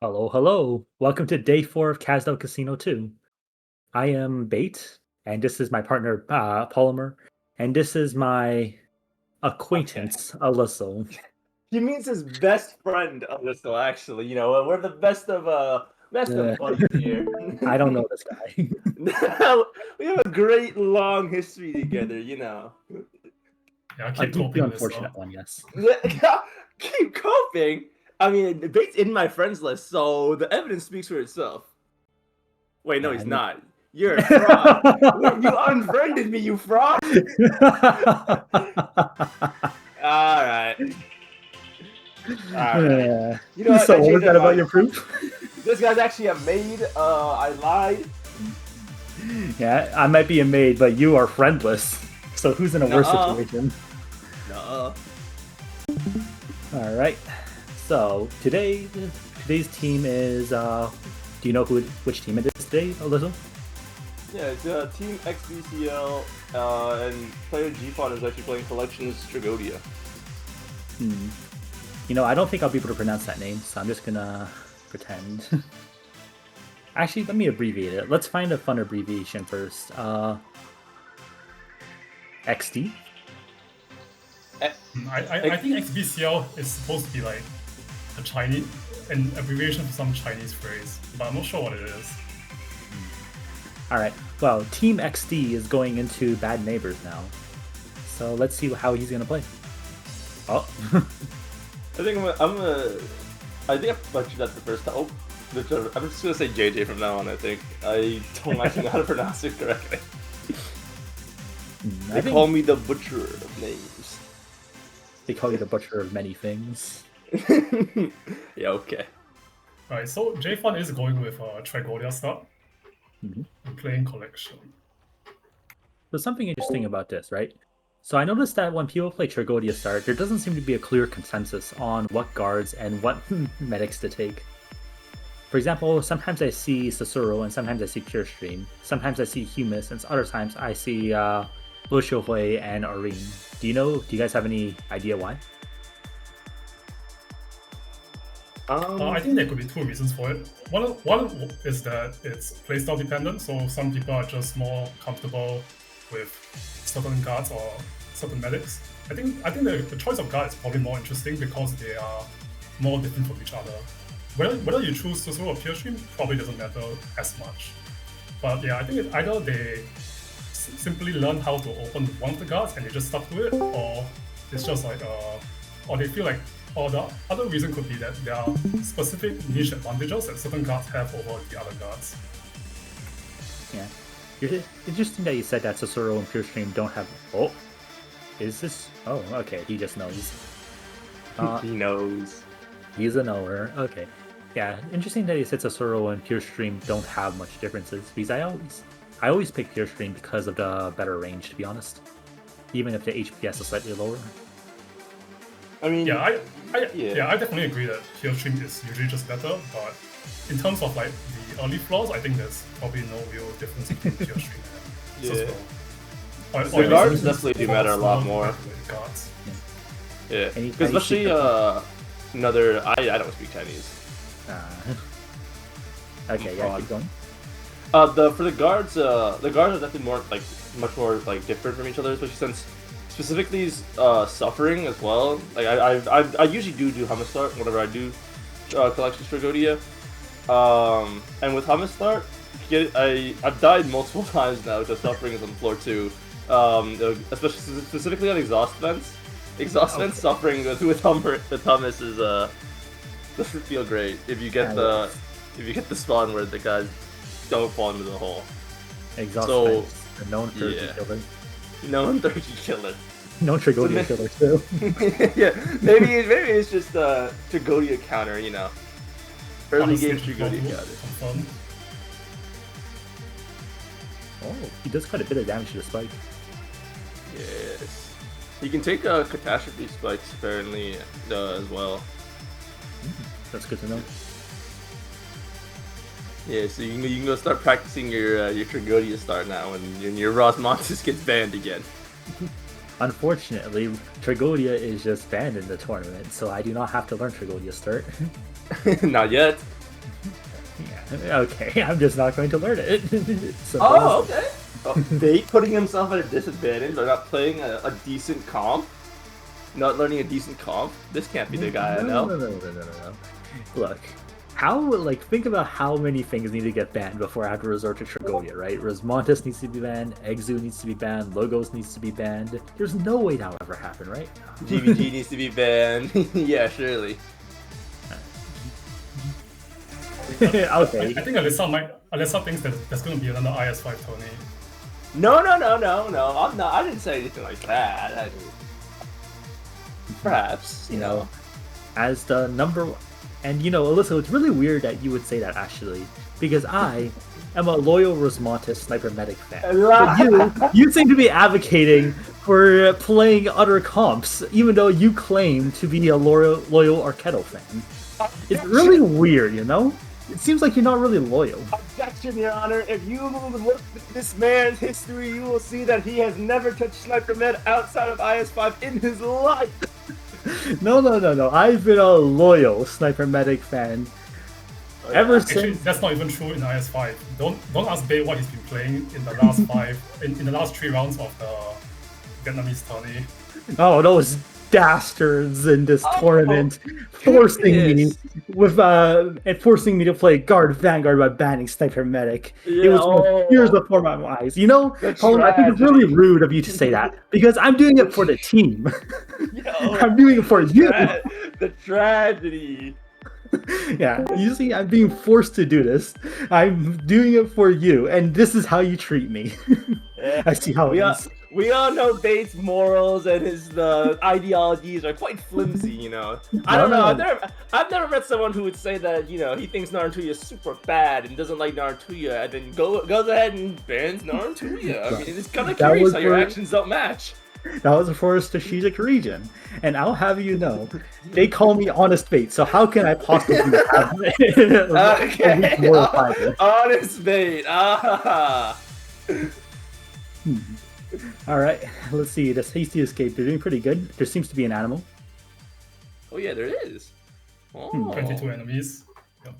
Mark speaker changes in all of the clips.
Speaker 1: Hello, hello. Welcome to day 4 of Kazdel Casino 2. I am Bait, and this is my partner, Polymer, and this is my
Speaker 2: Okay.
Speaker 1: acquaintance, Alyssa.
Speaker 2: He means his best friend, Alyssa, actually. We're the best
Speaker 1: Uh,
Speaker 2: of buddies here.
Speaker 1: I don't know this guy.
Speaker 2: We have a great long history together.
Speaker 3: Yeah,
Speaker 1: A
Speaker 3: keep
Speaker 1: deeply
Speaker 3: coping this though.
Speaker 1: unfortunate one, yes.
Speaker 2: Keep coping. I mean, Bates in my friends list, so the evidence speaks for itself. Wait, no,
Speaker 1: Yeah,
Speaker 2: he's not. You're a fraud. You unfriended me, you fraud. All right.
Speaker 1: Yeah.
Speaker 2: You know what?
Speaker 1: So what was that about your proof?
Speaker 2: This guy's actually a maid. I lied.
Speaker 1: Yeah, I might be a maid, but you are friendless. So who's in a worse
Speaker 2: Nuh-uh.
Speaker 1: situation?
Speaker 2: No.
Speaker 1: All right. So today's team is. Do you know which team it is today, Alyssa?
Speaker 2: Yeah, it's Team xbcl, and player JJfun is actually playing Collections Tragodia.
Speaker 1: I don't think I'll be able to pronounce that name, so I'm just gonna pretend. Actually, let me abbreviate it. Let's find a fun abbreviation first. XD?
Speaker 3: I think xbcl is supposed to be like an abbreviation for some Chinese phrase, but I'm not sure what it is.
Speaker 1: Alright, well, Team XD is going into Bad Neighbors now. So let's see how he's gonna play. Oh.
Speaker 2: I think I butchered that the first time. Oh, I'm just gonna say JJ from now on. I think I don't actually know how to pronounce it correctly. They call me the butcher of names.
Speaker 1: They call you the butcher of many things.
Speaker 2: Yeah, okay.
Speaker 3: Alright, so JFun is going with Tragodia start. Playing collection.
Speaker 1: There's something interesting about this, right? So I noticed that when people play Tragodia start, there doesn't seem to be a clear consensus on what guards and what medics to take. For example, sometimes I see Sasuro and sometimes I see Pure Stream. Sometimes I see Humus and other times I see Lu Xiuhui and Arene. Do you guys have any idea why?
Speaker 3: I think there could be two reasons for it. One is that it's playstyle dependent, so some people are just more comfortable with certain guards or certain medics. I think the choice of guard is probably more interesting because they are more different from each other. Whether you choose Sasuro or Pure Stream probably doesn't matter as much. But yeah, I think either they simply learn how to open one of the guards and they just stuck to it, or it's just like or they feel like, or the other reason could be that there are specific niche advantages that certain guards have over the other guards.
Speaker 1: Yeah. Interesting that you said that Sasuro and Pure Stream don't have. Oh, is this? Oh, okay. He just knows.
Speaker 2: He knows.
Speaker 1: He's a knower. Okay. Yeah. Interesting that you said Sasuro and Pure Stream don't have much differences because I always pick Pure Stream because of the better range. To be honest, even if the HPS is slightly lower.
Speaker 3: I mean, I definitely agree that Pure Stream is usually just better, but in terms of like the early flaws, I think there's probably no real difference between Pure Stream and Sasuro.
Speaker 2: The guards definitely do matter a lot more.
Speaker 3: Guards.
Speaker 2: Yeah, because especially I don't speak Chinese.
Speaker 1: Okay, yeah, keep going.
Speaker 2: For the guards are definitely much more different from each other, especially since specifically suffering as well. Like I usually do Hummus start whenever I do Collections Tragodia. And with Hummus start, I've died multiple times now because suffering is on the floor too. Especially specifically on exhaust vents. Exhaust vents suffering with Hummus is doesn't feel great if you get the spawn where the guys don't fall into the hole.
Speaker 1: Exhaust vents, a known 30 killer.
Speaker 2: Known 30 killer.
Speaker 1: No Tragodia killer too.
Speaker 2: Yeah, maybe it's just a Tragodia counter, Early game Tragodia counter.
Speaker 1: Oh, he does quite a bit of damage to the spike.
Speaker 2: Yes. He can take catastrophe spikes apparently as well.
Speaker 1: That's good to know.
Speaker 2: Yeah, so you can go start practicing your Tragodia start now, and your Rosmontis gets banned again.
Speaker 1: Unfortunately, Tragodia is just banned in the tournament, so I do not have to learn Tragodia start.
Speaker 2: Not yet.
Speaker 1: Okay, I'm just not going to learn it.
Speaker 2: Oh, okay. Bait putting himself at a disadvantage by not playing a decent comp? Not learning a decent comp? This can't be the guy I know.
Speaker 1: No. Look, think about how many things need to get banned before I have to resort to Tragodia, right? Rosmontis needs to be banned, Exu needs to be banned, Logos needs to be banned. There's no way that'll ever happen, right?
Speaker 2: GVG needs to be banned. Yeah, surely.
Speaker 1: Okay.
Speaker 3: I think Alyssa thinks that there's going to be another IS5 Tony.
Speaker 2: No. I'm not. I didn't say anything like that. Perhaps, you know.
Speaker 1: As the number one. And Alyssa, it's really weird that you would say that actually, because I am a loyal Rosmontis Sniper Medic fan. But you seem to be advocating for playing other comps, even though you claim to be a loyal Arketo fan. It's really weird, It seems like you're not really loyal.
Speaker 2: Objection, Your Honor. If you look at this man's history, you will see that he has never touched Sniper Med outside of IS5 in his life.
Speaker 1: No. I've been a loyal Sniper Medic fan ever since.
Speaker 3: Actually, that's not even true in IS5. Don't ask Bay what he's been playing in the last in the last 3 rounds of the Vietnamese tourney.
Speaker 1: Oh, those dastards in this tournament forcing me to play guard Vanguard by banning Sniper Medic. It was years before my eyes. Colin, I think it's really rude of you to say that because I'm doing it for the team. I'm doing it for you.
Speaker 2: The tragedy.
Speaker 1: Yeah, you see, I'm being forced to do this. I'm doing it for you, and this is how you treat me. I see how it is.
Speaker 2: We all know Bates' morals and his ideologies are quite flimsy, I don't know. I've never met someone who would say that, he thinks Narutuya is super bad and doesn't like Narutuya, and then goes ahead and bans Narutuya. I mean, it's kind of curious how your actions don't match.
Speaker 1: That was for a strategic region, and I'll have you know, they call me Honest Bait. So how can I possibly have
Speaker 2: okay. Honest Bait? Ah.
Speaker 1: All right, let's see. This hasty escape, they're doing pretty good. There seems to be an animal.
Speaker 2: Oh yeah, there is.
Speaker 3: 22 enemies. Yep.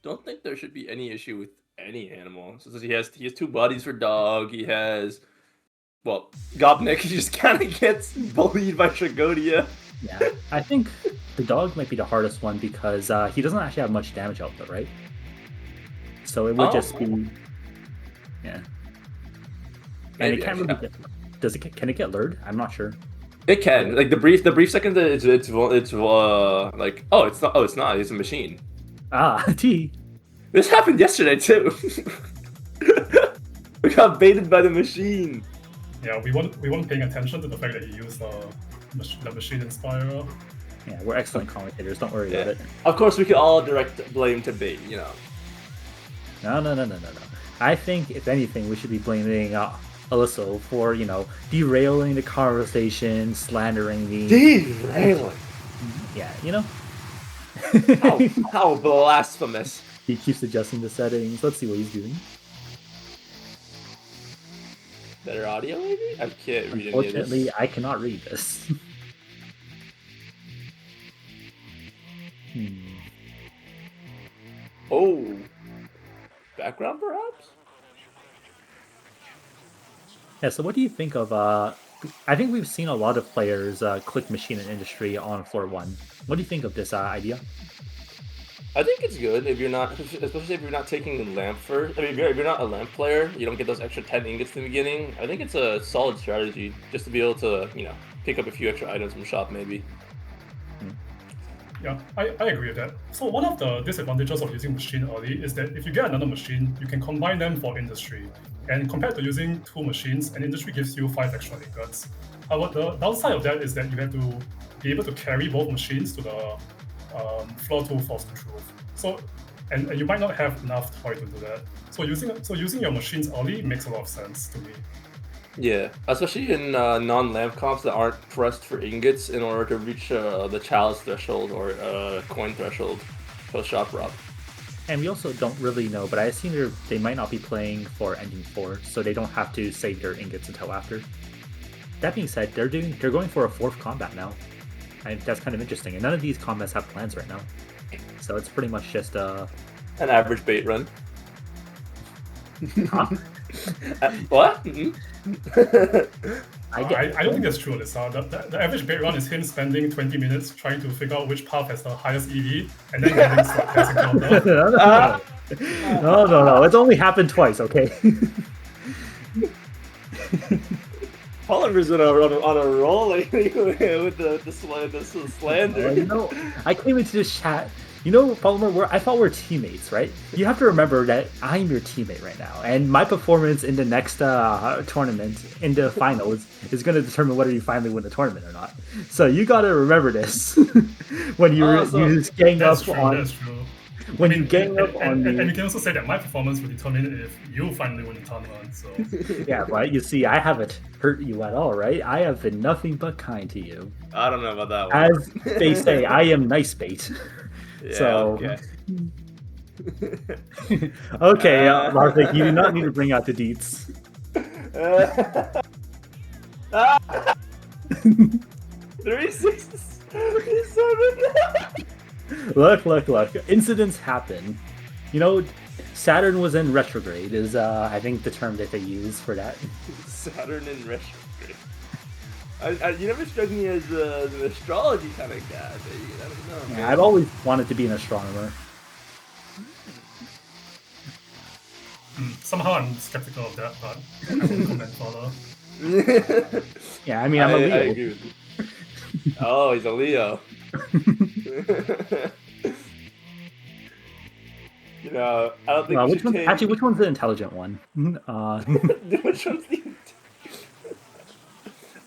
Speaker 2: Don't think there should be any issue with any animal. So he has 2 bodies for dog. He has, Gobnik just kind of gets bullied by Tragodia.
Speaker 1: Yeah, I think the dog might be the hardest one because he doesn't actually have much damage output, right? So it would just be, yeah. And
Speaker 2: Maybe,
Speaker 1: it can't really can it get lured? I'm not sure.
Speaker 2: It can. Like the brief second that it's like, it's not, it's a machine.
Speaker 1: T.
Speaker 2: This happened yesterday too. We got baited by the machine.
Speaker 3: Yeah, we weren't paying attention to the fact that he used the machine inspirer.
Speaker 1: Yeah, we're excellent commentators, don't worry about it.
Speaker 2: Of course we can all direct blame to bait,
Speaker 1: No. I think if anything we should be blaming Alyssa for, derailing the conversation, slandering me.
Speaker 2: Derailing?
Speaker 1: Yeah,
Speaker 2: How blasphemous.
Speaker 1: He keeps adjusting the settings. Let's see what he's doing.
Speaker 2: Better audio, maybe? I can't read any of this.
Speaker 1: Unfortunately, I cannot read this.
Speaker 2: Oh. Background, perhaps?
Speaker 1: Yeah, so what do you think of, I think we've seen a lot of players click machine in industry on floor 1. What do you think of this idea?
Speaker 2: I think it's good if you're not, especially if you're not taking the lamp first. I mean, if you're not a lamp player, you don't get those extra 10 ingots in the beginning. I think it's a solid strategy just to be able to, pick up a few extra items from shop, maybe.
Speaker 3: Yeah, I agree with that. So one of the disadvantages of using machine early is that if you get another machine, you can combine them for industry. And compared to using 2 machines, an industry gives you 5 extra ingots. However, the downside of that is that you have to be able to carry both machines to the floor 2 Force to Truth. So, and you might not have enough toy to do that. So using your machines early makes a lot of sense to me.
Speaker 2: Yeah, especially in non-lamp comps that aren't pressed for ingots in order to reach the chalice threshold or coin threshold post shop rob.
Speaker 1: And we also don't really know, but I assume they might not be playing for ending 4, so they don't have to save their ingots until after. That being said, they're going for a 4th combat now. And that's kind of interesting. And none of these combats have plans right now. So it's pretty much just
Speaker 2: An average bait run.
Speaker 1: Huh?
Speaker 2: What?
Speaker 3: I don't think that's true, Alyssa. The average bait run is him spending 20 minutes trying to figure out which path has the highest EV and then getting slot encounter.
Speaker 1: No. It's only happened twice, okay?
Speaker 2: Polymer's on a roll lately with the slander.
Speaker 1: I came into this chat. Polymer, I thought we're teammates, right? You have to remember that I'm your teammate right now, and my performance in the next tournament, in the finals, is going to determine whether you finally win the tournament or not. So you got to remember this when you just gang up on.
Speaker 3: That's true.
Speaker 1: When you gang up on me.
Speaker 3: And you can also say that my performance will determine if you finally win the tournament. So
Speaker 1: yeah, but you see, I haven't hurt you at all, right? I have been nothing but kind to you.
Speaker 2: I don't know about that one.
Speaker 1: As they say, I am nice bait.
Speaker 2: Yeah,
Speaker 1: so
Speaker 2: okay.
Speaker 1: Okay, Larvik, you do not need to bring out the deets.
Speaker 2: 367.
Speaker 1: Look. Incidents happen. Saturn was in retrograde is I think the term that they use for that.
Speaker 2: Saturn in retrograde. You never struck me as an astrology kind of guy. I don't know.
Speaker 1: Yeah, I've always wanted to be an astronomer.
Speaker 3: Somehow I'm skeptical of that, but I won't comment further.
Speaker 1: Yeah, I mean, I'm a Leo.
Speaker 2: I agree with you. Oh, he's a Leo. I don't think
Speaker 1: which one's the intelligent one?
Speaker 2: Which one's the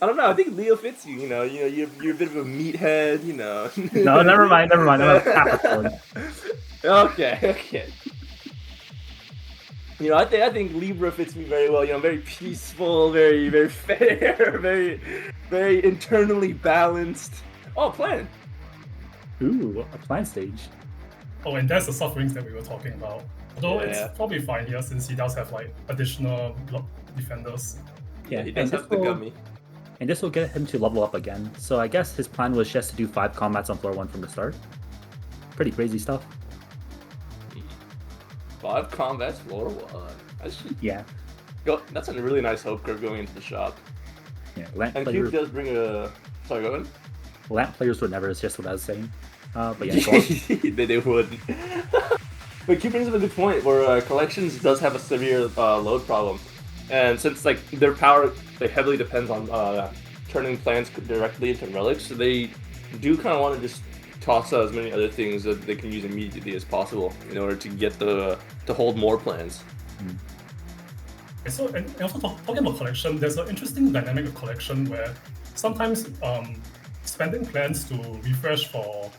Speaker 2: I don't know. I think Leo fits you. You're a bit of a meathead.
Speaker 1: No, never mind. I'm a Capricorn.
Speaker 2: Okay. I think Libra fits me very well. Very peaceful, very very fair, very very internally balanced. Oh, plan.
Speaker 1: Ooh, a plan stage.
Speaker 3: Oh, and that's the sufferings that we were talking about. Although it's probably fine here since he does have additional block defenders.
Speaker 2: Yeah, he does have the gummy.
Speaker 1: And this will get him to level up again. So I guess his plan was just to do 5 combats on floor 1 from the start. Pretty crazy stuff.
Speaker 2: 5 combats floor 1.
Speaker 1: Yeah.
Speaker 2: That's a really nice hope curve going into the shop.
Speaker 1: Yeah, Lamp
Speaker 2: and
Speaker 1: players...
Speaker 2: Cube does bring a... Sorry, go ahead.
Speaker 1: Lamp players would never, is just what I was saying. But yeah, go on.
Speaker 2: they wouldn't. But Cube brings up a good point where Collections does have a severe load problem. And since their power heavily depends on turning plants directly into relics, so they do kind of want to just toss out as many other things that they can use immediately as possible in order to get to hold more plants.
Speaker 3: And also talking about collection, there's an interesting dynamic of collection where sometimes spending plants to refresh for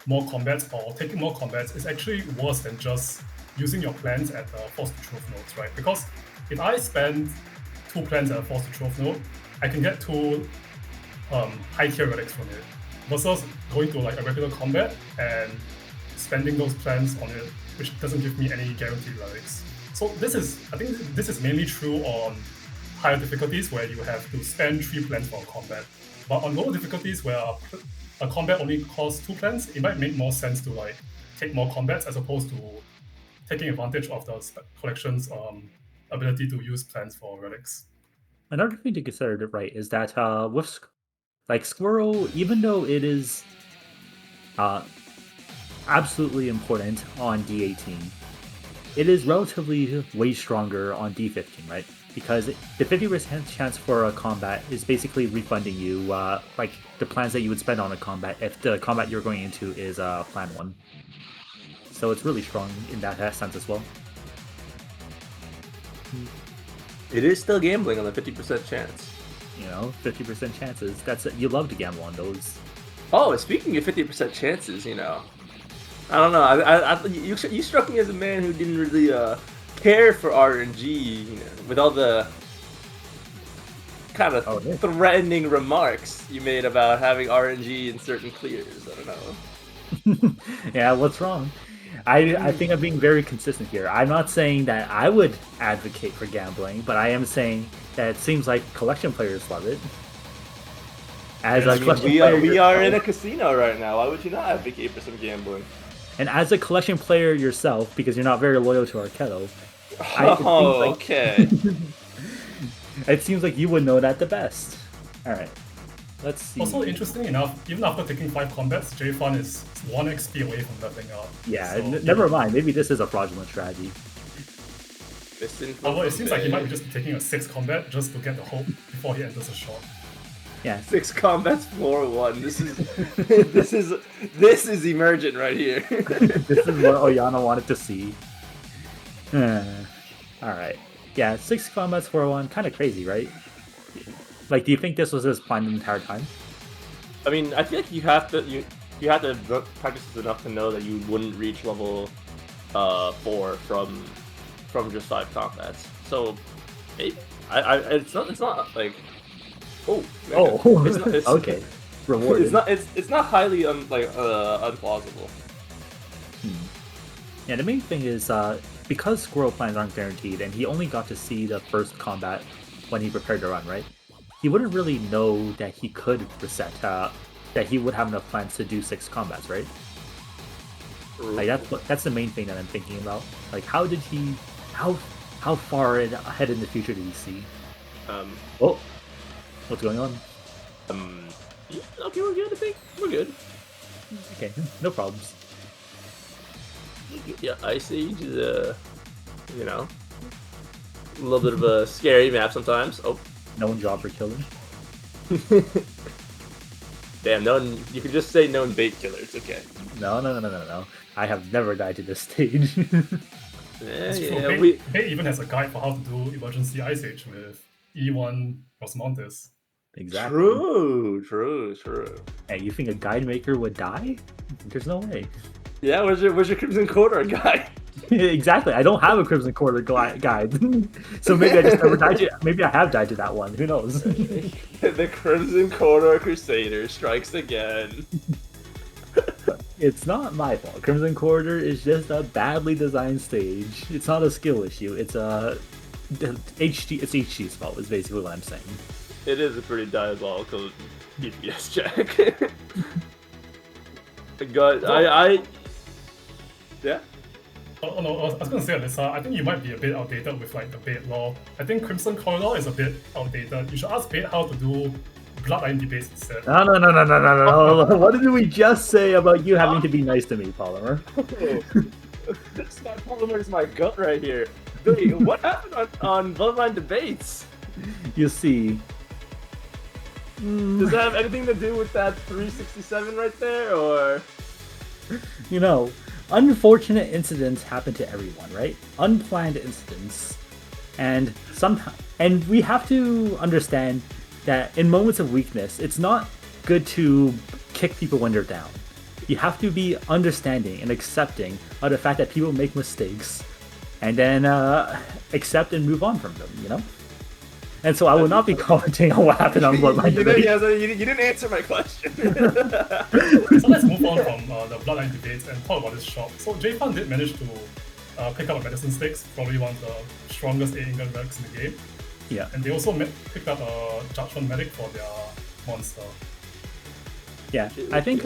Speaker 3: more combats or taking more combats is actually worse than just using your plants at the Force to Truth nodes, right? Because if I spend 2 plants at a Force to Truth node, I can get 2 high tier relics from it, versus going to a regular combat and spending those plants on it, which doesn't give me any guaranteed relics. So I think this is mainly true on higher difficulties where you have to spend 3 plants for a combat. But on lower difficulties where a combat only costs 2 plants, it might make more sense to take more combats as opposed to taking advantage of the collection's ability to use plants for relics.
Speaker 1: Another thing to consider, right, is that with Squirrel, even though it is absolutely important on D18, it is relatively way stronger on D15, right? Because the 50% chance for a combat is basically refunding you the plans that you would spend on a combat if the combat you're going into is plan 1. So it's really strong in that sense as well.
Speaker 2: It is still gambling on the 50% chance.
Speaker 1: 50% chances. That's it. You love to gamble on those.
Speaker 2: Oh, speaking of 50% chances, I don't know. You struck me as a man who didn't really care for RNG, with all the kind of threatening remarks you made about having RNG in certain clears. I don't know.
Speaker 1: Yeah, what's wrong? I think I'm being very consistent here. I'm not saying that I would advocate for gambling, but I am saying that it seems like collection players love it.
Speaker 2: We are in a casino right now. Why would you not advocate for some gambling?
Speaker 1: And as a collection player yourself, because you're not very loyal to Arketo,
Speaker 2: Okay.
Speaker 1: it seems like you would know that the best. All right, let's see.
Speaker 3: Also, interesting enough, even after taking 5 combats, JFun is 1 XP away from leveling up.
Speaker 1: Yeah,
Speaker 3: So,
Speaker 1: never mind. Maybe this is a fraudulent strategy.
Speaker 3: Although it seems like he might be just taking a 6 combat just to get the hope before he enters a shot.
Speaker 1: Yeah,
Speaker 2: 6 combats, 4-1. This is emergent right here.
Speaker 1: this is what Oyana wanted to see. All right. Yeah, 6 combats, 4-1. Kind of crazy, right? Like, do you think this was his plan the entire time?
Speaker 2: I mean, I feel like you have to practice this enough to know that you wouldn't reach level 4 from just 5 combats. So, maybe it's not like
Speaker 1: it's okay. Rewarded.
Speaker 2: It's not highly unplausible.
Speaker 1: Yeah, the main thing is because squirrel plans aren't guaranteed, and he only got to see the first combat when he prepared to run, right? He wouldn't really know that he could reset, that he would have enough plans to do 6 combats, right? Like that's the main thing that I'm thinking about. Like, how far ahead in the future did he see? What's going on?
Speaker 2: Okay, we're good. I think we're good.
Speaker 1: Okay, no problems.
Speaker 2: Yeah, Ice Age is you know, a little bit of a scary map sometimes. Oh,
Speaker 1: No one job or killer.
Speaker 2: damn! You can just say known bait killer. It's okay.
Speaker 1: No. I have never died to this stage.
Speaker 3: Bait even has a guide for how to do emergency Ice Age with E1 Osmontis.
Speaker 1: Exactly.
Speaker 2: True.
Speaker 1: Hey, you think a guide maker would die? There's no way.
Speaker 2: Yeah, where's your Crimson Quarter guy?
Speaker 1: Exactly. I don't have a Crimson Quarter guide, so maybe I just never died to. Maybe I have died to that one. Who knows?
Speaker 2: The Crimson Quarter Crusader strikes again.
Speaker 1: It's not my fault. Crimson Corridor is just a badly designed stage. It's not a skill issue. It's HG's fault. Is basically what I'm saying.
Speaker 2: It is a pretty diabolical DPS check. God, yeah.
Speaker 3: Oh no, I was gonna say, Alyssa, I think you might be a bit outdated with like the bait law. I think Crimson Corridor is a bit outdated. You should ask bait how to do bloodline debates instead.
Speaker 1: No. What did we just say about you having to be nice to me, Polymer?
Speaker 2: This guy Polymer is my gut right here. Wait, what happened on bloodline debates?
Speaker 1: You see.
Speaker 2: Does that have anything to do with that 367 right there, or?
Speaker 1: You know, unfortunate incidents happen to everyone, right? Unplanned incidents. And we have to understand that in moments of weakness, it's not good to kick people when they're down. You have to be understanding and accepting of the fact that people make mistakes, and then accept and move on from them, you know? And so I will not be commenting on what happened on Bloodline Debate.
Speaker 2: You didn't answer my question.
Speaker 3: So let's move on from the Bloodline debates and talk about this shop. So JFun did manage to pick up a medicine sticks, probably one of the strongest 8-ingot relics in the game.
Speaker 1: Yeah.
Speaker 3: And they also picked up a Judgment Medic for their monster.
Speaker 1: Yeah, I think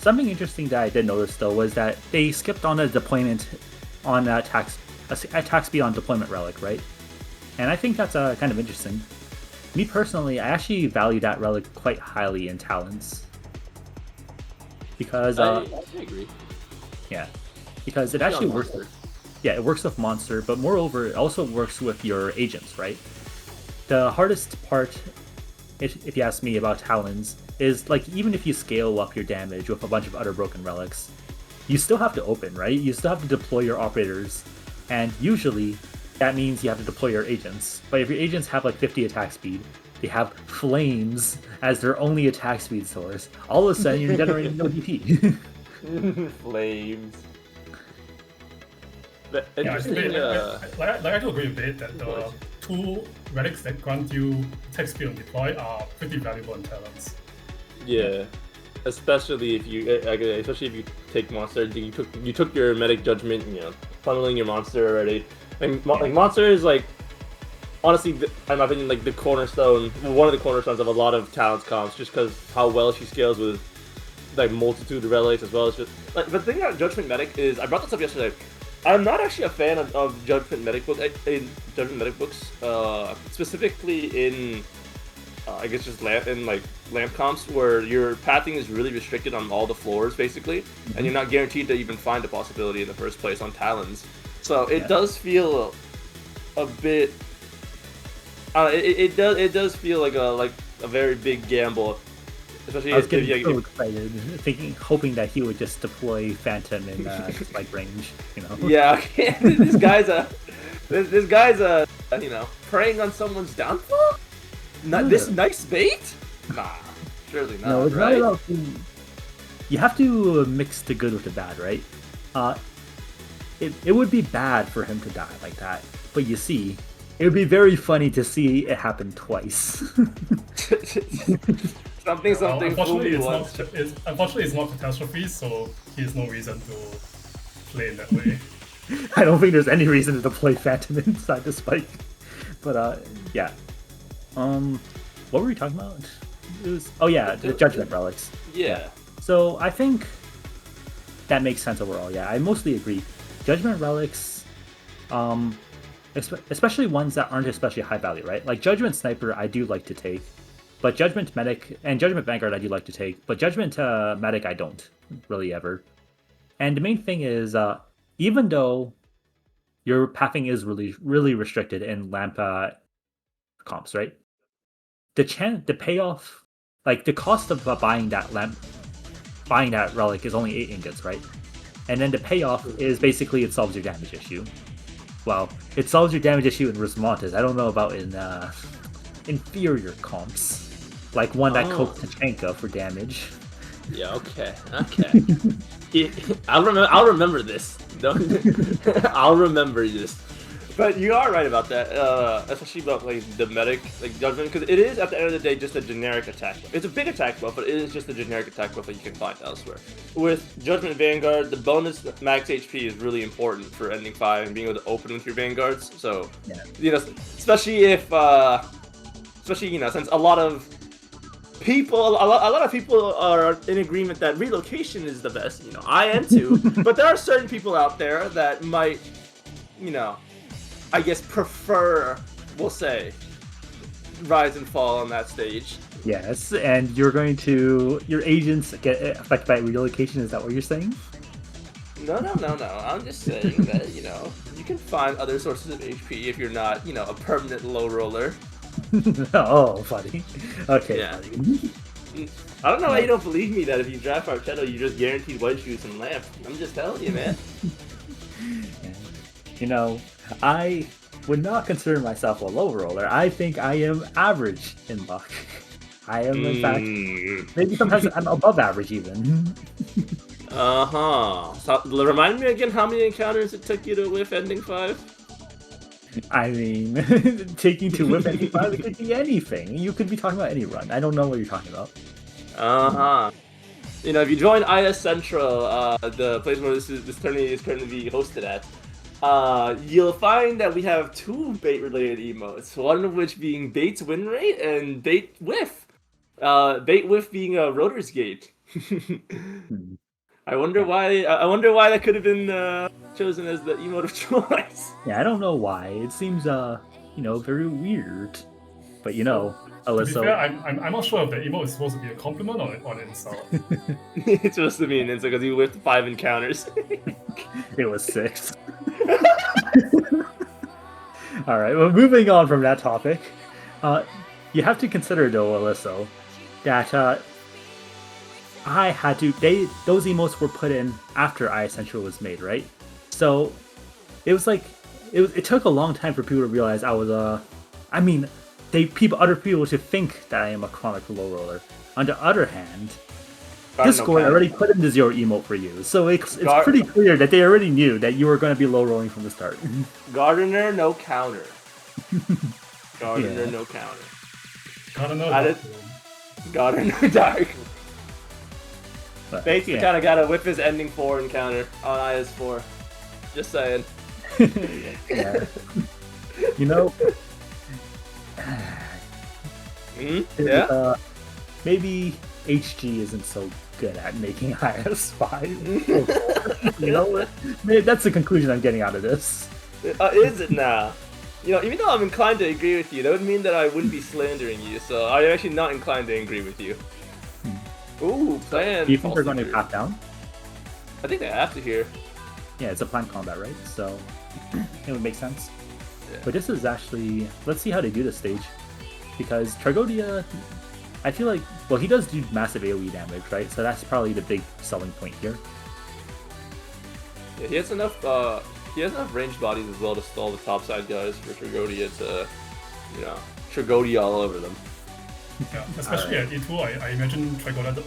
Speaker 1: something interesting that I did notice though was that they skipped on a deployment on attack speed on deployment relic, right? And I think that's kind of interesting. Me personally, I actually value that relic quite highly in Talons. Because
Speaker 2: I agree.
Speaker 1: Yeah, because it actually works. Yeah, it works with monster, but moreover, it also works with your agents, right? The hardest part, if you ask me about Talons, is like even if you scale up your damage with a bunch of other broken relics, you still have to open, right? You still have to deploy your operators, and usually that means you have to deploy your agents. But if your agents have like 50 attack speed, they have flames as their only attack speed source, all of a sudden you're generating no DP.
Speaker 2: Flames.
Speaker 3: Interesting. I do agree with it that the 2 relics that grant you attack speed on deploy are pretty valuable in Talons.
Speaker 2: Yeah, especially if you take monster. You took your medic judgment, you know, funneling your monster already. And like monster is like, honestly, in my opinion, like the cornerstone, one of the cornerstones of a lot of Talons comps, just because how well she scales with like multitude of relics as well as just like. But the thing about Judgment Medic is, I brought this up yesterday. I'm not actually a fan of Judgment Medic books, specifically in I guess just lamp comps where your pathing is really restricted on all the floors basically, and you're not guaranteed to even find a possibility in the first place on Talons. So it does feel a bit. It does feel like a very big gamble, especially
Speaker 1: I was getting so excited, hoping that he would just deploy Phantom in like range, you know.
Speaker 2: Yeah, okay. this guy's you know, preying on someone's downfall. Not this nice bait? Nah, surely not.
Speaker 1: No, it's
Speaker 2: right?
Speaker 1: not about. You have to mix the good with the bad, right? It would be bad for him to die like that, but you see, it would be very funny to see it happen twice.
Speaker 2: Something.
Speaker 3: Unfortunately, it's not catastrophe, so he has no reason to play in that way.
Speaker 1: I don't think there's any reason to play Phantom inside the spike. But yeah. What were we talking about? It was the Judgment Relics.
Speaker 2: Yeah.
Speaker 1: So I think that makes sense overall. Yeah, I mostly agree. Judgment Relics, especially ones that aren't especially high value, right? Like Judgment Sniper, I do like to take, but Judgment Medic and Judgment Vanguard, I do like to take, but Judgment Medic, I don't really ever. And the main thing is, even though your pathing is really restricted in lamp comps, right? The payoff, like the cost of buying that relic is only 8 ingots, right? And then the payoff is basically it solves your damage issue. Well, it solves your damage issue in Rismontes. I don't know about in inferior comps, like one that copes Tachanka for damage.
Speaker 2: Yeah. Okay. I'll remember this. I'll remember this. But you are right about that, especially about like the medic, like Judgment, because it is at the end of the day just a generic attack buff. It's a big attack buff, but it is just a generic attack buff that you can find elsewhere. With Judgment Vanguard, the bonus max HP is really important for ending 5 and being able to open with your Vanguards. So, you know, especially if, you know, since a lot of people are in agreement that relocation is the best. You know, I am too, but there are certain people out there that might, you know, I guess prefer, we'll say, rise and fall on that stage.
Speaker 1: Yes, and your agents get affected by relocation, is that what you're saying?
Speaker 2: No. I'm just saying that, you know, you can find other sources of HP if you're not, you know, a permanent low roller.
Speaker 1: Oh, funny. Okay.
Speaker 2: Yeah. I don't know why you don't believe me that if you draft Archetto, you're just guaranteed white shoes and lamp. I'm just telling you, man.
Speaker 1: You know, I would not consider myself a low roller. I think I am average in luck. I am, in fact, maybe sometimes I'm above average even.
Speaker 2: So, remind me again how many encounters it took you to whiff ending 5?
Speaker 1: I mean, taking to whiff ending 5, it could be anything. You could be talking about any run. I don't know what you're talking about.
Speaker 2: You know, if you join IS Central, the place where this tournament is currently being hosted at, you'll find that we have 2 bait-related emotes, one of which being Bait's win rate and Bait Whiff. Bait Whiff being a Rotor's Gate. I wonder why that could have been chosen as the emote of choice.
Speaker 1: Yeah, I don't know why. It seems you know, very weird. But you know, Alyssa.
Speaker 3: To be fair, I'm not sure if the emote is supposed to be a compliment or an insult.
Speaker 2: It's supposed to be an insult because you whiffed 5 encounters.
Speaker 1: It was 6. All right. Well, moving on from that topic, you have to consider though, Alyssa, that I had to. Those emotes were put in after IS Central was made, right? So it was like it took a long time for people to realize I was I mean, other people should think that I am a chronic low roller. On the other hand, Discord already put in the 0 emote for you, so it's pretty clear that they already knew that you were going to be low rolling from the start.
Speaker 2: Gardener, no counter. Gardener, no counter. Gardener, dark. Bates kind of got to whip his ending 4 encounter on IS4. Just saying.
Speaker 1: Yeah. You know.
Speaker 2: Yeah.
Speaker 1: Maybe HG isn't so good at making IS5. You know what? Maybe that's the conclusion I'm getting out of this.
Speaker 2: Is it now? You know, even though I'm inclined to agree with you, that would mean that I wouldn't be slandering you, so I'm actually not inclined to agree with you. Ooh, plan.
Speaker 1: Do you think they're going to path down?
Speaker 2: I think they have to here.
Speaker 1: Yeah, it's a planned combat, right? So it would make sense.
Speaker 2: Yeah.
Speaker 1: But this is actually... Let's see how they do this stage. Because Tragodia, I feel like... Well, he does do massive AoE damage, right? So that's probably the big selling point here.
Speaker 2: Yeah, he has enough ranged bodies as well to stall the topside guys for Tragodia to, you know, Tragodia all over them.
Speaker 3: Yeah, especially at E2, I imagine Tragodia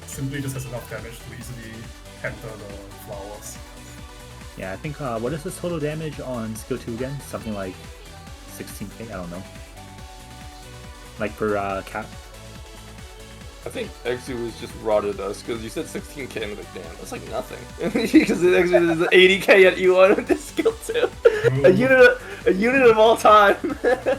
Speaker 3: simply just has enough damage to easily enter the flowers.
Speaker 1: Yeah, I think, what is his total damage on skill 2 again? Something like 16k? I don't know. Like per cap?
Speaker 2: I think Exu was just rotted us because you said 16k and I was like, damn, that's like nothing. Because Exu is 80k at E1 with this skill 2. A unit of all time.
Speaker 1: Yeah.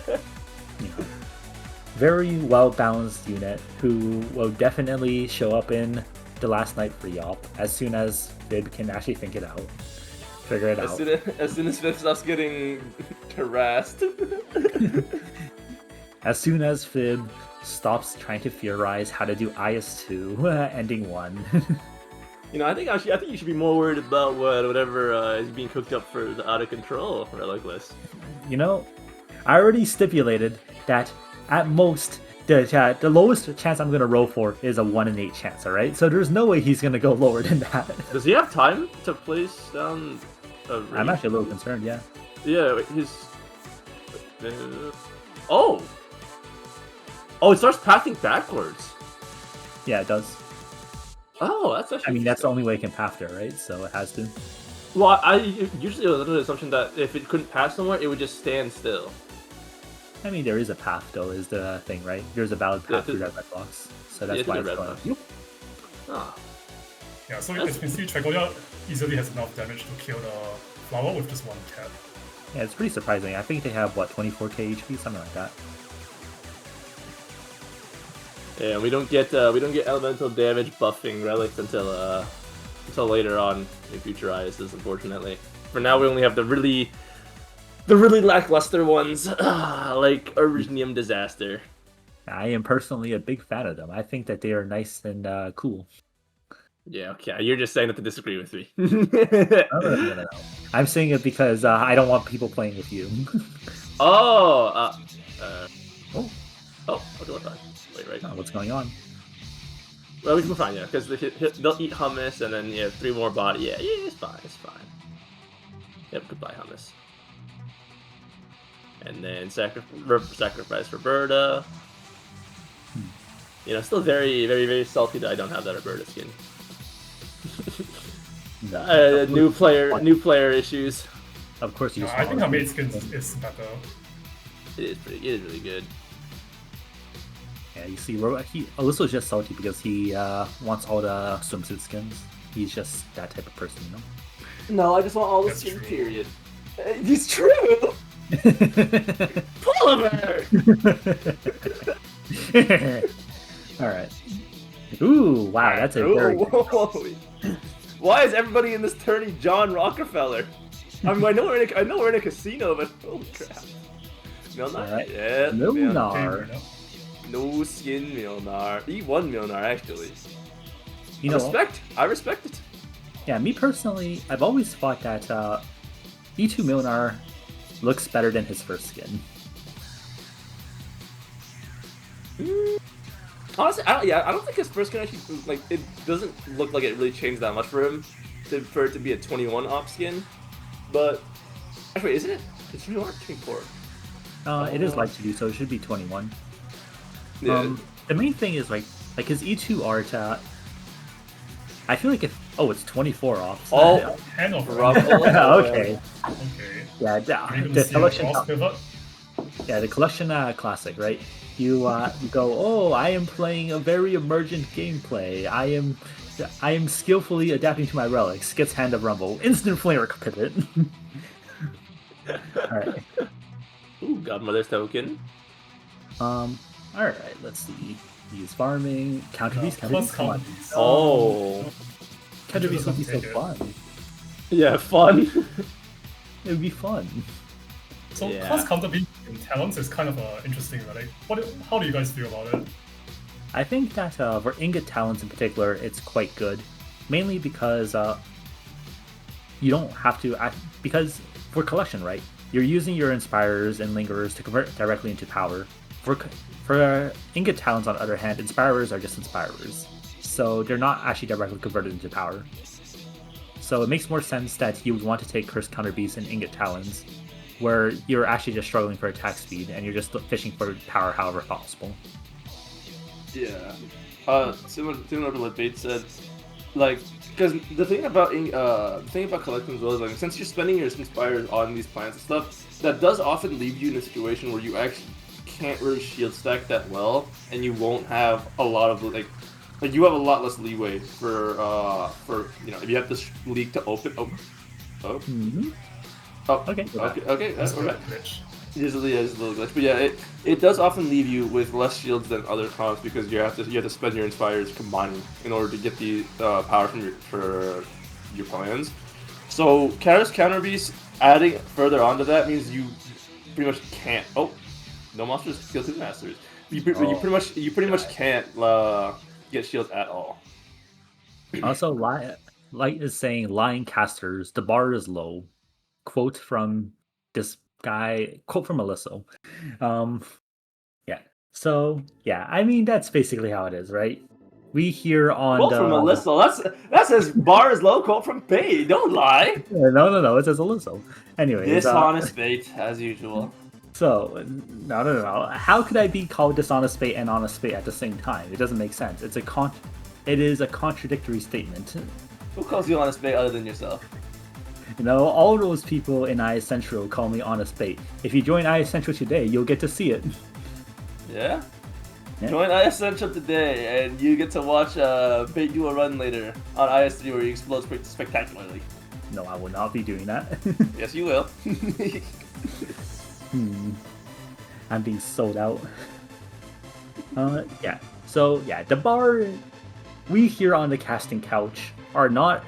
Speaker 1: Very well balanced unit who will definitely show up in the last night for Yelp as soon as Fib can actually think it out. Figure it out.
Speaker 2: As soon as Fib stops getting harassed.
Speaker 1: As soon as Fib stops trying to theorize how to do IS2 ending 1.
Speaker 2: You know, I think you should be more worried about whatever is being cooked up for the out of control relic list.
Speaker 1: You know, I already stipulated that at most the lowest chance I'm gonna roll for is a 1 in 8 chance. All right, so there's no way he's gonna go lower than that.
Speaker 2: Does he have time to place down a range?
Speaker 1: I'm actually a little concerned. Yeah.
Speaker 2: Yeah, oh, it starts pathing backwards.
Speaker 1: Yeah, it does.
Speaker 2: Oh, that's actually.
Speaker 1: I mean, that's the only way it can path there, right? So it has to.
Speaker 2: Well, I usually was under the assumption that if it couldn't pass somewhere, it would just stand still.
Speaker 1: I mean, there is a path, though, is the thing, right? There's a valid path through that red box. So that's why it's going.
Speaker 2: Ah.
Speaker 3: Yeah, so as you can see, Tragodia easily has enough damage to kill the flower with just one cap.
Speaker 1: Yeah, it's pretty surprising. I think they have, what, 24k HP? Something like that.
Speaker 2: Yeah, we don't get elemental damage buffing relics until later on in future ISs, unfortunately. For now, we only have the really lackluster ones, like Originium Disaster.
Speaker 1: I am personally a big fan of them. I think that they are nice and cool.
Speaker 2: Yeah, okay. You're just saying that to disagree with me.
Speaker 1: No. I'm saying it because I don't want people playing with you.
Speaker 2: Oh, what do I find? Wait, right.
Speaker 1: What's going on?
Speaker 2: Well, we can find, yeah, because they'll eat hummus and then 3 more body. Yeah, it's fine. Yep, goodbye hummus. And then sacrifice for Berta. You know, still very, very, very salty that I don't have that Roberta skin. New player issues.
Speaker 1: Of course, you.
Speaker 3: I think her main skin is better.
Speaker 2: It is really good.
Speaker 1: Yeah, you see, Alyssa's just salty because he wants all the swimsuit skins. He's just that type of person, you know.
Speaker 2: No, I just want all the skins. Period. It's true. Polymer.
Speaker 1: All right. Ooh, wow, that's a very good.
Speaker 2: Why is everybody in this tourney John Rockefeller? I know we're in a casino, but holy crap. Milnar?
Speaker 1: Right.
Speaker 2: Yeah,
Speaker 1: Milnar.
Speaker 2: No skin Milnar. E1 Milnar, actually.
Speaker 1: You know,
Speaker 2: I respect it.
Speaker 1: Yeah, me personally, I've always thought that E2 Milnar looks better than his first skin.
Speaker 2: Honestly, I don't think his first skin actually, like, it doesn't look like it really changed that much for him, for it to be a 21 op skin. But actually, isn't it? It's 21 or 24.
Speaker 1: It is light to do, so it should be 21.
Speaker 2: Yeah.
Speaker 1: The main thing is like his E2 art. I feel like it's 24 off.
Speaker 2: Oh,
Speaker 3: Hand of
Speaker 1: okay.
Speaker 3: Okay.
Speaker 1: Yeah, the collection. Yeah, the collection classic, right? You go, oh, I am playing a very emergent gameplay. I am skillfully adapting to my relics. Gets Hand of Rumble. Instant flare pivot. Alright.
Speaker 2: Ooh, Godmother's token.
Speaker 1: Alright, let's see. Use farming, counter beast,
Speaker 3: Plus
Speaker 1: come on.
Speaker 3: counter beast.
Speaker 2: Oh.
Speaker 1: Counter beast would be so
Speaker 3: Take it.
Speaker 1: fun.
Speaker 2: Yeah, fun.
Speaker 1: It would be fun.
Speaker 3: So
Speaker 2: Yeah.
Speaker 3: plus counter beast in talents is kind of interesting, right? How do you guys feel about it?
Speaker 1: I think that for ingot talents in particular, it's quite good. Mainly because you don't have to because for collection, right? You're using your inspirers and lingerers to convert directly into power. For ingot talents, on the other hand, inspirers are just inspirers, so they're not actually directly converted into power. So it makes more sense that you would want to take Curse Counter Beast and Ingot Talons, where you're actually just struggling for attack speed and you're just fishing for power however possible.
Speaker 2: Yeah. Similar to what Bates said, like, because the thing about collecting as well is, like, since you're spending your inspires on these plants and stuff, that does often leave you in a situation where you actually can't really shield stack that well, and you won't have a lot of like you have a lot less leeway for if you have this leak to open. Oh.
Speaker 1: Mm-hmm.
Speaker 2: Oh.
Speaker 1: Okay.
Speaker 2: Okay.
Speaker 3: That's
Speaker 2: We're
Speaker 3: a
Speaker 2: back.
Speaker 3: glitch.
Speaker 2: Usually is a little glitch, but yeah, it does often leave you with less shields than other comps because you have to spend your inspires combining in order to get the power from your plans. So Karis Counter Beast adding further onto that means you pretty much can't. Oh, no monsters, skill 2 masters. You pretty much can't get shields at all.
Speaker 1: Also, Light is saying, lying casters, the bar is low. Quote from this guy, quote from Alysso. Yeah. So, yeah, I mean, that's basically how it is, right? We hear on
Speaker 2: Quote from Alyssa. That says bar is low. Quote from Bait. Don't lie.
Speaker 1: No, it says Alysso. Anyways.
Speaker 2: Dishonest Bait, as usual.
Speaker 1: So, no. How could I be called dishonest bait and honest bait at the same time? It doesn't make sense. It is a contradictory statement.
Speaker 2: Who calls you honest Bait other than yourself?
Speaker 1: You know, all those people in IS Central call me honest bait. If you join IS Central today, you'll get to see it.
Speaker 2: Yeah?
Speaker 1: Yeah.
Speaker 2: Join IS Central today, and you get to watch Bait do a run later on IS3 where he explodes spectacularly.
Speaker 1: No, I will not be doing that.
Speaker 2: Yes, you will.
Speaker 1: I'm being sold out. Yeah. So, yeah, the bar we here on the casting couch are not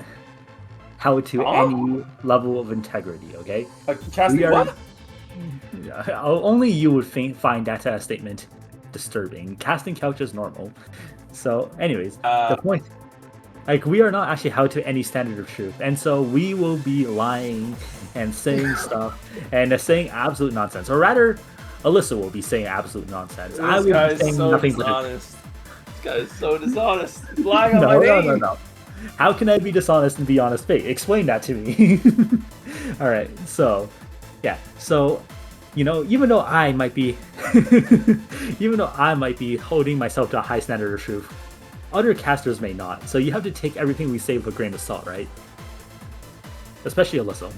Speaker 1: held to any level of integrity, okay?
Speaker 2: Casting what?
Speaker 1: Only you would find that statement disturbing. Casting couch is normal. So, anyways, the point, like, we are not actually held to any standard of truth, and so we will be lying and saying stuff and saying absolute nonsense, or rather, Alyssa will be saying absolute nonsense. I will be saying nothing but
Speaker 2: This guy is so dishonest. He's lying on my name.
Speaker 1: No. How can I be dishonest and be honest? Bait? Explain that to me. All right, so yeah, so you know, even though I might be holding myself to a high standard of truth, other casters may not. So you have to take everything we say with a grain of salt, right? Especially Alyssa.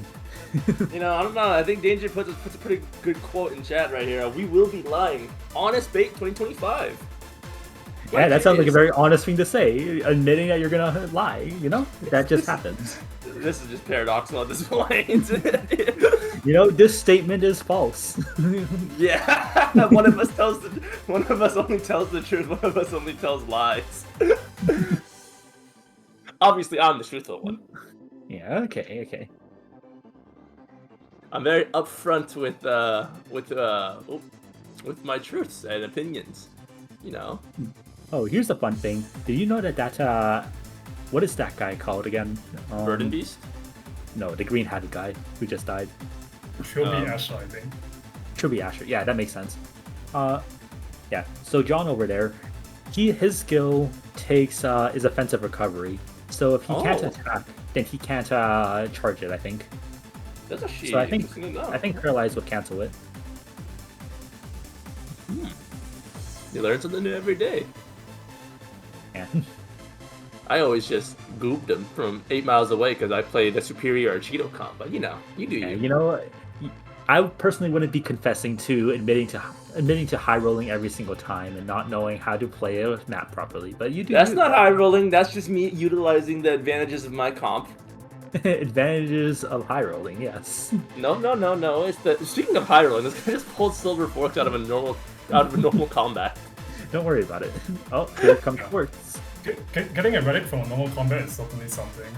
Speaker 2: You know, I don't know. I think Danger puts a pretty good quote in chat right here. We will be lying. Honest Bait 2025.
Speaker 1: Yeah, that sounds like a very honest thing to say, admitting that you're gonna lie, you know? That just happens.
Speaker 2: This is just paradoxical at this point.
Speaker 1: You know, this statement is false.
Speaker 2: Yeah, one of us only tells the truth, one of us only tells lies. Obviously, I'm the truthful one.
Speaker 1: Yeah, okay.
Speaker 2: I'm very upfront with my truths and opinions, you know.
Speaker 1: Oh, here's the fun thing. Did you know that what is that guy called again?
Speaker 2: Burden Beast?
Speaker 1: No, the green-hatted guy who just died.
Speaker 3: Trilby Asher, I think.
Speaker 1: Trilby Asher. Yeah, that makes sense. Yeah. So John over there, his skill takes is offensive recovery. So if he can't attack, then he can't charge it, I think.
Speaker 2: That's a shit.
Speaker 1: So I think Paralyze would cancel it.
Speaker 2: You learn something new every day.
Speaker 1: Yeah.
Speaker 2: I always just gooped him from 8 miles away because I played a superior Cheeto comp, but you know, you do you.
Speaker 1: You know, I personally wouldn't be confessing to admitting to high rolling every single time and not knowing how to play a map properly, but you do.
Speaker 2: That's not high rolling. That's just me utilizing the advantages of my comp.
Speaker 1: Advantages of high rolling, yes.
Speaker 2: No. It's speaking of high rolling, this guy just pulled silver forks out of a normal combat.
Speaker 1: Don't worry about it. Oh, here comes Quartz.
Speaker 3: Getting a relic from a normal combat is certainly something.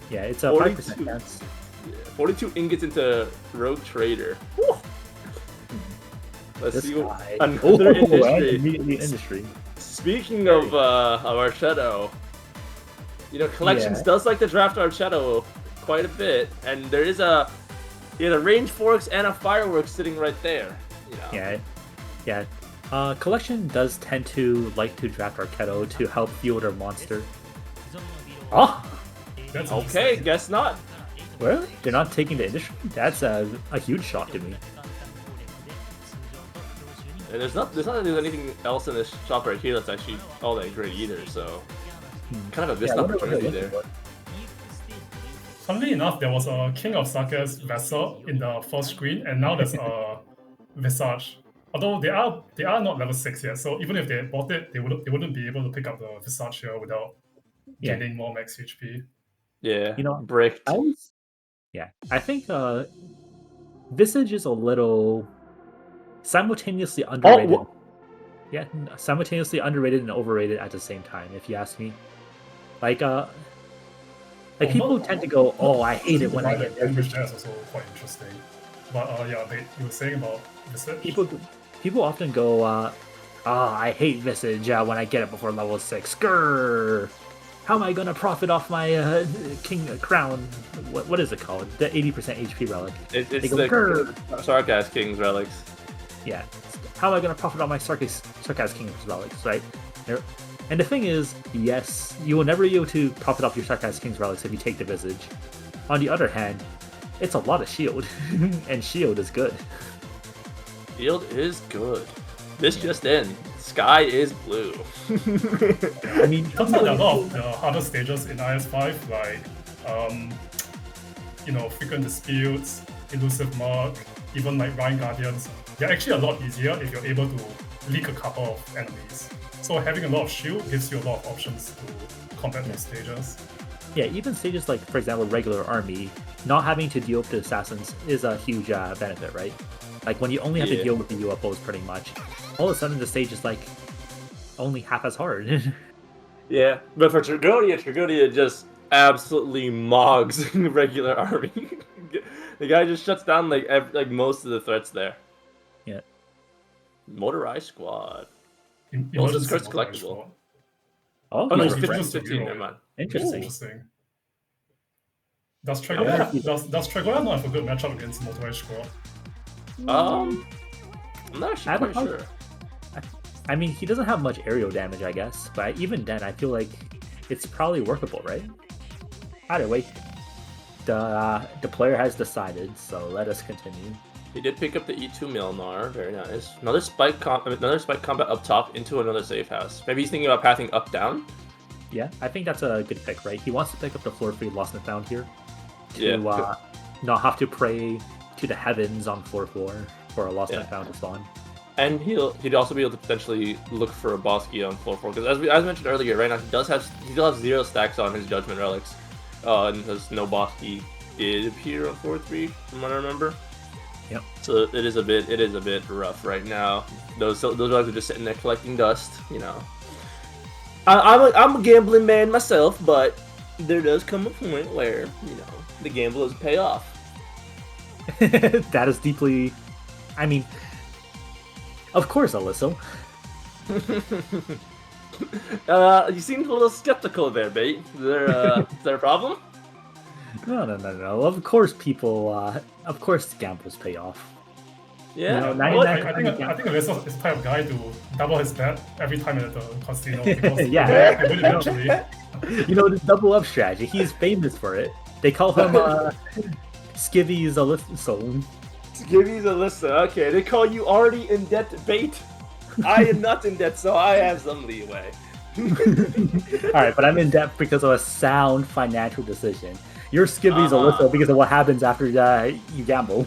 Speaker 1: Yeah, it's a 5% chance.
Speaker 2: Yeah, 42 ingots into Rogue Trader. Woo! Let's
Speaker 1: This
Speaker 2: see what
Speaker 1: guy.
Speaker 2: another industry.
Speaker 1: Immediately industry.
Speaker 2: Speaking of our Shadow, you know, Collections does like to draft our Shadow quite a bit, and there is a range forks and a fireworks sitting right there. You know.
Speaker 1: Yeah. Collection does tend to like to draft Arketo to help field their monster. Oh!
Speaker 3: That's
Speaker 2: Okay, guess not.
Speaker 1: Well, they're not taking the industry? That's a huge shock to me.
Speaker 2: And there's not anything else in this shop right here that's actually all that great either, so kind of a missed opportunity there.
Speaker 3: Funnily enough, there was a King of Sake's Vessel in the first screen, and now there's a Visage. Although they are not level 6 yet, so even if they bought it, they wouldn't be able to pick up the Visage here without gaining more max HP.
Speaker 2: Yeah,
Speaker 1: you know,
Speaker 2: bricked.
Speaker 1: I think Visage is a little simultaneously underrated. Yeah, simultaneously underrated and overrated at the same time, if you ask me. People tend to go, "Oh, I hate it when I get."
Speaker 3: Language there is also quite interesting. But you were saying about Visage.
Speaker 1: People often go, I hate Visage when I get it before level 6. Grrr! How am I gonna profit off my King Crown? What is it called? The 80% HP relic.
Speaker 2: It's the Sarkaz King's relics.
Speaker 1: Yeah. How am I gonna profit on my Sarkaz King's relics, right? And the thing is, yes, you will never be able to profit off your Sarkaz King's relics if you take the Visage. On the other hand, it's a lot of shield, and shield is good.
Speaker 2: Shield is good. This just in. Sky is blue.
Speaker 3: I mean, turns out a lot of the harder stages in IS5, like, frequent disputes, elusive mark, even like Rhine Guardians, they're actually a lot easier if you're able to leak a couple of enemies. So having a lot of shield gives you a lot of options to combat those stages.
Speaker 1: Yeah, even stages like, for example, regular army, not having to deal with the assassins is a huge benefit, right? Like when you only have to deal with the UFOs pretty much, all of a sudden the stage is like only half as hard.
Speaker 2: Yeah, but for Tragodia just absolutely mogs regular army. The guy just shuts down like most of the threats there.
Speaker 1: Yeah.
Speaker 2: Motorized Squad.
Speaker 3: Emergency
Speaker 2: Skirt's
Speaker 3: Motorized
Speaker 2: collectible.
Speaker 3: Squad.
Speaker 1: Oh,
Speaker 2: no,
Speaker 1: he's
Speaker 2: it's
Speaker 1: right.
Speaker 2: 15, never mind.
Speaker 1: Interesting.
Speaker 3: Does Tragoya not have a good matchup against Motorized Squad?
Speaker 2: I'm not actually quite sure.
Speaker 1: I mean, he doesn't have much aerial damage, I guess, but even then, I feel like it's probably workable, right? Either way, the player has decided, so let us continue.
Speaker 2: He did pick up the E2 Milnar, very nice. Another spike combat up top into another safe house. Maybe he's thinking about pathing up down.
Speaker 1: Yeah, I think that's a good pick, right? He wants to pick up the floor 3 Lost and Found here to not have to pray to the heavens on floor 4 for a Lost and Found to spawn. And
Speaker 2: he'd also be able to potentially look for a boss key on floor 4 because as mentioned earlier, right now he still has 0 stacks on his Judgment relics, and there's no boss key did appear on floor 3 from what I remember.
Speaker 1: Yep.
Speaker 2: So it is a bit rough right now. Those relics are just sitting there collecting dust, you know. I'm a gambling man myself, but there does come a point where the gamble does pay off.
Speaker 1: That is deeply. I mean, of course, Alysso.
Speaker 2: You seemed a little skeptical there, Bait. Is there a problem?
Speaker 1: No. Of course, of course, gambles pay off.
Speaker 2: Yeah.
Speaker 3: I think Alysso is the type of guy to double his bet every time at the casino.
Speaker 1: Yeah.
Speaker 3: Eventually.
Speaker 1: The double up strategy. He's famous for it. They call him Skivvy's Alysso.
Speaker 2: Skivvy's Alyssa. Okay, they call you already in debt, Bait. I am not in debt, so I have some leeway.
Speaker 1: Alright, but I'm in debt because of a sound financial decision. You're Skivvy's Alyssa because of what happens after you gamble.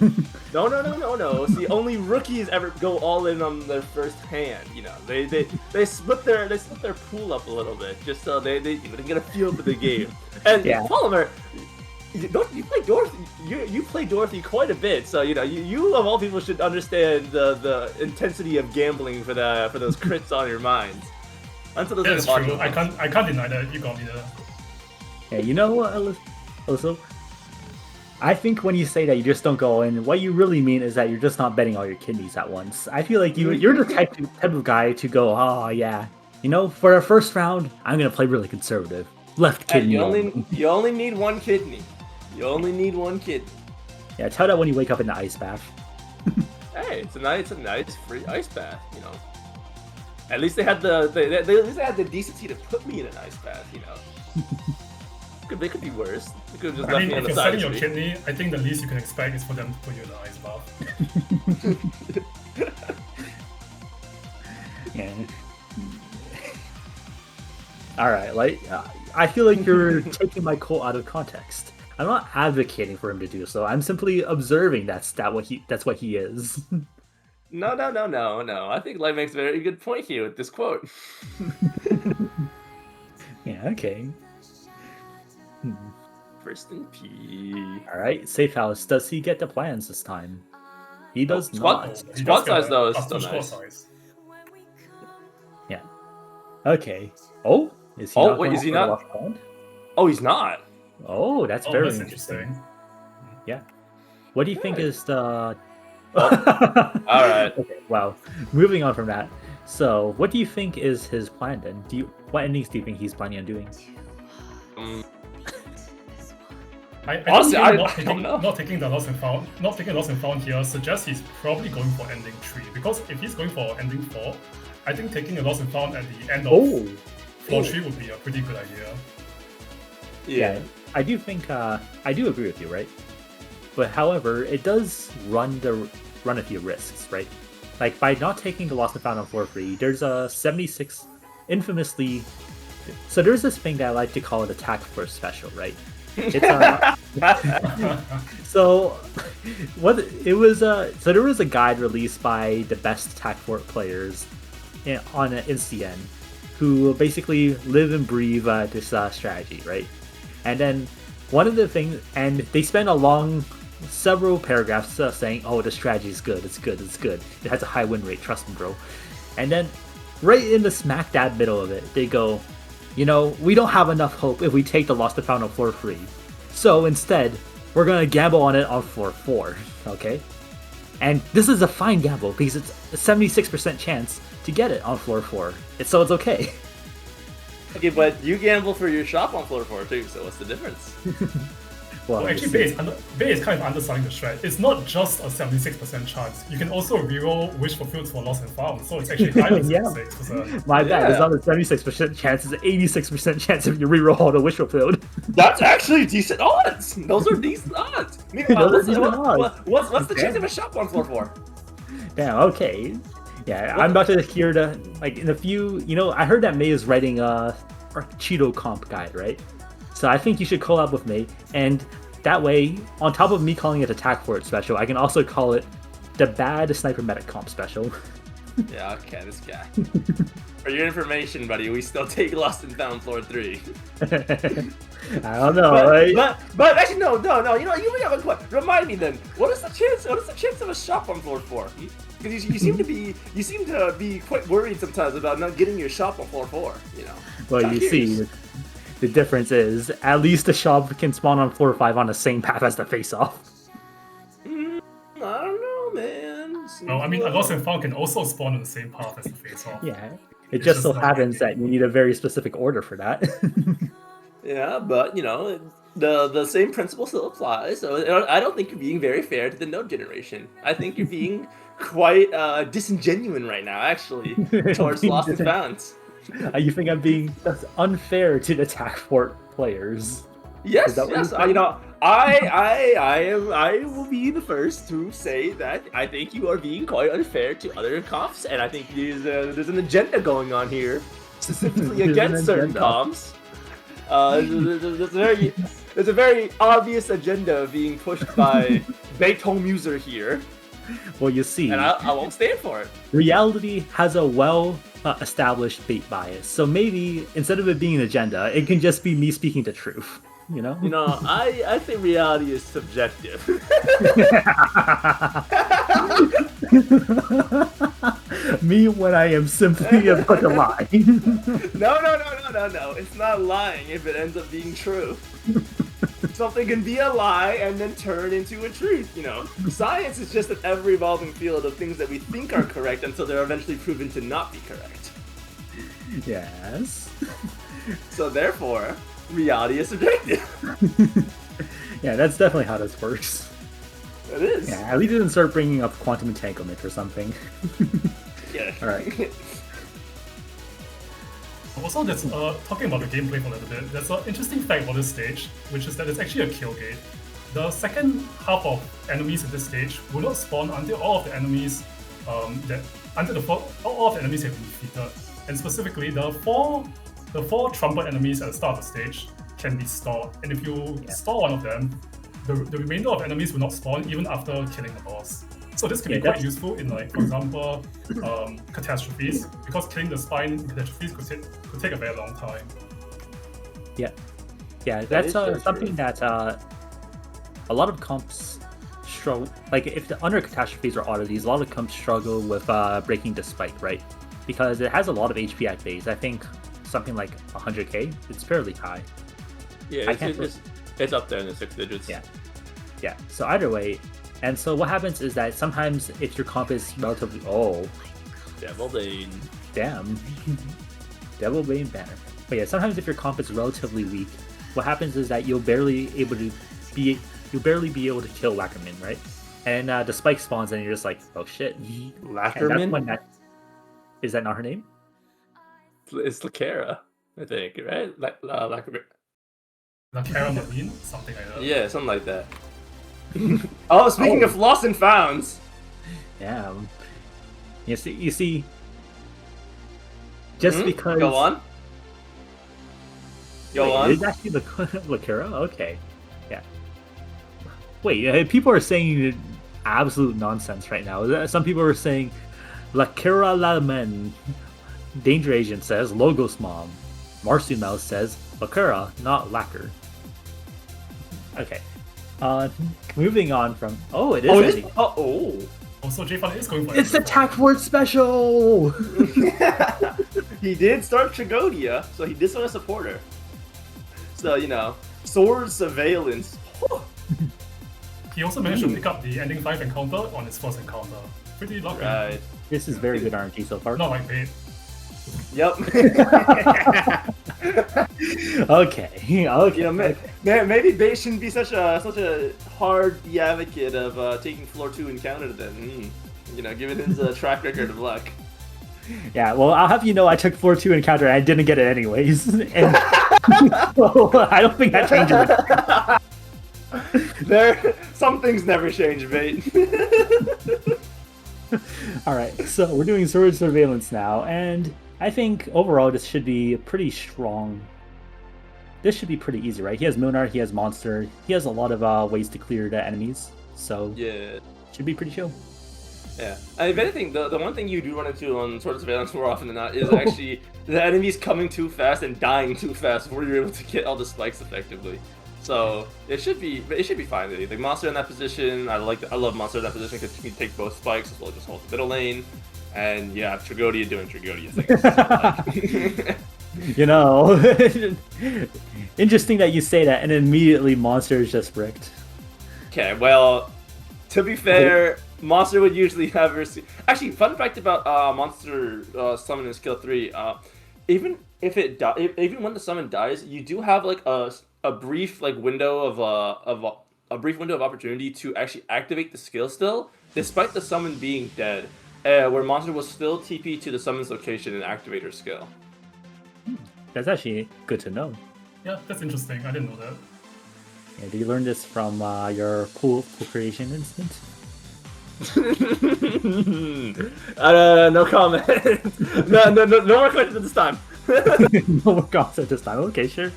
Speaker 2: No. See, only rookies ever go all in on their first hand. They split their pool up a little bit just so they can get a feel for the game. And Polymer, You play Dorothy. You play Dorothy quite a bit, so you of all people should understand the intensity of gambling for those crits on your minds. Until
Speaker 3: That's true. I can't deny that. You got me there.
Speaker 1: Yeah, you know what, Alyssa? I think when you say that you just don't go in, what you really mean is that you're just not betting all your kidneys at once. I feel like you're the type of guy to go, oh yeah, for our first round, I'm gonna play really conservative, left kidney.
Speaker 2: You only need one kidney. You only need one kidney.
Speaker 1: Yeah, tell that when you wake up in the ice bath.
Speaker 2: Hey, it's a nice free ice bath. At least they had the decency to put me in an ice bath. It could be worse. They could have just left me on the side.
Speaker 3: If you're selling your kidney, I think the least you can expect is for them to put you in the ice bath.
Speaker 1: Yeah. All right, I feel like you're taking my quote out of context. I'm not advocating for him to do so. I'm simply observing that's what he is.
Speaker 2: No. I think Light makes a very good point here with this quote.
Speaker 1: Yeah. Okay.
Speaker 2: First in P.
Speaker 1: All right, Safe House. Does he get the plans this time? He does not.
Speaker 2: Squad size though is still nice.
Speaker 1: Yeah. Okay. Oh, is he?
Speaker 2: Oh, wait, is he not? Oh, he's not.
Speaker 1: Oh, that's very interesting. Yeah. What do you think is the?
Speaker 2: All right.
Speaker 1: Okay. Wow. Moving on from that. So, what do you think is his plan then? What endings do you think he's planning on doing?
Speaker 3: Honestly, not taking the lost and found here suggests he's probably going for ending 3, because if he's going for ending 4, I think taking a lost and found at the end of floor 3 would be a pretty good idea.
Speaker 1: Yeah, I do think I do agree with you, right? But however, it does run a few risks, right? Like by not taking the lost and found on floor 3, there's a 76 infamously. So there's this thing that I like to call it attack first special, right? It's so there was a guide released by the best attack fort players on NCN who basically live and breathe this strategy, right? And then one of the things, and they spend several paragraphs saying, oh, the strategy is good, it's good, it has a high win rate, trust me, bro. And then right in the smack dab middle of it, they go, we don't have enough hope if we take the lost and found on floor 3. So instead, we're going to gamble on it on floor 4, okay? And this is a fine gamble because it's a 76% chance to get it on floor 4. So it's okay.
Speaker 2: Okay, but you gamble for your shop on floor 4 too, so what's the difference?
Speaker 3: Well, actually, Bay is kind of underselling the strat. It's not just a 76% chance. You can also reroll wish fulfilled for lost and found, so it's actually higher than 76%.
Speaker 1: My bad, it's not a 76% chance, it's an 86% chance if you reroll all the wish fulfilled.
Speaker 2: That's actually decent odds! Those are decent odds! What's the chance of a shop on floor 4?
Speaker 1: Damn, okay. Yeah, I'm about to hear in a few, I heard that May is writing a Cheeto comp guide, right? So I think you should collab with me, and that way, on top of me calling it Attack Fort Special, I can also call it the Bad Sniper Medic Comp Special.
Speaker 2: Yeah, okay, this guy. For your information, buddy, we still take Lost and Found Floor 3.
Speaker 1: I don't know, right?
Speaker 2: But actually, no. You have a question. Remind me then. What is the chance of a shop on Floor 4? Because you seem to be quite worried sometimes about not getting your shop on Floor 4.
Speaker 1: Well, you see. The difference is, at least the shop can spawn on floor 5 on the same path as the face-off.
Speaker 2: I don't know, man.
Speaker 3: No, I mean, a lost and found can also spawn on the same path as the face-off.
Speaker 1: Yeah, it's just so happens that you need a very specific order for that.
Speaker 2: Yeah, but, the same principle still applies, so I don't think you're being very fair to the node generation. I think you're being quite disingenuous right now, actually, towards lost and founds.
Speaker 1: You think that's unfair to the attack fort players?
Speaker 2: Yes. I will be the first to say that I think you are being quite unfair to other comps, and I think there's an agenda going on here, specifically against certain comps. There's a very obvious agenda being pushed by Beethoven user here.
Speaker 1: Well, you see,
Speaker 2: and I won't stand for it.
Speaker 1: Reality has a established bait bias, so maybe instead of it being an agenda, it can just be me speaking the truth. You know.
Speaker 2: You know, I think reality is subjective.
Speaker 1: Me when I am simply about to lie.
Speaker 2: No. It's not lying if it ends up being true. Something can be a lie and then turn into a truth, you know. Science is just an ever-evolving field of things that we think are correct until they're eventually proven to not be correct.
Speaker 1: Yes.
Speaker 2: So therefore, reality is subjective.
Speaker 1: Yeah, that's definitely how this works.
Speaker 2: It is.
Speaker 1: Yeah, at least it didn't start bringing up quantum entanglement or something.
Speaker 2: Yeah.
Speaker 1: Alright.
Speaker 3: Also, that's talking about the gameplay for a little bit. There's an interesting fact about this stage, which is that it's actually a kill gate. The second half of enemies in this stage will not spawn until all of the enemies all of the enemies have been defeated. And specifically, the four trumpet enemies at the start of the stage can be stored. And if you store one of them, the remainder of enemies will not spawn even after killing the boss. So this can be quite useful in, like, for example, catastrophes, because killing the spine in catastrophes could take a very long time.
Speaker 1: Yeah, that's something that a lot of comps struggle. Like, if under catastrophes or oddities, a lot of comps struggle with breaking the spike, right? Because it has a lot of HP at base. I think something like 100k. It's fairly high.
Speaker 2: Yeah, it's up there in the 6 digits.
Speaker 1: Yeah. So either way. And so what happens is that sometimes if your comp is relatively
Speaker 2: Devil Bane.
Speaker 1: Damn. Devil Bane banner. But yeah, sometimes if your comp is relatively weak, what happens is that you'll barely be able to kill Wackerman, right? And the spike spawns and you're just like, oh shit.
Speaker 2: Wackerman?
Speaker 1: Is that not her name?
Speaker 2: It's Lakera, I think, right?
Speaker 3: Lakera Marine? Something like that.
Speaker 2: Yeah, something like that. Oh, speaking of lost and founds.
Speaker 1: Yeah. You see, just because.
Speaker 2: Go on. Go on.
Speaker 1: It's actually the Lakera? Okay. Yeah. Wait, people are saying absolute nonsense right now. Some people are saying Lakera Lamen. Danger Agent says Logos Mom. Marcy Mouse says Lakera, not Lacquer. Okay. Moving on from it is.
Speaker 3: Oh, so JJfun is going for it.
Speaker 1: It's the attack word special.
Speaker 2: He did start Tragodia, so he did start a supporter. So, you know, sword surveillance.
Speaker 3: He also managed to pick up the ending 5 encounter on his first encounter. Pretty lucky.
Speaker 2: Right.
Speaker 1: This is very good RNG so far.
Speaker 3: Not like bait.
Speaker 2: Yep.
Speaker 1: Okay.
Speaker 2: You know, maybe bait shouldn't be such a hard advocate of taking floor 2 encounter then. You know, given his track record of luck.
Speaker 1: Yeah, well, I'll have you know I took floor 2 encounter and I didn't get it anyways. And so, I don't think that changes it.
Speaker 2: Some things never change, mate.
Speaker 1: Alright, so we're doing sword surveillance now, and I think overall this should be pretty strong. This should be pretty easy, right? He has Milnar, he has Monster, he has a lot of ways to clear the enemies, so
Speaker 2: yeah,
Speaker 1: should be pretty chill.
Speaker 2: Yeah, if anything, the one thing you do run into on Sword of Surveillance more often than not is actually the enemies coming too fast and dying too fast before you're able to get all the spikes effectively. So it should be fine. Like Monster in that position, I love Monster in that position because you can take both spikes as well as just hold the middle lane. And yeah, Tragodia doing Tragodia things.
Speaker 1: You know, interesting that you say that, and immediately Monster is just bricked.
Speaker 2: Okay, well, to be fair, Monster would usually have actually, fun fact about Monster summon in skill 3. Even even when the summon dies, you do have like a brief window of opportunity to actually activate the skill still, despite the summon being dead, where Monster will still TP to the summon's location and activate her skill.
Speaker 1: That's actually good to know.
Speaker 3: Yeah, that's interesting. I didn't know that.
Speaker 1: Yeah, did you learn this from your pool creation instance?
Speaker 2: No comment. no more questions at this time.
Speaker 1: No more comments at this time. Okay, sure.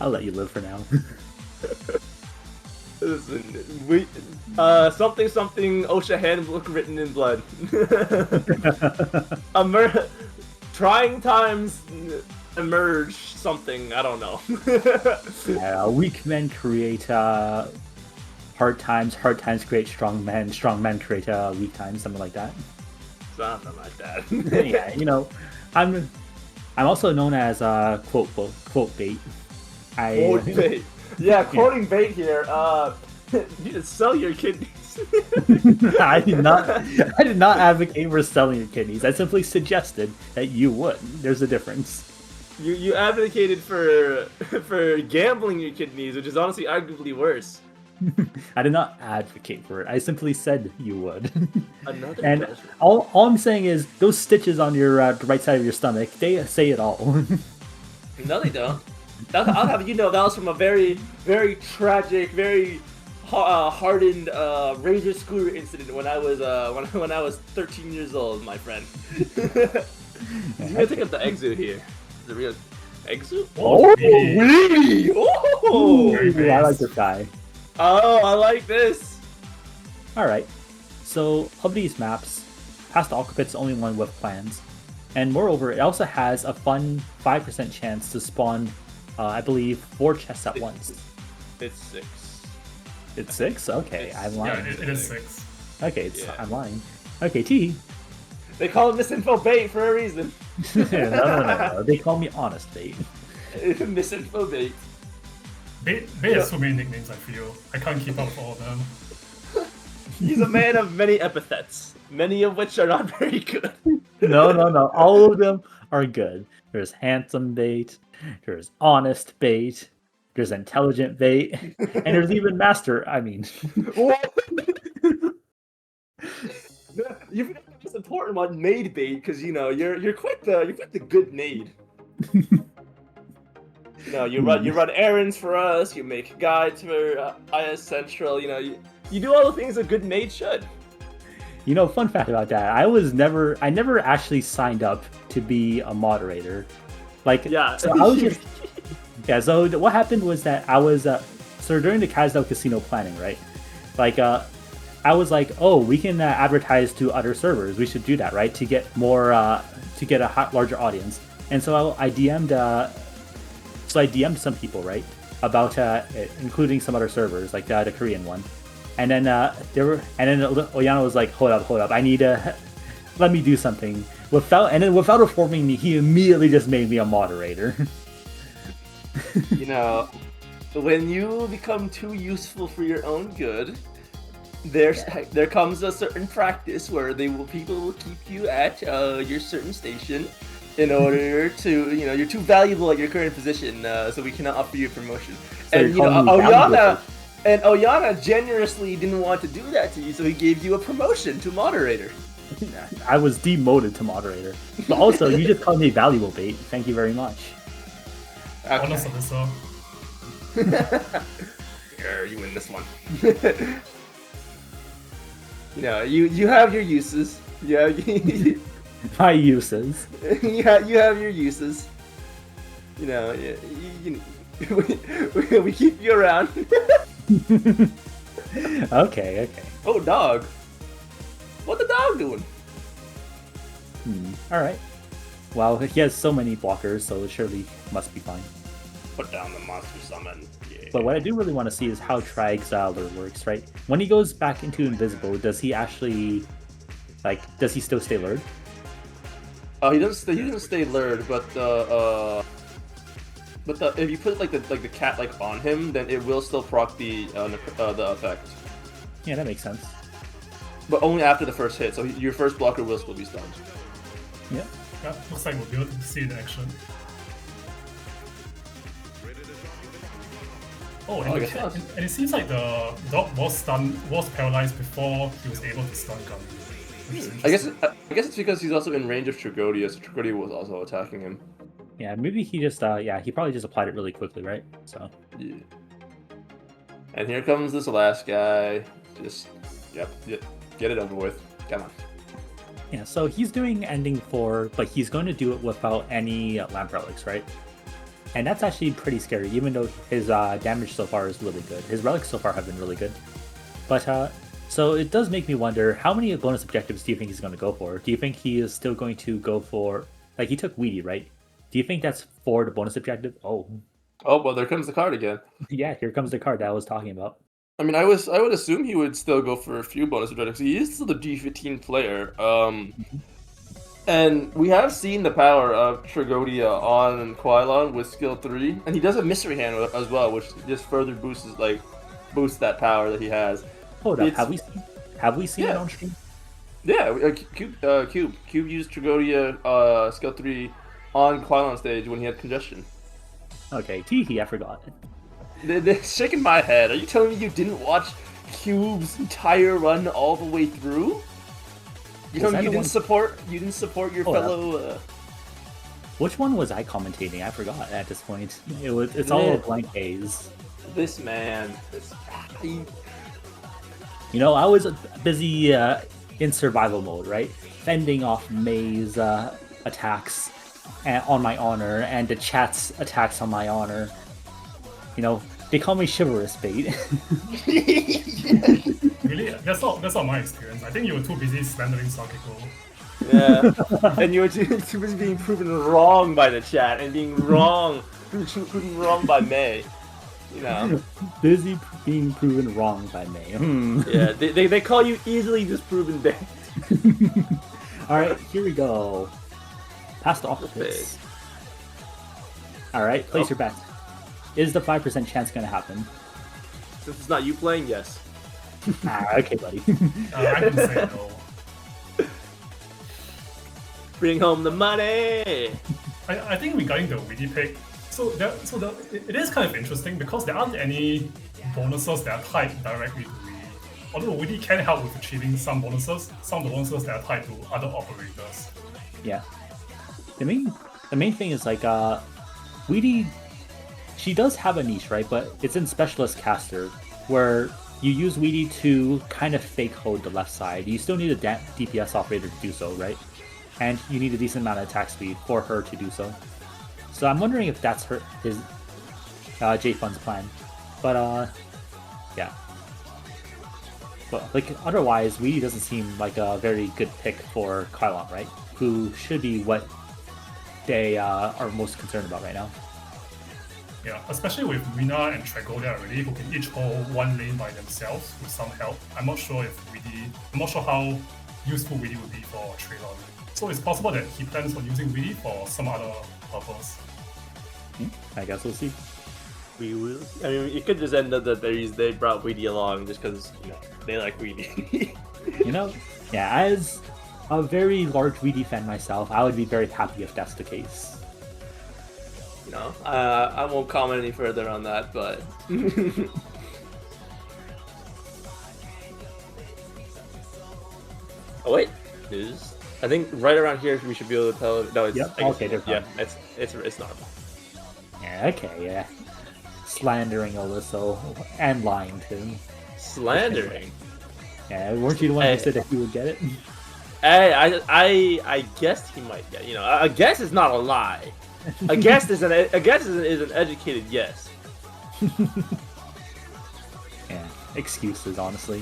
Speaker 1: I'll let you live for now.
Speaker 2: Listen, something OSHA handbook written in blood. Trying times emerge something. I don't know.
Speaker 1: Weak men create hard times create strong men create weak times, something like that.
Speaker 2: Something like that.
Speaker 1: Yeah, you know, I'm also known as quote bait.
Speaker 2: Quote bait. Yeah, quoting bait here. You just sell your kidneys.
Speaker 1: I did not advocate for selling your kidneys. I simply suggested that you would. There's a difference.
Speaker 2: You advocated for gambling your kidneys, which is honestly arguably worse.
Speaker 1: I did not advocate for it. I simply said you would.
Speaker 2: Another
Speaker 1: and
Speaker 2: pleasure.
Speaker 1: all I'm saying is those stitches on your right side of your stomach, they say it all.
Speaker 2: No, they don't. I'll have you know that was from a very, very tragic, very hardened Razor scooter incident when I was when I was 13 years old, my friend. You gotta take up the exit here. The real exit.
Speaker 1: Oh,
Speaker 2: wee! Oh,
Speaker 1: I like this guy.
Speaker 2: Oh, I like this.
Speaker 1: All right. So of these maps, Past Alcapit's the only one with plans, and moreover, it also has a fun 5% chance to spawn. I believe 4 chests at once.
Speaker 2: It's 6.
Speaker 1: It's 6? Okay, I'm lying.
Speaker 3: Yeah, it is 6.
Speaker 1: Okay, I'm lying. Okay, T.
Speaker 2: They call it misinfo bait for a reason.
Speaker 1: No. They call me honest bait.
Speaker 2: Misinfo bait.
Speaker 3: Bait has so many nicknames, I feel. I can't keep up with all of them.
Speaker 2: He's a man of many epithets, many of which are not very good.
Speaker 1: No. All of them are good. There's handsome bait. There's honest bait. There's intelligent bait, and there's even master. I mean,
Speaker 2: you forgot the most important one, maid bait, because you know you're quite the good maid. You know, you run errands for us. You make guides for IS Central. You know, you do all the things a good maid should.
Speaker 1: You know, fun fact about that: I never actually signed up to be a moderator. Like,
Speaker 2: yeah,
Speaker 1: so I was just. Yeah, so what happened was that I was, so during the Kazdel Casino planning, right? Like, I was like, oh, we can advertise to other servers. We should do that, right? To get more, to get a larger audience. And so I DM'd, some people, right? About, including some other servers, like the Korean one. And then, Oyana was like, hold up. I need to, let me do something. Without informing me, he immediately just made me a moderator.
Speaker 2: You know, when you become too useful for your own good, there comes a certain practice where people will keep you at your certain station in order to, you know, you're too valuable at your current position, so we cannot offer you a promotion. So and you know, Oyana generously didn't want to do that to you, so he gave you a promotion to moderator.
Speaker 1: I was demoted to moderator. But also, you just called me valuable bait. Thank you very much.
Speaker 2: Okay.
Speaker 3: Honest Alyssa.
Speaker 2: Here, you win this one. You know, you have your uses. Yeah,
Speaker 1: my uses.
Speaker 2: you have your uses. You know, we keep you around.
Speaker 1: Okay.
Speaker 2: Oh, dog. What the dog doing?
Speaker 1: All right. Well, he has so many blockers, so it surely must be fine.
Speaker 2: Put down the monster summon. Yeah.
Speaker 1: But what I do really want to see is how Trag's lure works, right? When he goes back into invisible, does he actually, like, does he still stay lured?
Speaker 2: He doesn't stay lured, but if you put like the cat like on him, then it will still proc the effect.
Speaker 1: Yeah, that makes sense.
Speaker 2: But only after the first hit, so your first blocker will still be stunned.
Speaker 1: Yeah.
Speaker 3: Yeah, looks like we'll be able to see it in action. Oh, and it seems like the dog was paralyzed before he was able to stun gun.
Speaker 2: I guess it's because he's also in range of Tragodia, so Tragodia was also attacking him.
Speaker 1: Yeah, maybe he just he probably just applied it really quickly, right? So.
Speaker 2: Yeah. And here comes this last guy. Just yep, get it over with. Come on.
Speaker 1: Yeah, so he's doing ending 4, but he's going to do it without any lamp relics, right? And that's actually pretty scary, even though his damage so far is really good. His relics so far have been really good. But, so it does make me wonder, how many bonus objectives do you think he's going to go for? Do you think he is still going to go for... Like, he took Weedy, right? Do you think that's for the bonus objective? Oh,
Speaker 2: Oh, well, there comes the card again.
Speaker 1: yeah, here comes the card that I was talking about.
Speaker 2: I mean, I would assume he would still go for a few bonus objectives. He is still the G15 player. And we have seen the power of Tragodia on Quilon with skill 3, and he does a mystery hand as well, which just further boosts that power that he has.
Speaker 1: Hold up, have we seen it
Speaker 2: Yeah.
Speaker 1: on stream?
Speaker 2: Yeah, Cube used Tragodia skill 3 on Quilon stage when he had congestion.
Speaker 1: Okay, teehee, I forgot.
Speaker 2: They're shaking my head. Are you telling me you didn't watch Cube's entire run all the way through? You know you didn't support your fellow.
Speaker 1: Which one was I commentating? I forgot at this point. It's all a blank haze.
Speaker 2: This man,
Speaker 1: You know, I was busy in survival mode, right? Fending off May's attacks on my honor and the chat's attacks on my honor. You know, they call me chivalrous bait.
Speaker 3: Really? That's not my experience. I think you were too busy slandering Sakiko.
Speaker 2: Yeah, and you were too busy being proven wrong by the chat and being proven wrong by May. You know,
Speaker 1: busy being proven wrong by May.
Speaker 2: Yeah, they call you easily disproven bait.
Speaker 1: All right, here we go. Past the office. All right, place your bet. Is the 5% chance going to happen?
Speaker 2: Since it's not you playing, yes.
Speaker 1: Okay, buddy.
Speaker 3: I didn't say no.
Speaker 2: Bring home the money!
Speaker 3: I think regarding the Weedy pick, it is kind of interesting because there aren't any bonuses that are tied directly to Weedy. Although Weedy can help with achieving some of the bonuses that are tied to other operators.
Speaker 1: Yeah. The main thing is like Weedy, she does have a niche, right? But it's in Specialist Caster, where you use Weedy to kind of fake hold the left side. You still need a DPS operator to do so, right? And you need a decent amount of attack speed for her to do so. So I'm wondering if that's his JFun's plan. But yeah. But like otherwise, Weedy doesn't seem like a very good pick for Kylon, right? Who should be what they are most concerned about right now.
Speaker 3: Yeah, especially with Rina and Tragolia already, who can each hold one lane by themselves with some help. I'm not sure how useful Weedy would be for Traylon. So it's possible that he plans on using Weedy for some other purpose.
Speaker 1: I guess we'll see.
Speaker 2: We will. I mean, it could just end up that they brought Weedy along just because they like Weedy.
Speaker 1: Yeah, as a very large Weedy fan myself, I would be very happy if that's the case.
Speaker 2: I won't comment any further on that, but. Oh wait, I think right around here we should be able to tell. No, it's
Speaker 1: okay.
Speaker 2: Yeah, it's normal.
Speaker 1: Yeah, okay, yeah. Slandering Alysso and lying too.
Speaker 2: Slandering.
Speaker 1: Yeah, weren't you the one who said that he would get it?
Speaker 2: Hey, I guessed he might get. A guess is not a lie. A guess is an educated yes.
Speaker 1: Yeah, excuses, honestly.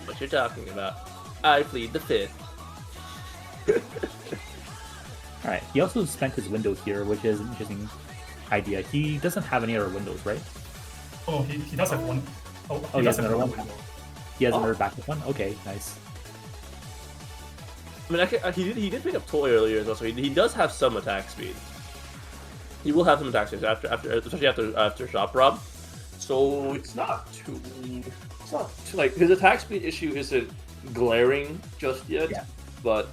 Speaker 2: What you're talking about? I plead the fifth.
Speaker 1: Alright, he also spent his window here, which is an interesting idea. He doesn't have any other windows, right?
Speaker 3: Oh, he does have one.
Speaker 1: He does have
Speaker 3: one
Speaker 1: another
Speaker 3: window.
Speaker 1: He has another backup one? Okay, nice.
Speaker 2: I mean, he did pick up Toy earlier as well, so he does have some attack speed. He will have some attack speed especially after Shop Rob. So it's not too like his attack speed issue isn't glaring just yet, but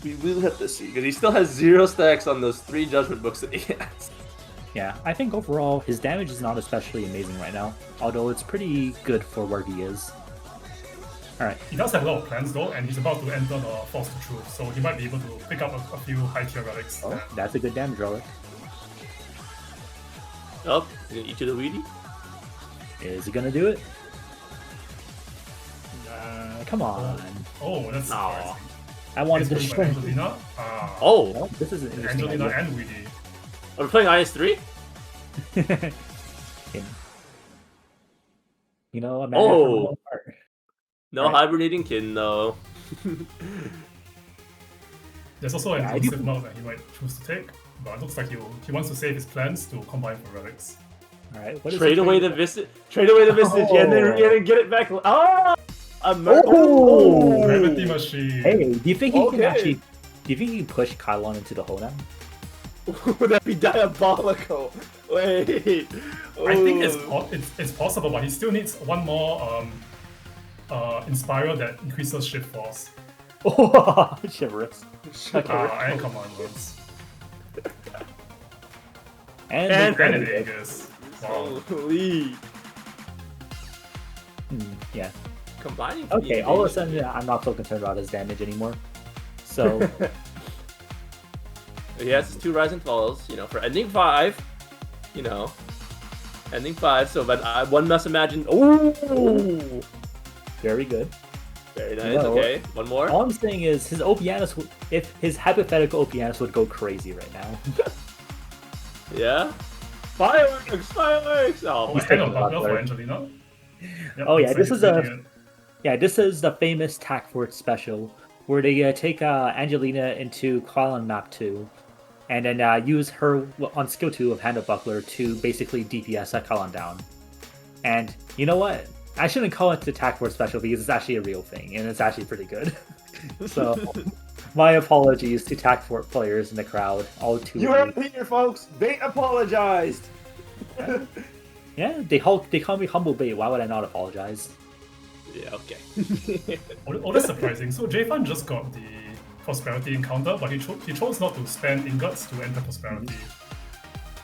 Speaker 2: we will have to see because he still has 0 stacks on those 3 judgment books that he has.
Speaker 1: Yeah, I think overall his damage is not especially amazing right now, although it's pretty good for where he is. Alright.
Speaker 3: He does have a lot of plans though, and he's about to enter the Force to Truth, so he might be able to pick up a few high tier relics.
Speaker 1: Oh, that's a good damage relic.
Speaker 2: Oh, he's gonna eat you the Weedy?
Speaker 1: Is he gonna do it? Come on.
Speaker 3: Oh, that's surprising.
Speaker 1: I wanted to show
Speaker 3: Angelina.
Speaker 2: Oh,
Speaker 1: this is an interesting
Speaker 3: Angelina
Speaker 1: idea.
Speaker 3: and Weedy.
Speaker 2: Are we playing IS3?
Speaker 1: A man
Speaker 2: Oh.
Speaker 1: apart.
Speaker 2: No hibernating kin though.
Speaker 3: There's also an
Speaker 1: Yeah, I do
Speaker 3: elusive mode that he might choose to take, but it looks like he wants to save his plans to combine for relics.
Speaker 1: All right, what is
Speaker 2: Trade
Speaker 1: the
Speaker 2: away the Visage. Trade away the Visage, and then get it back. Oh!
Speaker 1: Oh!
Speaker 3: Gravity Machine!
Speaker 1: Hey, do you think he can
Speaker 2: Okay.
Speaker 1: actually... Do you think he can push Kylon into the hole now?
Speaker 2: Would that be diabolical? Wait.
Speaker 3: I think
Speaker 2: Ooh.
Speaker 3: it's possible, but he still needs one more Inspire that increases shift force.
Speaker 1: Oh, chivalrous. Okay.
Speaker 3: And command words.
Speaker 1: And
Speaker 3: And
Speaker 1: the
Speaker 3: Vegas. Wow.
Speaker 2: Holy.
Speaker 1: yeah.
Speaker 2: Combining.
Speaker 1: Okay, all of a sudden, I'm not so concerned about his damage anymore. So,
Speaker 2: He has his 2 Rise and Falls, you know, for ending 5. You know. Ending 5, so but one must imagine. Oh!
Speaker 1: very good.
Speaker 2: Very nice,
Speaker 1: No.
Speaker 2: okay. One more.
Speaker 1: All I'm saying is his Opianus, if his hypothetical Opianus would go crazy right now.
Speaker 2: Yeah? Fireworks! Fireworks! Oh,
Speaker 3: He's
Speaker 2: man.
Speaker 3: kind of
Speaker 1: about
Speaker 3: buckler for
Speaker 1: there.
Speaker 3: Angelina. Yep,
Speaker 1: Oh, yeah,
Speaker 3: looks
Speaker 1: this
Speaker 3: like
Speaker 1: is
Speaker 3: he's
Speaker 1: a-
Speaker 3: taking it.
Speaker 1: Yeah, this is the famous Tac Force special, where they take Angelina into Kylon Map 2, and then use her on skill 2 of Hand of Buckler to basically DPS that Kylon down. And you know what? I shouldn't call it the Tac Force special because it's actually a real thing, and it's actually pretty good. So, my apologies to Tac Force players in the crowd. All too
Speaker 2: You heard it here, folks. Bait apologized.
Speaker 1: Yeah, they call me humble bait. Why would I not apologize?
Speaker 2: Yeah, okay.
Speaker 3: Oh, that's surprising. So JJfun just got the Prosperity encounter, but he chose not to spend ingots to enter Prosperity.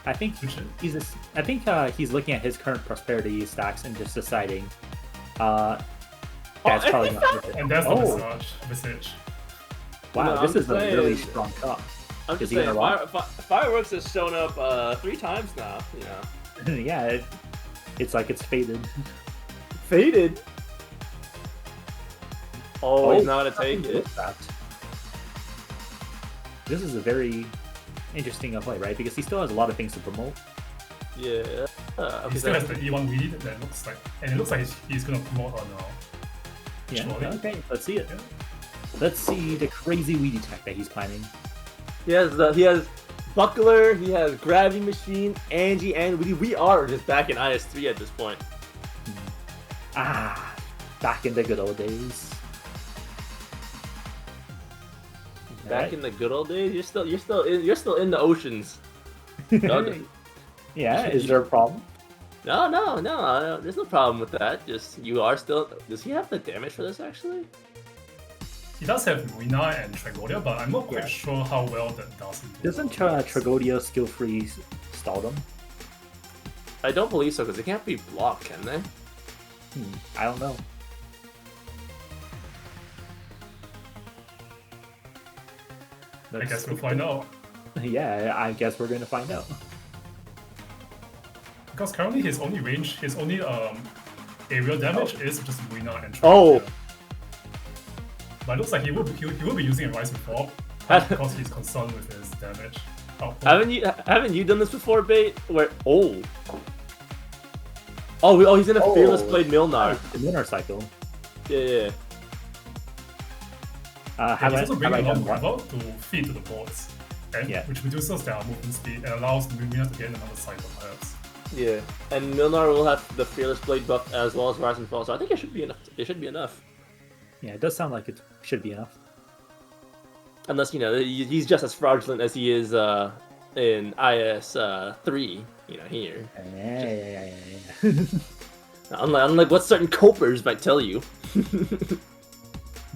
Speaker 1: I think he's looking at his current prosperity stacks and just deciding, that's probably not worth it.
Speaker 3: And there's the Visage.
Speaker 1: Wow,
Speaker 2: No,
Speaker 1: this
Speaker 2: I'm
Speaker 1: is a
Speaker 2: just
Speaker 1: really
Speaker 2: saying-
Speaker 1: strong cup.
Speaker 2: I'm
Speaker 1: Is
Speaker 2: just
Speaker 1: he gonna
Speaker 2: saying,
Speaker 1: rock?
Speaker 2: Fireworks has shown up 3 times now, you know.
Speaker 1: Yeah, it's like it's faded.
Speaker 2: Faded? Oh, he's not gonna take it.
Speaker 1: This is a very interesting play, right? Because he still has a lot of things to promote.
Speaker 2: Yeah.
Speaker 3: He still has the E1 weed that looks like, and it looks like he's gonna promote on
Speaker 1: Yeah,
Speaker 3: Surely.
Speaker 1: okay, let's see it.
Speaker 3: Yeah.
Speaker 1: Let's see the crazy weedy tech that he's planning.
Speaker 2: He has Buckler, he has Gravity Machine, Angie, and we are just back in IS3 at this point.
Speaker 1: Ah, back in the good old days.
Speaker 2: Back in the good old days, you're still in the oceans. No,
Speaker 1: Yeah, is there a problem?
Speaker 2: no, there's no problem with that. Just you are still. Does he have the damage for this actually?
Speaker 3: He does have Ruina and Tragodia, but I'm not quite
Speaker 1: Yeah.
Speaker 3: sure how well that does.
Speaker 1: Doesn't Tragodia skill free stall them?
Speaker 2: I don't believe so because they can't be blocked, can they?
Speaker 1: I don't know.
Speaker 3: I guess we'll find out.
Speaker 1: Yeah, I guess we're gonna find out.
Speaker 3: Because currently his only range, his only area damage is just Ruina and Tragodia.
Speaker 2: Oh.
Speaker 3: But it looks like he will be using a Rise and Fall because he's concerned with his damage output.
Speaker 2: Haven't you done this before, Bait? Where oh, he's in a Fearless Blade Milnar.
Speaker 1: The Milnar cycle.
Speaker 2: Yeah.
Speaker 1: Have
Speaker 3: he's
Speaker 1: I,
Speaker 3: also
Speaker 1: have I
Speaker 3: bringing
Speaker 1: done
Speaker 3: along
Speaker 1: one?
Speaker 3: Gravel to feed to the boards, and
Speaker 1: Yeah.
Speaker 3: which reduces their movement speed and allows Lumina to get another cycle perhaps.
Speaker 2: Yeah, and Milnar will have the Fearless Blade buff as well as Rise and Fall, so I think it should be enough. It should be enough.
Speaker 1: Yeah, it does sound like it should be enough.
Speaker 2: Unless, you know, he's just as fraudulent as he is in IS3, you know, here.
Speaker 1: Yeah.
Speaker 2: Unlike what certain copers might tell you.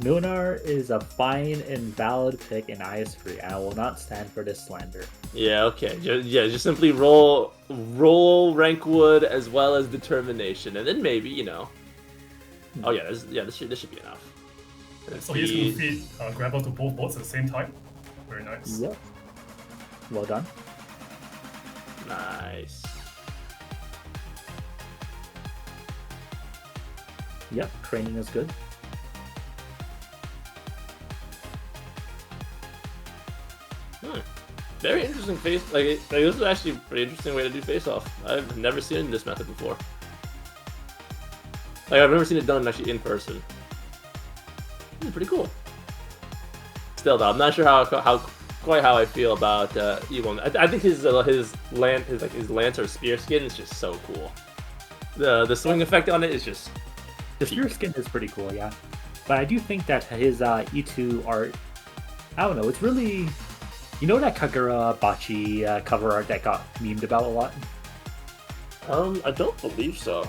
Speaker 1: Milnar is a fine and valid pick in IS3. I will not stand for this slander.
Speaker 2: Yeah, okay. Just simply roll rank wood as well as determination, and then maybe, you know. Oh yeah, this should be enough.
Speaker 3: So he's going to feed Gravel to both boards at the same time. Very nice.
Speaker 1: Yep. Well done.
Speaker 2: Nice.
Speaker 1: Yep, training is good.
Speaker 2: Very interesting face. Like this is actually a pretty interesting way to do face off. I've never seen this method before. Like I've never seen it done actually in person. Pretty cool. still though, I'm not sure quite how I feel about E1. I think his lance or spear skin is just so cool. The swing effect on it is just.
Speaker 1: The spear skin is pretty cool, yeah. But I do think that his E2 art, I don't know, it's really, you know that Kagura Bachi cover art that got memed about a lot?
Speaker 2: I don't believe so.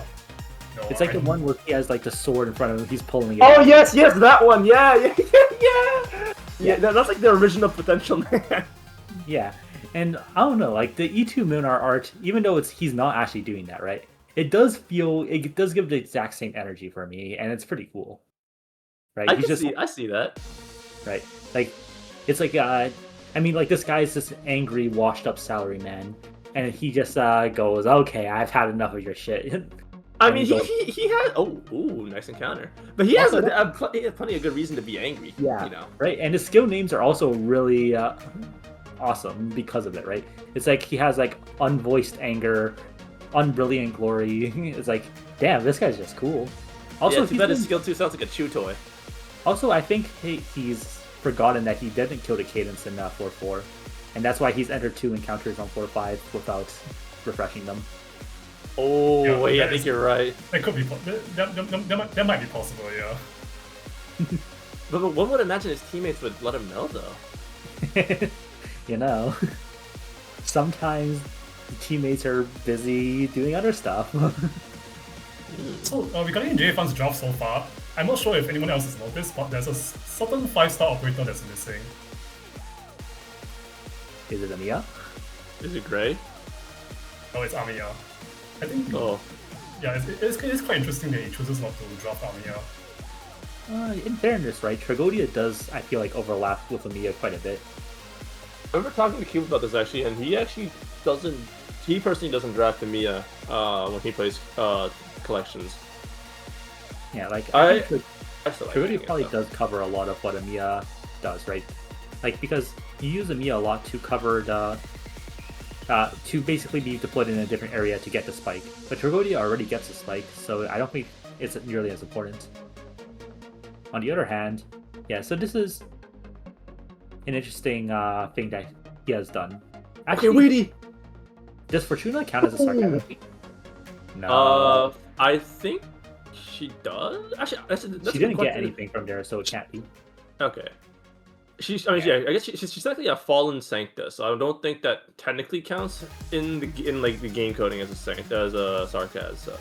Speaker 3: No,
Speaker 1: It's like the one where he has like the sword in front of him, he's pulling it.
Speaker 2: Oh
Speaker 1: out.
Speaker 2: yes, that one. Yeah. That's like the original Potential Man.
Speaker 1: Yeah, and I don't know, like the E2 Munar art, even though he's not actually doing that, right? It does give the exact same energy for me, and it's pretty cool. Right?
Speaker 2: I see that.
Speaker 1: Right. Like, it's like, I mean, like, this guy's this angry, washed-up salaryman, and he just goes, okay, I've had enough of your shit.
Speaker 2: I mean, he had nice encounter, but he has plenty of good reason to be angry.
Speaker 1: Yeah,
Speaker 2: you know,
Speaker 1: right. And his skill names are also really awesome because of it, right? It's like he has like unvoiced anger, unbrilliant glory. It's like, damn, this guy's just cool. Also,
Speaker 2: too bad his skill 2 sounds like a chew toy.
Speaker 1: Also, I think he's forgotten that he didn't kill the Cadence in 4-4, and that's why he's entered 2 encounters on 4-5 without refreshing them.
Speaker 2: Oh, yeah, wait, I think you're right.
Speaker 3: That could be. That might be possible, yeah.
Speaker 2: But one would imagine his teammates would let him know, though.
Speaker 1: You know, sometimes the teammates are busy doing other stuff.
Speaker 3: So, regarding JJfun's draft so far, I'm not sure if anyone else has noticed, but there's a certain 5-star operator that's missing.
Speaker 1: Is it Amiya?
Speaker 2: Is it Gray?
Speaker 3: Oh, it's Amiya. I think.
Speaker 2: Oh.
Speaker 3: Yeah, it's quite interesting that he chooses not to draft Amiya.
Speaker 1: In fairness, right, Tragodia does, I feel like, overlap with Amiya quite a bit.
Speaker 2: I remember talking to Cube about this actually, and he personally doesn't draft Amiya when he plays collections.
Speaker 1: Yeah, like,
Speaker 2: I
Speaker 1: think Tragodia probably does cover a lot of what Amiya does, right? Like, because you use Amiya a lot to cover the to basically be deployed in a different area to get the spike. But Tragodia already gets the spike, so I don't think it's nearly as important. On the other hand, yeah, so this is an interesting thing that he has done. Actually,
Speaker 2: Weedy!
Speaker 1: Does Fortuna count as a sarcasm? No.
Speaker 2: I think she does. Actually, that's
Speaker 1: she didn't get anything from there, so it can't be.
Speaker 2: Okay. I guess she's technically a fallen Sancta, so I don't think that technically counts in the game coding as a sarcasm. So.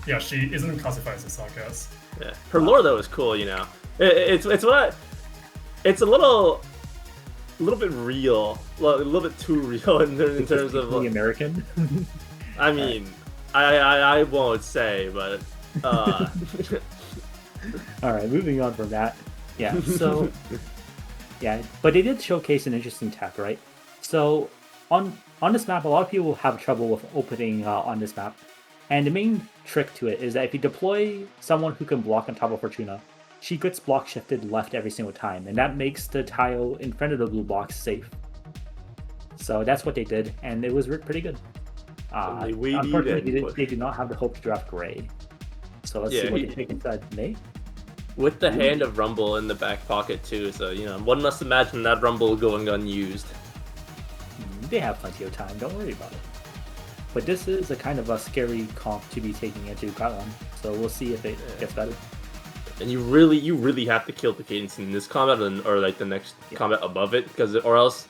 Speaker 3: Yeah, she isn't classified as a sarcasm.
Speaker 2: Yeah, her lore though is cool. You know, it's a little bit real, a little bit too real in terms of
Speaker 1: the American.
Speaker 2: I mean, I won't say, but. All
Speaker 1: right, moving on from that. Yeah, so yeah, but they did showcase an interesting tech, right? So on this map, a lot of people have trouble with opening on this map, and the main trick to it is that if you deploy someone who can block on top of Fortuna, she gets block shifted left every single time, and that makes the tile in front of the blue box safe. So that's what they did, and it was pretty good. Unfortunately, they did not have the hope to draft Gray. So let's see what they take inside May.
Speaker 2: With the Hand of Rumble in the back pocket too, so you know one must imagine that Rumble going unused.
Speaker 1: They have plenty of time, don't worry about it. But this is a kind of a scary comp to be taking into Kailan, so we'll see if it gets better.
Speaker 2: And you really have to kill the Cadence in this combat or like the next combat above it, or else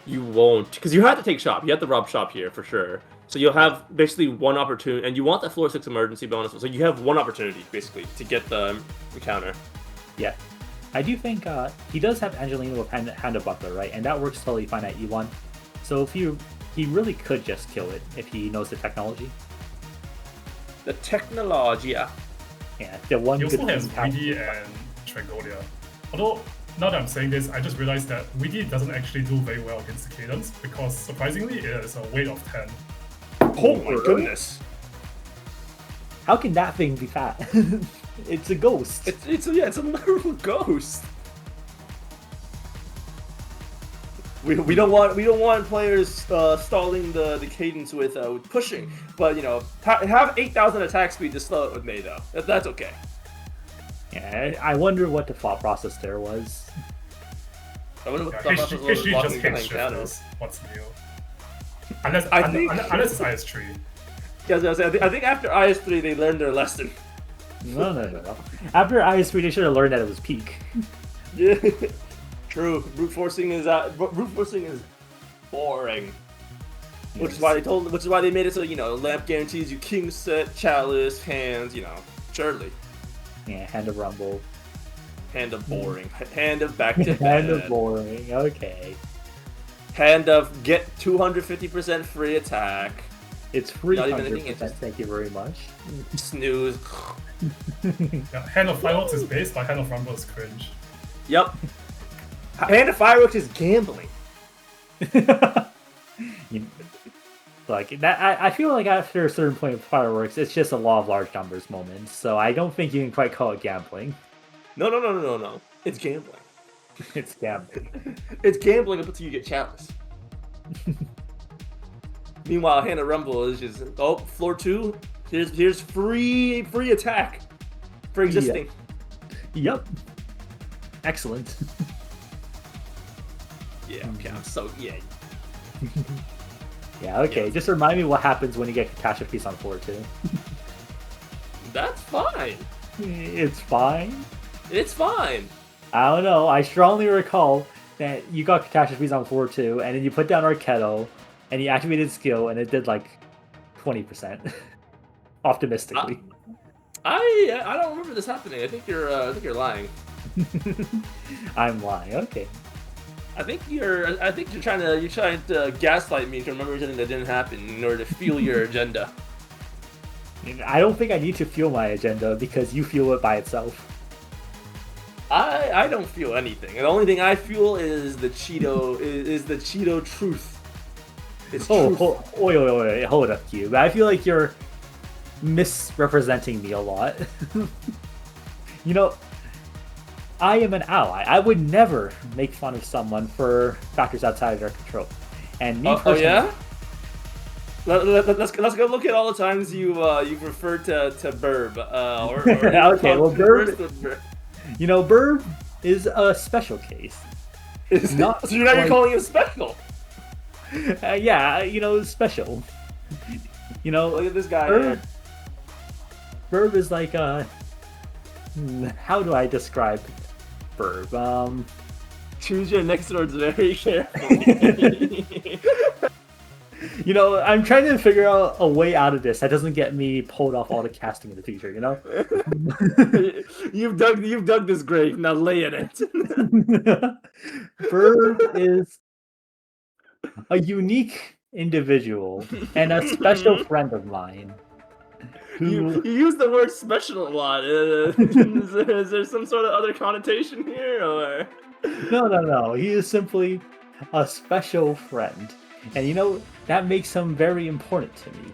Speaker 2: you won't. Because you have to take shop, you have to rob shop here for sure. So you'll have basically one opportunity, and you want that floor 6 emergency bonus, so you have one opportunity basically to get the counter.
Speaker 1: Yeah, I do think he does have Angelina with Hand of Butler, right? And that works totally fine at E1. So if he really could just kill it if he knows the technology.
Speaker 2: The technology, yeah.
Speaker 1: Yeah, the one.
Speaker 3: He also has Weedy and Tragodia. Although now that I'm saying this, I just realized that Weedy doesn't actually do very well against the Cadence because surprisingly it is a weight of 10.
Speaker 2: Oh my goodness!
Speaker 1: How can that thing be fat? It's a ghost.
Speaker 2: It's a literal ghost. We don't want players stalling the Cadence with pushing, but you know have 8,000 attack speed to slow it with May though. That's okay.
Speaker 1: Yeah, I wonder what the thought process there was.
Speaker 2: I wonder what
Speaker 3: Yeah,
Speaker 2: the thought process was
Speaker 3: HG just
Speaker 2: walking
Speaker 3: hit
Speaker 2: behind
Speaker 3: shift
Speaker 2: Shadow.
Speaker 3: is what's new. Unless it's IS3.
Speaker 2: Yeah, I think after IS3 they learned their lesson.
Speaker 1: No. After IS3, they should have learned that it was peak.
Speaker 2: Yeah, true. Brute forcing is boring. Which is why they made it so lamp guarantees you king set, chalice, hands, surely.
Speaker 1: Yeah, hand of rumble.
Speaker 2: Hand of boring. Hand of back to
Speaker 1: Hand of boring. Okay.
Speaker 2: Hand of get 250% free attack.
Speaker 1: It's free.
Speaker 2: Not even anything.
Speaker 1: Thank you very much.
Speaker 2: Snooze.
Speaker 3: Yeah, Hand of Fireworks is base, but Hand of Rumble is cringe.
Speaker 2: Yep. Hand of fireworks is gambling.
Speaker 1: Like that, I feel like after a certain point of fireworks, it's just a law of large numbers moment. So I don't think you can quite call it gambling.
Speaker 2: No. It's gambling.
Speaker 1: It's gambling.
Speaker 2: It's gambling up until you get chalice. Meanwhile, Hand of Rumble is just floor 2. Here's free attack for existing.
Speaker 1: Yep. Excellent.
Speaker 2: Yeah. Okay. Yeah.
Speaker 1: Yeah. Okay.
Speaker 2: Yeah.
Speaker 1: Just remind me what happens when you get catastrophes on floor 2.
Speaker 2: That's fine.
Speaker 1: It's fine.
Speaker 2: It's fine.
Speaker 1: I don't know. I strongly recall that you got catastrophes on floor 2, and then you put down Arketo, and you activated skill, and it did like 20%. Optimistically.
Speaker 2: I don't remember this happening. I think you're lying.
Speaker 1: I'm lying. Okay.
Speaker 2: I think you're trying to gaslight me to remember something that didn't happen in order to fuel your agenda.
Speaker 1: I don't think I need to fuel my agenda because you fuel it by itself.
Speaker 2: I don't feel anything. The only thing I feel is the Cheeto is the Cheeto truth. It's truth.
Speaker 1: Hold up, Cube. I feel like you're misrepresenting me a lot. I am an ally. I would never make fun of someone for factors outside of their control. And me personally,
Speaker 2: yeah? Let's go look at all the times you've referred to Burb.
Speaker 1: Okay, well, Burb. Burb is a special case.
Speaker 2: So you're calling him special.
Speaker 1: Yeah, special.
Speaker 2: Look at this guy here.
Speaker 1: Burb is like how do I describe Burb?
Speaker 2: Choose your next words very carefully.
Speaker 1: I'm trying to figure out a way out of this that doesn't get me pulled off all the casting in the future,
Speaker 2: You've dug this grave, now lay in it.
Speaker 1: Burb is a unique individual and a special friend of mine.
Speaker 2: You use the word special a lot. Is there some sort of other connotation here, or?
Speaker 1: No. He is simply a special friend. And that makes him very important to me.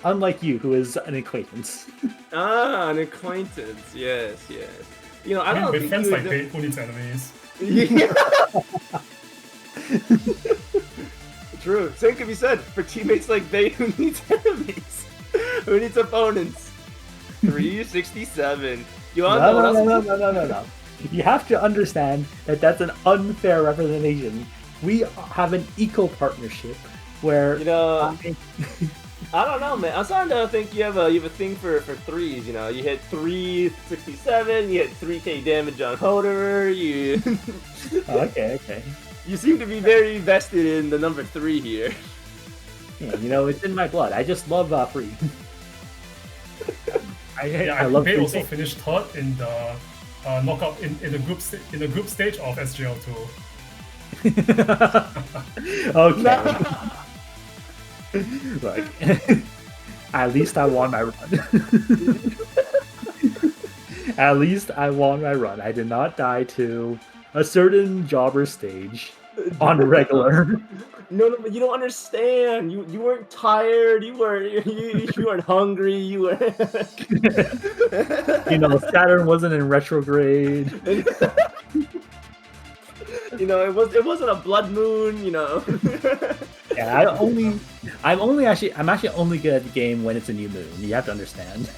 Speaker 1: Unlike you, who is an acquaintance.
Speaker 2: An acquaintance. Yes. I don't think
Speaker 3: friends like Bait who needs enemies.
Speaker 2: Yeah. True. Same can be said for teammates like Bait who needs enemies. Who needs opponents? 367.
Speaker 1: No. You have to understand that that's an unfair representation. We have an equal partnership where
Speaker 2: I don't know, man. I'm starting to think you have a thing for threes. You hit 367. You hit 3k damage on Hoder.
Speaker 1: Okay.
Speaker 2: You seem to be very vested in the number 3 here.
Speaker 1: Yeah, it's in my blood. I just love free.
Speaker 3: I love Bait also finished third in the knockout in the group stage of SGL2.
Speaker 1: Okay. Like, at least I won my run. At least I won my run. I did not die to a certain jobber stage on regular.
Speaker 2: No, but you don't understand. You weren't tired. You weren't hungry. You were.
Speaker 1: Saturn wasn't in retrograde.
Speaker 2: It wasn't a blood moon.
Speaker 1: Yeah, I'm actually only good at the game when it's a new moon. You have to understand.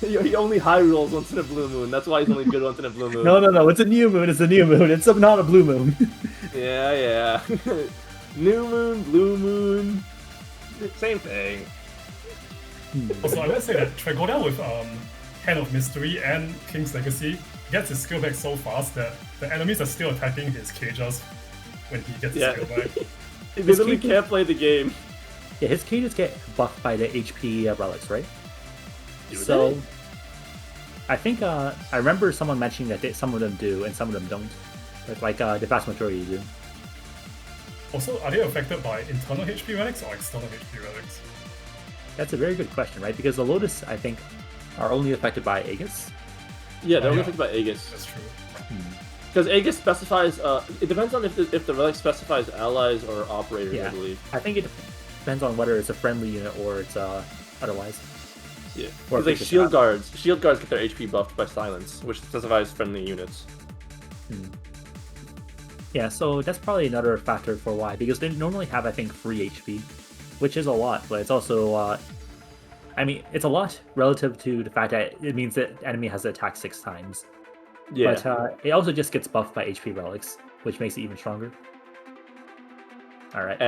Speaker 2: He only high rolls once in a blue moon. That's why he's only good once in a blue moon.
Speaker 1: No. It's a new moon. It's a new moon. It's not a blue moon.
Speaker 2: Yeah. New moon, blue moon, same thing.
Speaker 3: Also, I would say that Tragoda with Hand of Mystery and King's Legacy gets his skill back so fast that the enemies are still attacking his cages when he gets his skill back.
Speaker 2: He literally can't play the game.
Speaker 1: Yeah, his cages get buffed by the HP relics, right?
Speaker 2: So,
Speaker 1: I think I remember someone mentioning that some of them do and some of them don't. But like the vast majority do.
Speaker 3: Also, are they affected by internal HP relics or external HP relics?
Speaker 1: That's a very good question, right? Because the Lotus, I think, are only affected by Aegis.
Speaker 2: Yeah, they're only affected by Aegis.
Speaker 3: That's true.
Speaker 2: Because Aegis specifies, it depends on if the relic specifies allies or operators, I believe.
Speaker 1: I think it depends on whether it's a friendly unit or it's otherwise.
Speaker 2: Yeah.
Speaker 1: Or
Speaker 2: It's like shield guards. Shield guards get their HP buffed by silence, which specifies friendly units.
Speaker 1: Yeah, so that's probably another factor for why, because they normally have, I think, free HP, which is a lot, but it's also, I mean, it's a lot relative to the fact that it means that enemy has to attack 6 times.
Speaker 2: Yeah.
Speaker 1: But it also just gets buffed by HP relics, which makes it even stronger. Alright.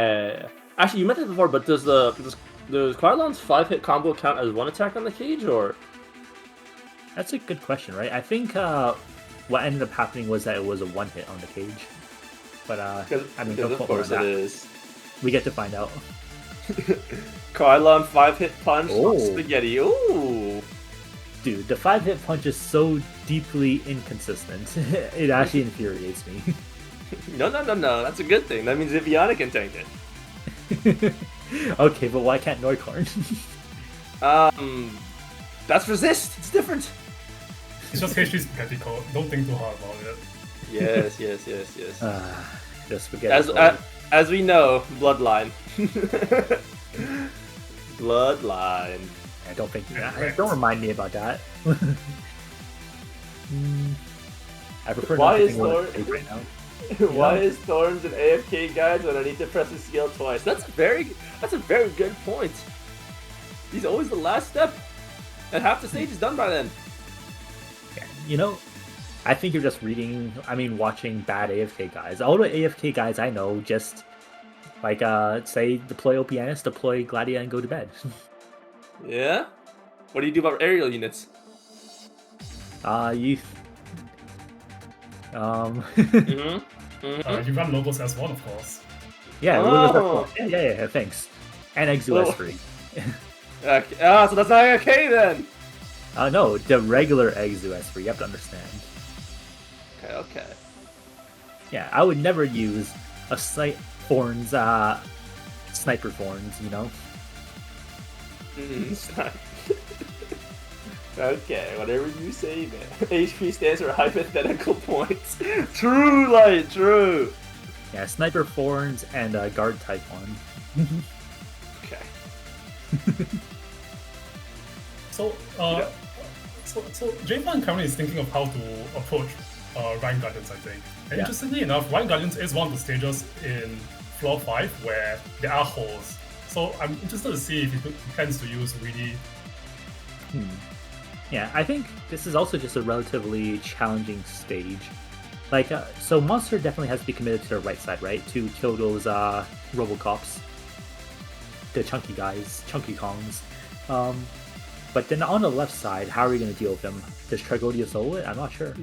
Speaker 2: Actually, you mentioned it before, but does Quadlon's 5-hit combo count as 1 attack on the cage, or?
Speaker 1: That's a good question, right? I think what ended up happening was that it was a 1-hit on the cage. But, I mean,
Speaker 2: of course it is.
Speaker 1: We get to find out.
Speaker 2: Quadlon 5-hit punch,
Speaker 1: Oh.
Speaker 2: spaghetti, ooh!
Speaker 1: Dude, the 5-hit punch is so deeply inconsistent. It actually infuriates me.
Speaker 2: No, that's a good thing. That means Viviana can tank it.
Speaker 1: Okay, but why can't Neukorn?
Speaker 2: That's resist. It's different.
Speaker 3: It's just HP spaghetti code. Don't think too hard about it.
Speaker 2: Yes.
Speaker 1: The spaghetti.
Speaker 2: As we know, bloodline. Bloodline.
Speaker 1: I don't think. Don't remind me about that. I prefer
Speaker 2: Why
Speaker 1: not to
Speaker 2: is
Speaker 1: think about
Speaker 2: Thor-
Speaker 1: it right now.
Speaker 2: Why is Thorns an AFK guide when I need to press his skill twice? That's a very good point. He's always the last step, and half the stage is done by then.
Speaker 1: Yeah, you know, I think you're just watching bad AFK guys. All the AFK guys I know just like say deploy OPNS, deploy Gladia, and go to bed.
Speaker 2: Yeah. What do you do about aerial units?
Speaker 1: You.
Speaker 3: You run Lobos as one, of course.
Speaker 1: Yeah,
Speaker 2: Oh.
Speaker 1: yeah, thanks. And Exu S3.
Speaker 2: Okay. So that's not okay then.
Speaker 1: No, the regular Exu S3, you have to understand.
Speaker 2: Okay.
Speaker 1: Yeah, I would never use a sniper thorns, you know?
Speaker 2: Okay, whatever you say, man. HP stands for hypothetical points. True, Light, true.
Speaker 1: Yeah, sniper thorns and guard type one.
Speaker 2: Okay.
Speaker 3: So JJfun currently is thinking of how to approach Rhine Guardians, I think. And interestingly enough, Rhine Guardians is one of the stages in floor 5 where there are holes. So I'm interested to see if he plans to use really.
Speaker 1: Yeah, I think this is also just a relatively challenging stage. Like, so Monster definitely has to be committed to the right side, right? To kill those Robocops. The chunky guys, chunky Kongs. But then on the left side, how are we going to deal with them? Does Tragodia solo it? I'm not sure.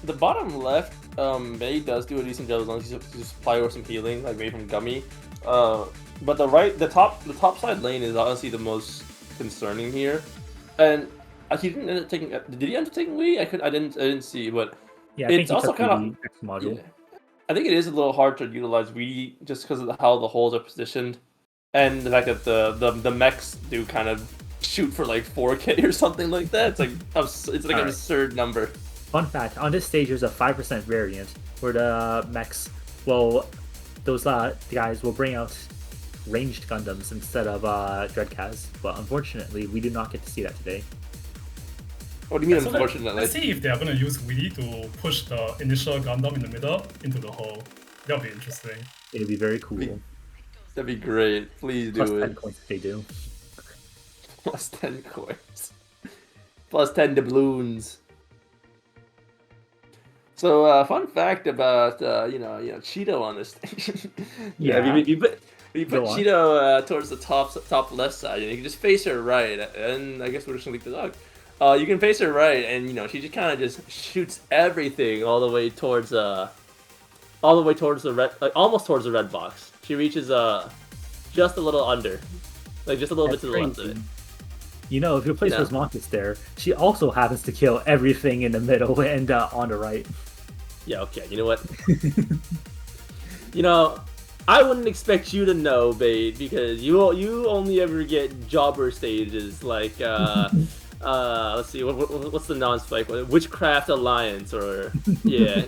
Speaker 2: The bottom left, May does do a decent job as long as you supply with some healing, like maybe from Gummy. But the top side lane is honestly the most concerning here. And he didn't end up taking. Did he end up taking Wii? I didn't see, but
Speaker 1: Yeah, I
Speaker 2: it's
Speaker 1: think
Speaker 2: also kind of.
Speaker 1: module.
Speaker 2: Yeah. I think it is a little hard to utilize Wii just because of how the holes are positioned, and the fact that the mechs do kind of shoot for like 4K or something like that. It's like an absurd number.
Speaker 1: Fun fact: on this stage, there's a 5% variant where the mechs, those guys will bring out ranged Gundams instead of Dreadcast. But unfortunately, we do not get to see that today.
Speaker 2: What do you mean,
Speaker 3: So
Speaker 2: unfortunately?
Speaker 3: let's see if they are going to use Wheelie to push the initial Gundam in the middle into the hole. That'll be interesting.
Speaker 1: It'd be very cool.
Speaker 2: That'd be great. Please do
Speaker 1: Plus
Speaker 2: it.
Speaker 1: 10 points if they do.
Speaker 2: Plus 10 coins. Plus 10 doubloons. So, fun fact about Cheeto on this station. You put Cheeto towards the top left side, and you can just face her right. And I guess we're just gonna leave the dog. You can face her right, and she just kind of just shoots everything all the way towards the red, like almost towards the red box. She reaches just a little under, like just a little bit to the left of it.
Speaker 1: If you place Rosmontis there, she also happens to kill everything in the middle and on the right.
Speaker 2: Yeah, okay. You know what? I wouldn't expect you to know, Bait, because you only ever get jobber stages like let's see, what's the non-spike one? Witchcraft Alliance, or yeah.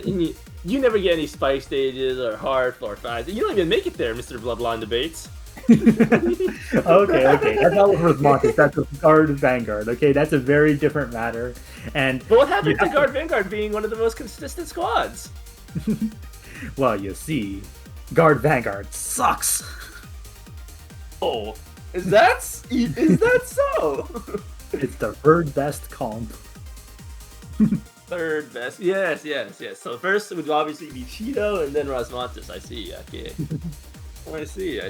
Speaker 2: You never get any spike stages or hard floor 5. You don't even make it there, Mr. Bloodline Debates.
Speaker 1: Okay. That's not with Montes. That's with Guard Vanguard. Okay, that's a very different matter. But
Speaker 2: what happened to Guard Vanguard being one of the most consistent squads?
Speaker 1: Well, you see, Guard Vanguard sucks.
Speaker 2: Oh, is that so?
Speaker 1: It's the third best comp.
Speaker 2: Third best, yes. So first it would obviously be Cheeto and then Rosmontis. I see. Okay. I see.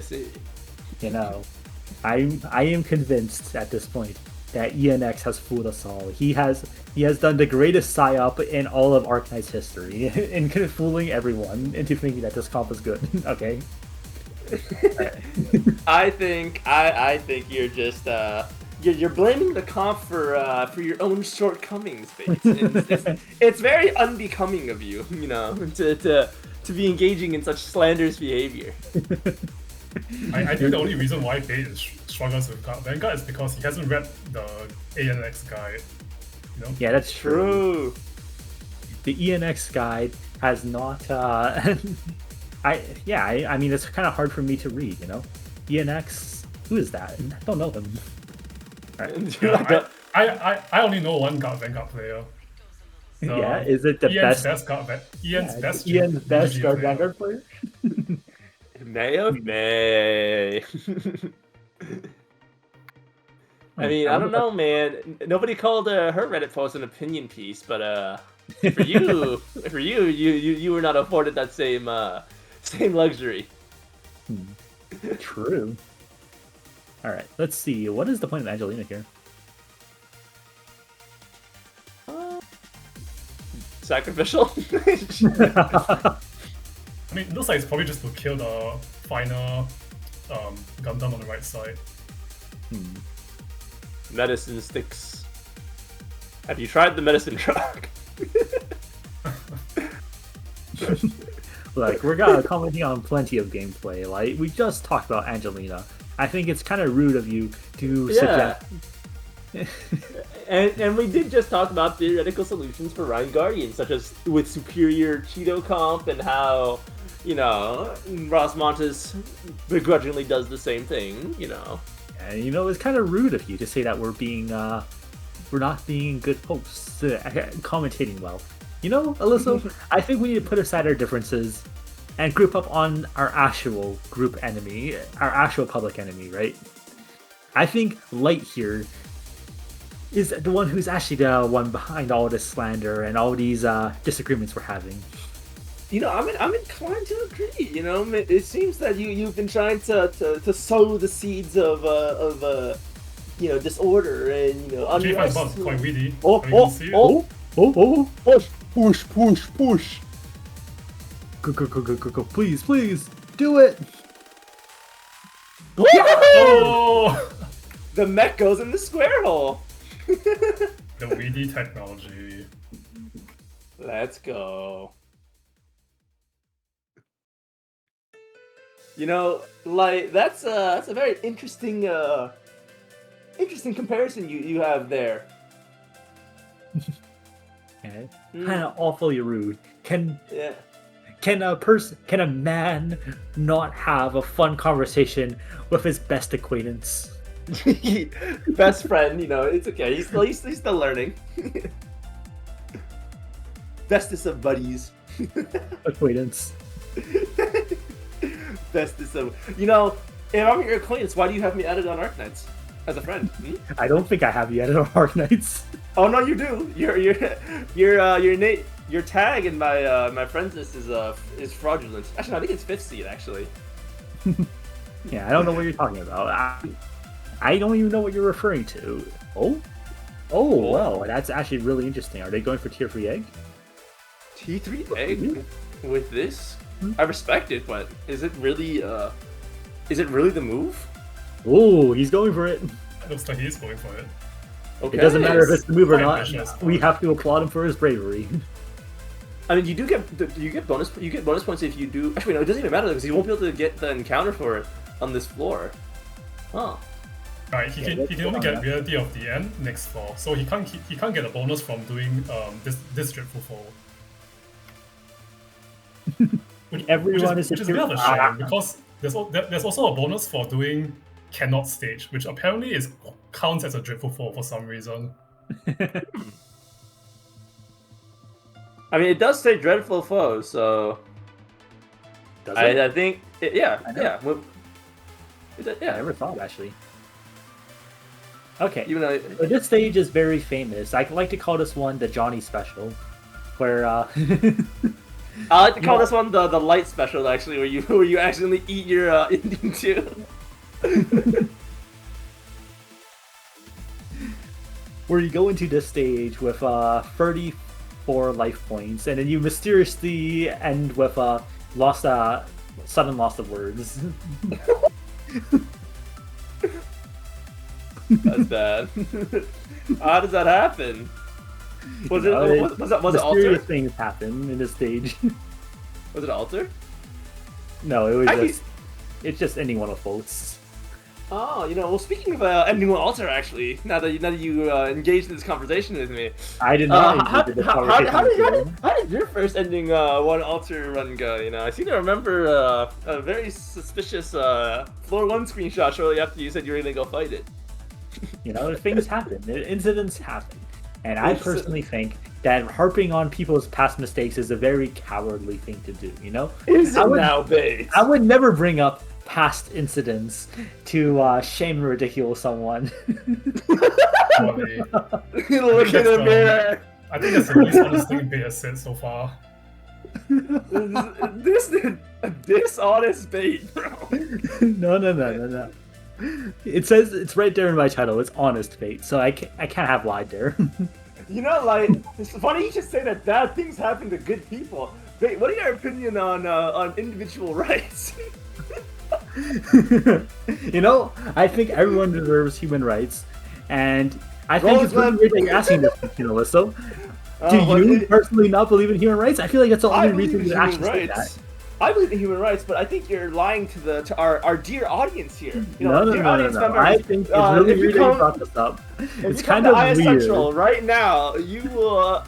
Speaker 1: I am convinced at this point that ENX has fooled us all. He has done the greatest psyop in all of Arknight's history in fooling everyone into thinking that this comp is good. Okay.
Speaker 2: I think you're just you're blaming the comp for your own shortcomings, Bates. It's very unbecoming of you, to be engaging in such slanderous behavior.
Speaker 3: I think the only reason why Bait struggles with Vanguard is because he hasn't read the ANX guide.
Speaker 1: Yeah, that's true. The ENX guide has not. I mean, it's kind of hard for me to read. ENX. Who is that? I don't know him. Right.
Speaker 3: Yeah, I only know one Vanguard player. So
Speaker 1: yeah, is it the
Speaker 3: Ian's
Speaker 1: best?
Speaker 3: Ian's best
Speaker 1: Guard Vanguard player.
Speaker 2: May. I mean, I don't know, man. Nobody called her Reddit post an opinion piece, but for you, you were not afforded that same luxury.
Speaker 1: True. All right, let's see. What is the point of Angelina here?
Speaker 2: Sacrificial.
Speaker 3: I mean, it looks like it's probably just to kill the final Gundam on the right side.
Speaker 2: Medicine sticks. Have you tried the medicine truck?
Speaker 1: Like, we're commenting on plenty of gameplay. Like, we just talked about Angelina. I think it's kind of rude of you to suggest.
Speaker 2: And we did just talk about theoretical solutions for Rhine Guardian, such as with superior Cheeto comp and how, Rosmontis begrudgingly does the same thing,
Speaker 1: And it's kind of rude of you to say that we're not being good hosts, commentating well. Alyssa, I think we need to put aside our differences and group up on our actual group enemy, our actual public enemy, right? I think Light here is the one who's actually the one behind all this slander and all these disagreements we're having.
Speaker 2: I'm inclined to agree. It seems that you've been trying to sow the seeds of disorder and
Speaker 3: unrest. JJfun quite weedy.
Speaker 1: Push. Go. Please, do it.
Speaker 3: Oh!
Speaker 2: The mech goes in the square hole.
Speaker 3: The weedy technology.
Speaker 2: Let's go. That's a very interesting comparison you have there.
Speaker 1: Okay. Kind of awfully rude. Can a man not have a fun conversation with his best acquaintance?
Speaker 2: Best friend, it's okay. He's still learning. Bestest of buddies.
Speaker 1: Acquaintance.
Speaker 2: Bestest of. If I'm your acquaintance, why do you have me added on Arknights? as a friend. Hmm?
Speaker 1: I don't think I have yet at Hard Knights.
Speaker 2: Oh no, you do. Your tag in my friends list is fraudulent. Actually, no, I think it's 5th seed actually.
Speaker 1: Yeah, I don't know what you're talking about. I don't even know what you're referring to. Oh, wow, that's actually really interesting. Are they going for tier 3 egg?
Speaker 2: T3 egg with this? I respect it, but is it really the move?
Speaker 1: Oh, he's going for it.
Speaker 3: It looks like he's going for it.
Speaker 2: Okay.
Speaker 1: It doesn't matter if it's the move or
Speaker 3: Quite
Speaker 1: not.
Speaker 3: ambitious.
Speaker 1: We have to applaud him for his bravery.
Speaker 2: I mean, you get bonus points if you do. Actually, no, it doesn't even matter because you won't be able to get the encounter for it on this floor. Huh.
Speaker 3: Right, he can only get reality of the end next floor, so he can't get a bonus from doing this dreadful fall.
Speaker 1: Everyone
Speaker 3: which is a bit of a shame because there's also a bonus for doing cannot stage, which apparently counts as a dreadful fall for some reason.
Speaker 2: I mean, it does say dreadful foe, so
Speaker 1: Does it?
Speaker 2: I think yeah.
Speaker 1: I never thought, actually. Okay,
Speaker 2: Even though
Speaker 1: so this stage is very famous. I like to call this one the Johnny Special, where
Speaker 2: I like to call this one the light special actually, where you accidentally eat your ending too.
Speaker 1: where you go into this stage with 34 life points, and then you mysteriously end with sudden loss of words.
Speaker 2: That's bad. How does that happen? Was it
Speaker 1: Mysterious
Speaker 2: alter?
Speaker 1: things happen in this stage.
Speaker 2: Was it alter?
Speaker 1: No, it was
Speaker 2: Actually-
Speaker 1: it's just ending one of votes.
Speaker 2: Oh, well, speaking of ending one alter, actually, now that you engaged in this conversation with me,
Speaker 1: I did not.
Speaker 2: how
Speaker 1: engage in this conversation with you.
Speaker 2: did your first ending one alter run go? I seem to remember a very suspicious floor 1 screenshot shortly after you said you were gonna go fight it.
Speaker 1: Things happen. Incidents happen. And I personally think that harping on people's past mistakes is a very cowardly thing to do,
Speaker 2: Is it now, babe?
Speaker 1: I would never bring up past incidents to shame and ridicule someone.
Speaker 3: Probably.
Speaker 2: Look in the mirror.
Speaker 3: I think that's the least honest thing Bay has said so far.
Speaker 2: This is a dishonest bait, bro.
Speaker 1: No. It says it's right there in my title. It's honest fate, so I can't have lied there.
Speaker 2: It's funny you should say that bad things happen to good people. Wait, what are your opinion on individual rights?
Speaker 1: I think everyone deserves human rights, and I think it's really weird that you're asking this, Alyssa. Do you personally not believe in human rights? I feel like that's the only reason you actually say that.
Speaker 2: I believe in human rights, but I think you're lying to our dear audience here.
Speaker 1: No.
Speaker 2: Members,
Speaker 1: I think it's really weird that you brought this up. It's kind of
Speaker 2: IS
Speaker 1: weird.
Speaker 2: Central right now, you will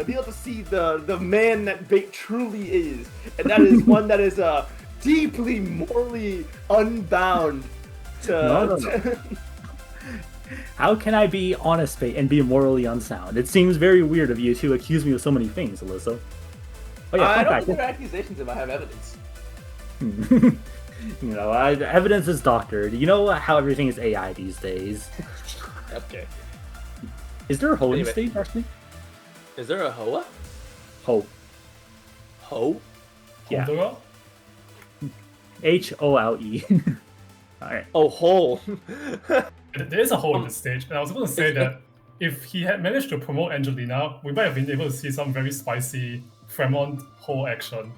Speaker 2: be able to see the man that Bait truly is, and that is one that is deeply morally unbound.
Speaker 1: No. How can I be honest, Fate, and be morally unsound? It seems very weird of you to accuse me of so many things, Alyssa. Oh, yeah,
Speaker 2: I don't think they're accusations if I have evidence.
Speaker 1: Evidence is doctored. You know how everything is AI these days.
Speaker 2: Okay.
Speaker 1: Is there a Ho in the stage, actually?
Speaker 2: Is there a Hoa?
Speaker 1: Ho.
Speaker 2: Ho?
Speaker 1: Yeah.
Speaker 3: Hondura?
Speaker 1: H-O-L-E. Alright.
Speaker 2: Oh, hole.
Speaker 3: There is a hole in this stage, and I was going to say that if he had managed to promote Angelina, we might have been able to see some very spicy Fremont hole action.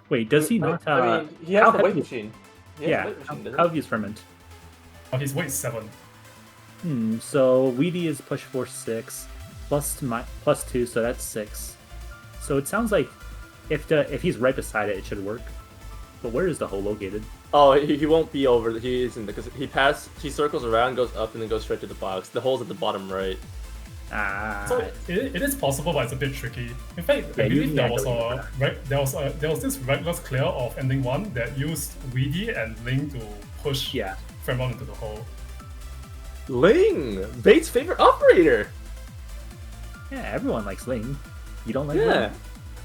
Speaker 1: Wait, does he not?
Speaker 2: I mean, he has the weight machine.
Speaker 1: Yeah. How heavy is Fremont?
Speaker 3: He's weight 7.
Speaker 1: So Weedy is push force 6, plus 2, so that's 6. So it sounds like if he's right beside it, it should work. But where is the hole located?
Speaker 2: Oh, he won't be over. He isn't because he circles around, goes up, and then goes straight to the box. The hole's at the bottom right.
Speaker 3: So it is possible, but it's a bit tricky. In fact, I believe there was this reckless clear of ending 1 that used Weedy and Ling to push Fremont into the hole.
Speaker 2: Ling, Bait's favorite operator.
Speaker 1: Yeah, everyone likes Ling. You don't like Ling?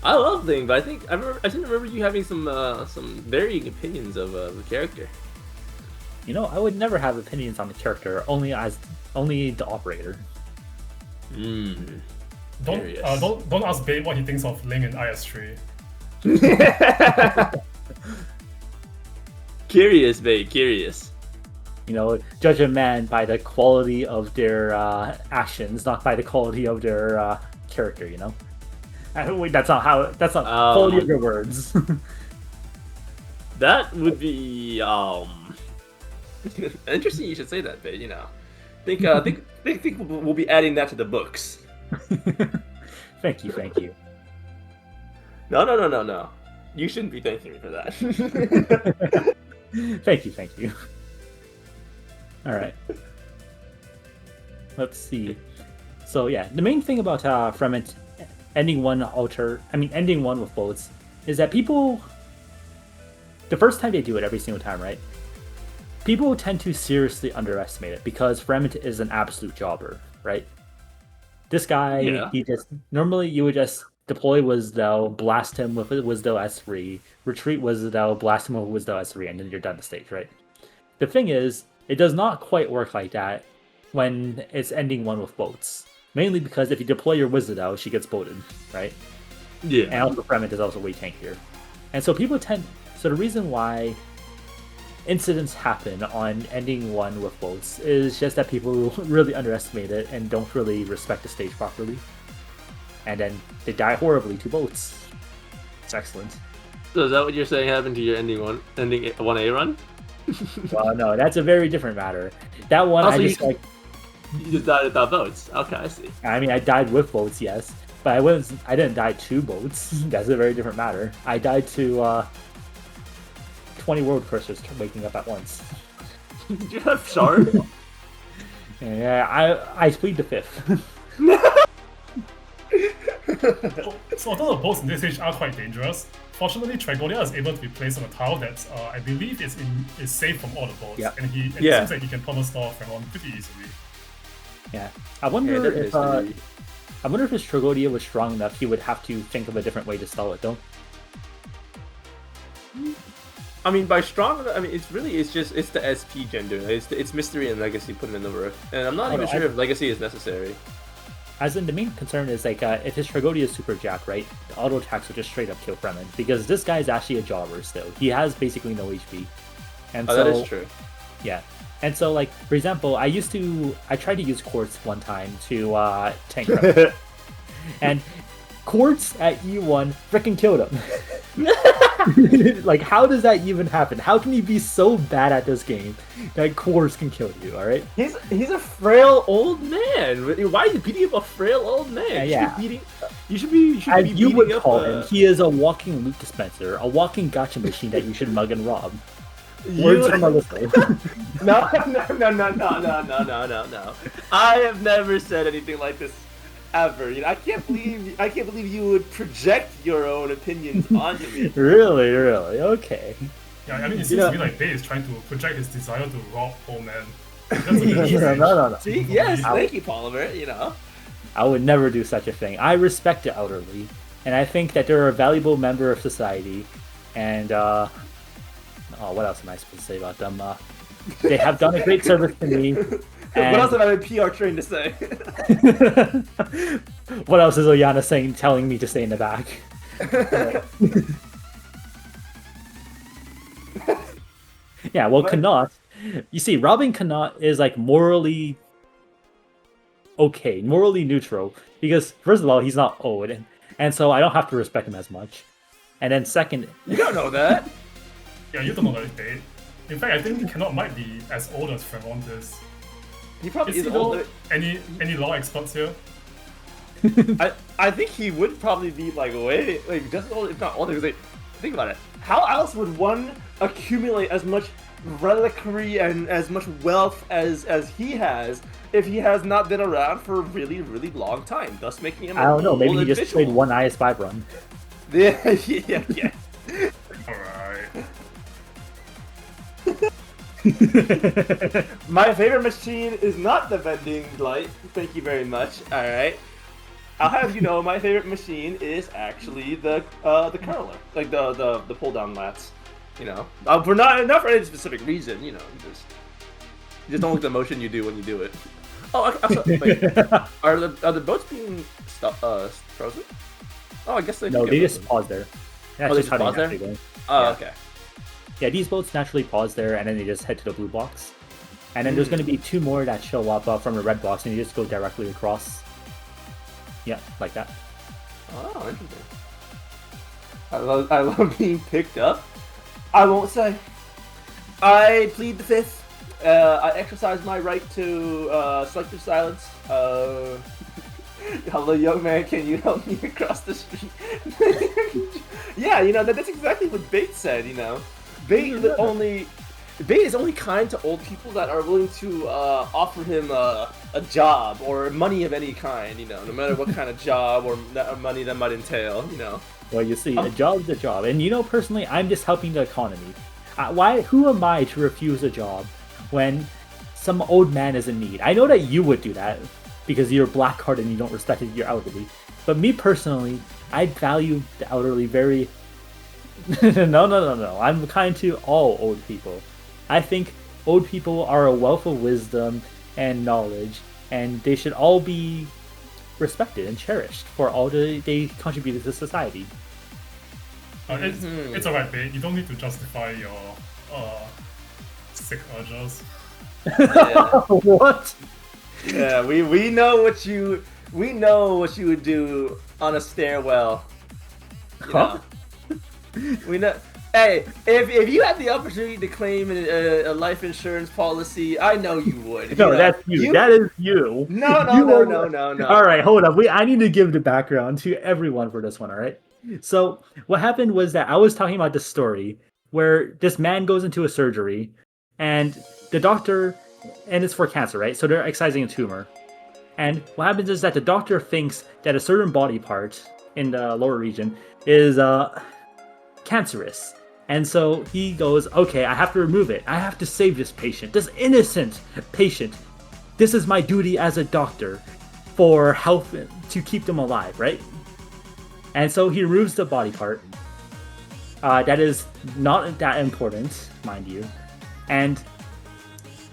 Speaker 2: I love Ling, but I seem to remember you having some varying opinions of the character.
Speaker 1: You know, I would never have opinions on the character, only the operator.
Speaker 3: Don't ask Bait what he thinks of Ling in IS3.
Speaker 2: Curious, Bait, curious.
Speaker 1: You know, judge a man by the quality of their actions, not by the quality of their character. You know, that's not quality of your words.
Speaker 2: That would be interesting. You should say that, Bait. You know, think we'll be adding that to the books.
Speaker 1: Thank you.
Speaker 2: No. You shouldn't be thanking me for that.
Speaker 1: Thank you. All right. Let's see. So yeah, the main thing about Fremont ending one with boats is that people, the first time they do it every single time, right? People tend to seriously underestimate it because Fremont is an absolute jobber, right? This guy, he just normally you would just deploy Wisdo, blast him with Wisdo S3, retreat Wisdo, blast him with Wisdo S3, and then you're done the stage, right? The thing is, it does not quite work like that when it's ending one with boats. Mainly because if you deploy your Wisdo, she gets boated, right?
Speaker 2: Yeah.
Speaker 1: And also Fremont is also way tankier. And so so the reason why incidents happen on ending one with boats is just that people really underestimate it and don't really respect the stage properly. And then they die horribly to boats. It's excellent.
Speaker 2: So is that what you're saying happened to your ending 1A run?
Speaker 1: Well, no, that's a very different matter. That one,
Speaker 2: also,
Speaker 1: you
Speaker 2: just died without boats. Okay, I see.
Speaker 1: I mean, I died with boats, yes, but I didn't die to boats. That's a very different matter. I died to 20 world cursors waking up at once.
Speaker 2: Did you have shard?
Speaker 1: Yeah, I plead the fifth.
Speaker 3: So although the boats in this stage are quite dangerous, fortunately Tragolia is able to be placed on a tile that I believe is safe from all the boats, and it seems like he can pummel stall Fremont pretty easily.
Speaker 1: Yeah, I wonder if his Tragolia was strong enough, he would have to think of a different way to stall it, though.
Speaker 2: I mean, by strong, I mean it's the SP gender. It's mystery and legacy put in the work, and I'm not even sure if legacy is necessary.
Speaker 1: As in, the main concern is like if his Tragodia is super jacked, right? The auto attacks will just straight up kill Fremen because this guy is actually a jobber still. He has basically no HP, and so
Speaker 2: that is true.
Speaker 1: Yeah, and so like for example, I tried to use Quartz one time to tank Fremen, and Quartz at E1 freaking killed him. Like, how does that even happen? How can you be so bad at this game that Quartz can kill you? All right,
Speaker 2: he's a frail old man. Why are you beating up a frail old man?
Speaker 1: Yeah.
Speaker 2: You should be beating
Speaker 1: you would
Speaker 2: up
Speaker 1: call him. He is a walking loot dispenser, a walking gotcha machine that you should mug and rob. Words from Alyssa.
Speaker 2: No. I have never said anything like this ever. You know, I can't believe you would project your own opinions onto me.
Speaker 1: Really? Okay.
Speaker 3: Yeah, I mean, it seems to me like Bay is trying to project his desire to rob old man. That's a bit
Speaker 1: No.
Speaker 2: See, yes, thank you, Polymer. You know,
Speaker 1: I would never do such a thing. I respect the elderly, and I think that they're a valuable member of society. And what else am I supposed to say about them? They have done a great service to me.
Speaker 2: What else am I PR trained to say?
Speaker 1: What else is Oyana telling me to stay in the back? Yeah, well, Connaught, you see, robbing Connaught is like morally okay, morally neutral, because first of all, he's not old, and so I don't have to respect him as much. And then second,
Speaker 2: you don't know that.
Speaker 3: Yeah, you don't know that, Bay. In fact, I think Connaught might be as old as Fremont is.
Speaker 2: He probably is older.
Speaker 3: Any law experts here?
Speaker 2: I think he would probably be like just old, if not older. Like, think about it. How else would one accumulate as much reliquary and as much wealth as he has if he has not been around for a really, really long time, thus making him
Speaker 1: I don't know, maybe he
Speaker 2: individual.
Speaker 1: just played one IS5 run.
Speaker 2: Yeah.
Speaker 3: Alright.
Speaker 2: My favorite machine is not the vending light. Thank you very much. Alright. I'll have you know my favorite machine is actually the curler. Like the pull down lats. You know, for not for any specific reason. You know, you just don't like the motion you do when you do it. Oh, wait. Are the boats being frozen? Oh, I guess they.
Speaker 1: No, they just pause there. That's
Speaker 2: just pause there. Oh, okay.
Speaker 1: Yeah, these boats naturally pause there, and then they just head to the blue box. And then there's going to be 2 more that show up from the red box, and you just go directly across. Yeah, like that.
Speaker 2: Oh, interesting. I love being picked up. I won't say. I plead the fifth. I exercise my right to selective silence. Hello, young man. Can you help me across the street? Yeah, you know that's exactly what Bait said. You know, Bait is only kind to old people that are willing to offer him a job or money of any kind. You know, no matter what kind of job or money that might entail. You know.
Speaker 1: Well, you see, a job's a job, and you know, personally, I'm just helping the economy. Who am I to refuse a job when some old man is in need? I know that you would do that because you're black card and you don't respect your elderly. But me personally, I value the elderly very. No. I'm kind to all old people. I think old people are a wealth of wisdom and knowledge, and they should all be respected and cherished for all they contributed to society.
Speaker 3: It's alright, babe. You don't need to justify your sick urges.
Speaker 2: Yeah.
Speaker 1: What?
Speaker 2: Yeah, we know what you would do on a stairwell. You know? We know. Hey, if you had the opportunity to claim a life insurance policy, I know you would.
Speaker 1: No, that's you. That is you.
Speaker 2: No.
Speaker 1: All right, hold up. I need to give the background to everyone for this one. All right. So what happened was that I was talking about this story where this man goes into a surgery, and the doctor, and it's for cancer, right? So they're excising a tumor, and what happens is that the doctor thinks that a certain body part in the lower region is cancerous. And so he goes, okay, I have to remove it. I have to save this patient, this innocent patient. This is my duty as a doctor for health, to keep them alive, right? And so he removes the body part. That is not that important, mind you. And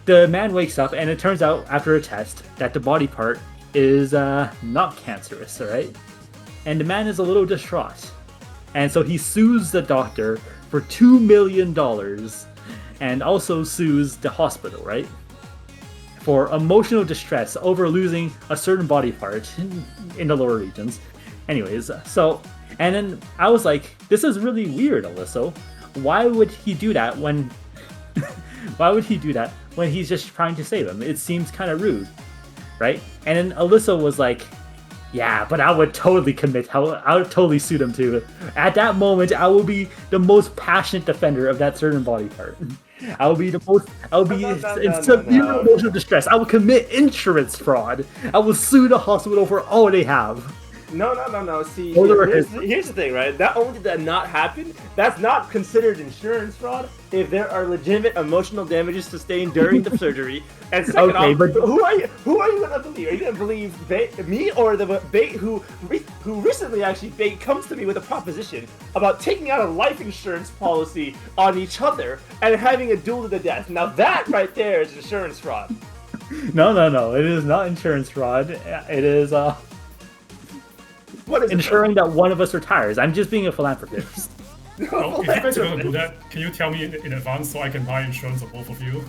Speaker 1: the man wakes up, and it turns out, after a test, that the body part is not cancerous, alright? And the man is a little distraught. And so he sues the doctor for $2 million, and also sues the hospital, right? For emotional distress over losing a certain body part in the lower regions. Anyways, so, and then I was like, this is really weird, Alyssa. Why would he do that when he's just trying to save him? It seems kind of rude, right? And then Alyssa was like, yeah, but I would totally I would totally suit him too. At that moment, I will be the most passionate defender of that certain body part. I will be in severe emotional distress. I will commit insurance fraud. I will sue the hospital for all they have.
Speaker 2: No. See, here's the thing, right? Not only did that not happen, that's not considered insurance fraud if there are legitimate emotional damages sustained during the surgery. And second off, but who are you gonna believe? Are you gonna believe me or the Bait who recently actually Bait comes to me with a proposition about taking out a life insurance policy on each other and having a duel to the death? Now that right there is insurance fraud.
Speaker 1: No. It is not insurance fraud. It is
Speaker 2: what is
Speaker 1: ensuring that one of us retires. I'm just being a philanthropist.
Speaker 3: Well, if you guys are gonna do that, can you tell me in advance so I can buy insurance of both of you?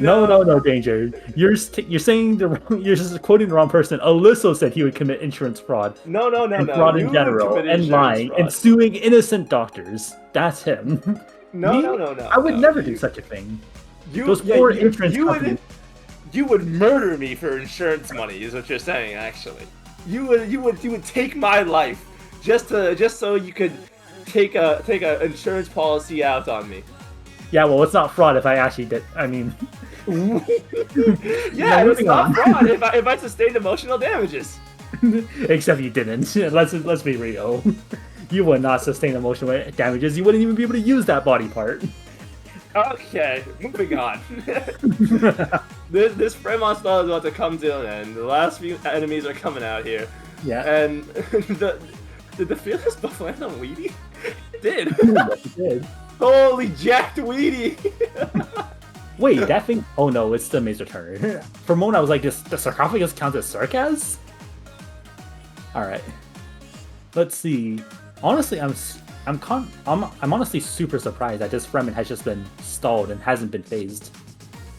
Speaker 1: No, Danger. You're saying you're just quoting the wrong person. Alyssa said he would commit insurance fraud.
Speaker 2: No.
Speaker 1: Fraud in general, and lying, and suing innocent doctors. That's him.
Speaker 2: No.
Speaker 1: I would never do such a thing. Those poor insurance companies.
Speaker 2: You would murder me for insurance money, is what you're saying. Actually, you would take my life just so you could take a insurance policy out on me.
Speaker 1: Yeah, well, it's not fraud if I actually did. I mean,
Speaker 2: yeah, it's not fraud if I sustained emotional damages.
Speaker 1: Except you didn't. Let's be real. You would not sustain emotional damages. You wouldn't even be able to use that body part.
Speaker 2: Okay, moving on. This Fremont style is about to come to an end. The last few enemies are coming out here.
Speaker 1: Yeah.
Speaker 2: And Did the fearless buff land on Weedy? It did.
Speaker 1: Yes, it did.
Speaker 2: Holy jacked Weedy!
Speaker 1: Wait, that thing... Oh no, it's the Maze Returner. For a moment I was like, the sarcophagus counts as Sarkaz? Alright. Let's see. Honestly, I'm honestly super surprised that this Fremen has just been stalled and hasn't been phased.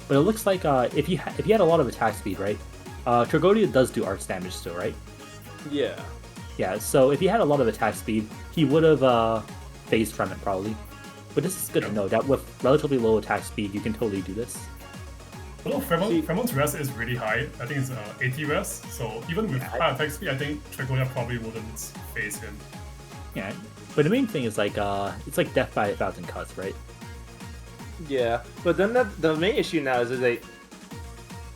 Speaker 1: But it looks like if he had a lot of attack speed, right? Tragodia does do arts damage still, right?
Speaker 2: Yeah.
Speaker 1: Yeah, so if he had a lot of attack speed, he would have phased Fremen probably. But this is good to know that with relatively low attack speed, you can totally do this.
Speaker 3: Although Fremon's res is really high, I think it's 80 res, so even with high attack speed, I think Tragonia probably wouldn't phase him.
Speaker 1: Yeah, but the main thing is like it's like death by 1,000 cuts, right?
Speaker 2: Yeah, but then the main issue now is that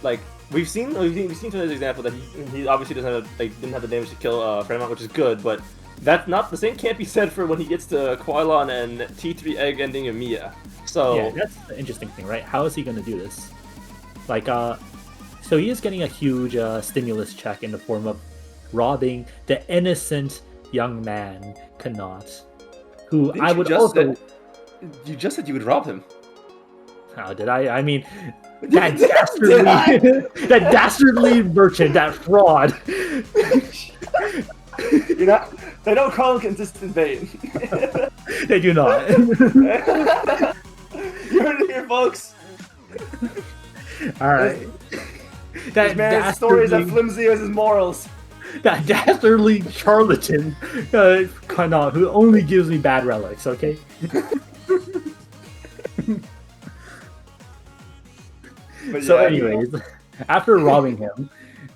Speaker 2: like we've seen Tony's example that he obviously didn't have the damage to kill Fremont, which is good, but that's not the same can't be said for when he gets to Quilon and T3 egg ending Emiya. So
Speaker 1: yeah, that's the interesting thing, right? How is he going to do this? Like so he is getting a huge stimulus check in the form of robbing the innocent young man Kanat, who
Speaker 2: Didn't
Speaker 1: I
Speaker 2: you
Speaker 1: would
Speaker 2: just
Speaker 1: also.
Speaker 2: You just said you would rob him.
Speaker 1: How did I? I mean, that dastardly, that dastardly merchant, that fraud.
Speaker 2: You're not. They don't call him consistent bait.
Speaker 1: They do not.
Speaker 2: You heard it here, folks.
Speaker 1: All right.
Speaker 2: This man's story is as flimsy as his morals.
Speaker 1: That dastardly charlatan, Kanat, who only gives me bad relics. Okay. So, anyways, after robbing him,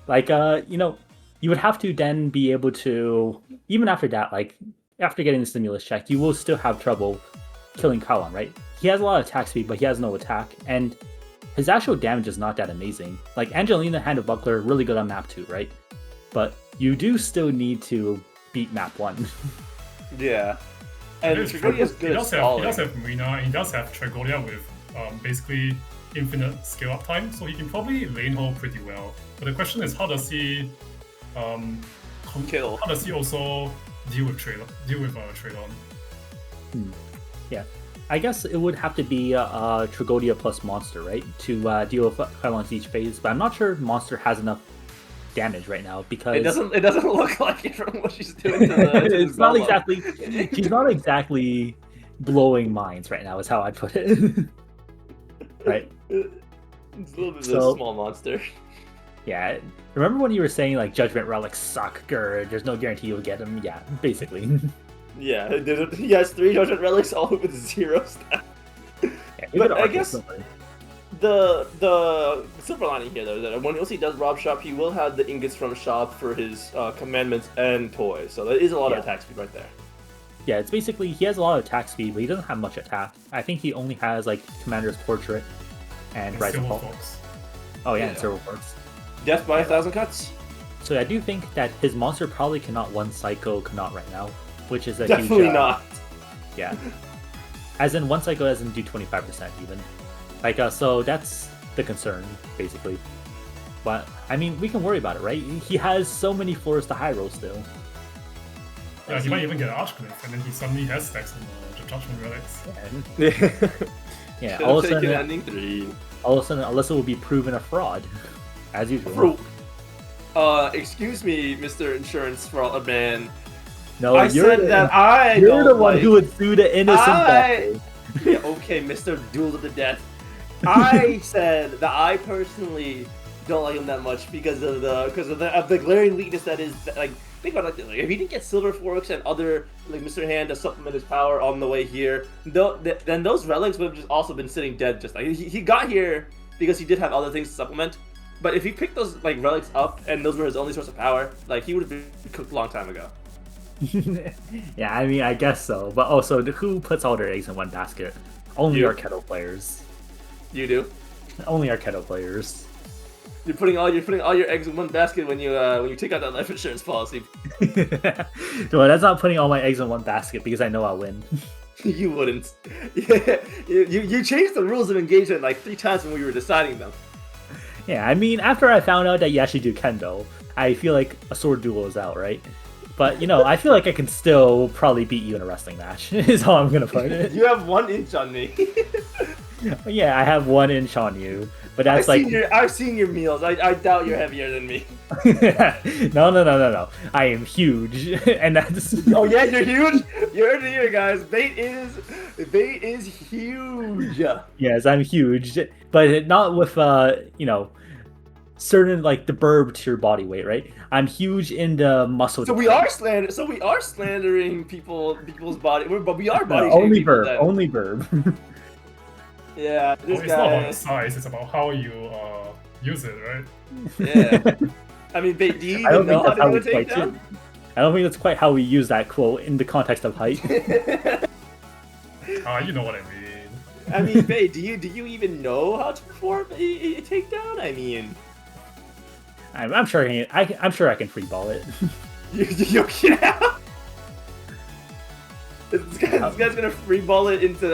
Speaker 1: like you would have to then be able to, even after that, like after getting the stimulus check, you will still have trouble killing Kalon, right? He has a lot of attack speed, but he has no attack, and his actual damage is not that amazing. Like Angelina, Hand of Buckler, really good on map 2, right? But you do still need to beat map 1.
Speaker 2: Yeah. And Tragodia is good at
Speaker 3: stalling. He does have Marina, and he does have Tragodia with basically infinite scale up time, so he can probably lane hold pretty well. But the question is, how does he
Speaker 2: kill?
Speaker 3: How does he also deal with Traylon?
Speaker 1: Yeah, I guess it would have to be Tragodia plus Monster, right, to deal with Kylons each phase. But I'm not sure Monster has enough damage right now because
Speaker 2: it doesn't look like it from what she's doing.
Speaker 1: It's not exactly. She's not exactly blowing minds right now. Is how I'd put it. Right.
Speaker 2: It's a little bit of a small monster.
Speaker 1: Yeah. Remember when you were saying like Judgment Relics suck, or there's no guarantee you'll get them? Yeah, basically.
Speaker 2: Yeah, he has 3 Judgment Relics, all with 0 stat.
Speaker 1: Yeah,
Speaker 2: but I guess the silver lining here, though, is that when he does rob shop, he will have the ingots from shop for his commandments and toys. So there is a lot of attack speed right there.
Speaker 1: Yeah, it's basically he has a lot of attack speed, but he doesn't have much attack. I think he only has like Commander's Portrait and Rise of Hulk. Oh yeah, and Silver Forks.
Speaker 2: Death by 1,000 cuts.
Speaker 1: So I do think that his monster probably cannot one Psycho Kanat right now, which is a
Speaker 2: definitely
Speaker 1: huge,
Speaker 2: not.
Speaker 1: Yeah, as in one Psycho doesn't do 25% even. Like so that's the concern basically. But I mean we can worry about it, right? He has so many floors to high roll still.
Speaker 3: Yeah, he might even get an Archglyph, and then he suddenly has stacks on the Judgment Relics.
Speaker 1: Yeah, all of a sudden Alyssa will be proven a fraud, as usual.
Speaker 2: Excuse me, Mr. Insurance Fraud Man.
Speaker 1: No,
Speaker 2: you're
Speaker 1: the one who would sue the innocent.
Speaker 2: Yeah, okay, Mr. Duel to the Death. I said that I personally don't like him that much because of the glaring weakness that is like. Think about it like if he didn't get Silver Forks and other like Mr. Hand to supplement his power on the way here, then those relics would have just also been sitting dead. Just like he got here because he did have other things to supplement. But if he picked those like relics up and those were his only source of power, like he would have been cooked a long time ago.
Speaker 1: Yeah, I mean I guess so. But also, who puts all their eggs in one basket? Only our Kettle players. You do. Only our Kettle players. You're putting all your eggs in one basket when you take out that life insurance policy. Well, that's not putting all my eggs in one basket because I know I'll win. You wouldn't. Yeah, you changed the rules of engagement like 3 times when we were deciding them. Yeah, I mean, after I found out that you actually do Kendo, I feel like a sword duel is out, right? But, I feel like I can still probably beat you in a wrestling match, is how I'm going to put it.
Speaker 2: You have 1 inch on me.
Speaker 1: Yeah, I have 1 inch on you. But that's
Speaker 2: I've seen your meals. I doubt you're heavier than me.
Speaker 1: No. I am huge. And that's...
Speaker 2: Oh yeah, you're huge? You heard it here, guys. Bait is huge.
Speaker 1: Yes, I'm huge. But not with, certain, like, the burb to your body weight, right? I'm huge in the muscle.
Speaker 2: So we are slandering people's body, but we are body
Speaker 1: only
Speaker 2: people
Speaker 1: burb.
Speaker 2: then.
Speaker 1: Only burb.
Speaker 2: Yeah, this
Speaker 3: it's
Speaker 2: guy.
Speaker 3: not about the size; it's about how you use it, right?
Speaker 2: Yeah. I mean, do you even know how to do a takedown?
Speaker 1: I don't think that's quite how we use that quote in the context of height.
Speaker 3: You know what I mean.
Speaker 2: I mean, Bae, do you even know how to perform a takedown? I mean,
Speaker 1: I'm sure I'm sure I can free ball it.
Speaker 2: you can. This guy's gonna free ball it into.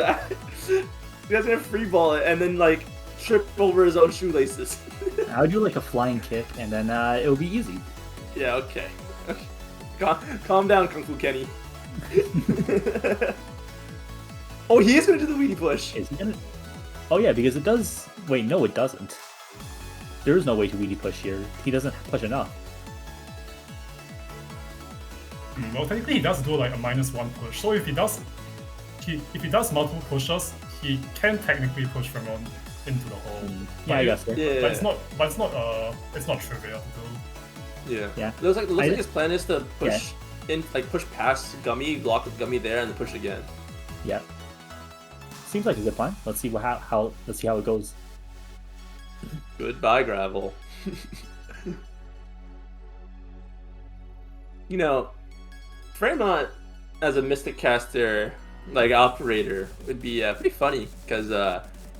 Speaker 2: This guy's gonna free ball it and then like trip over his own shoelaces.
Speaker 1: I'll do like a flying kick and then it'll be easy.
Speaker 2: Yeah. Okay. Calm down, Kung Fu Kenny. Oh, he is gonna do the weedy push.
Speaker 1: Is he gonna? Oh yeah, because it does. Wait, no, it doesn't. There is no way to weedy push here. He doesn't push enough.
Speaker 3: Well, technically he does do like a -1 push. So if he does multiple pushes, he can technically push Fremon into the hole.
Speaker 1: Yeah, I guess.
Speaker 2: Yeah.
Speaker 3: But it's not trivial to do.
Speaker 2: Yeah. It looks like his plan is to push push past Gummy, block with Gummy there, and then push again.
Speaker 1: Yeah. Seems like a good plan. Let's see let's see how it goes.
Speaker 2: Goodbye, gravel. Fremont as a Mystic Caster operator would be pretty funny because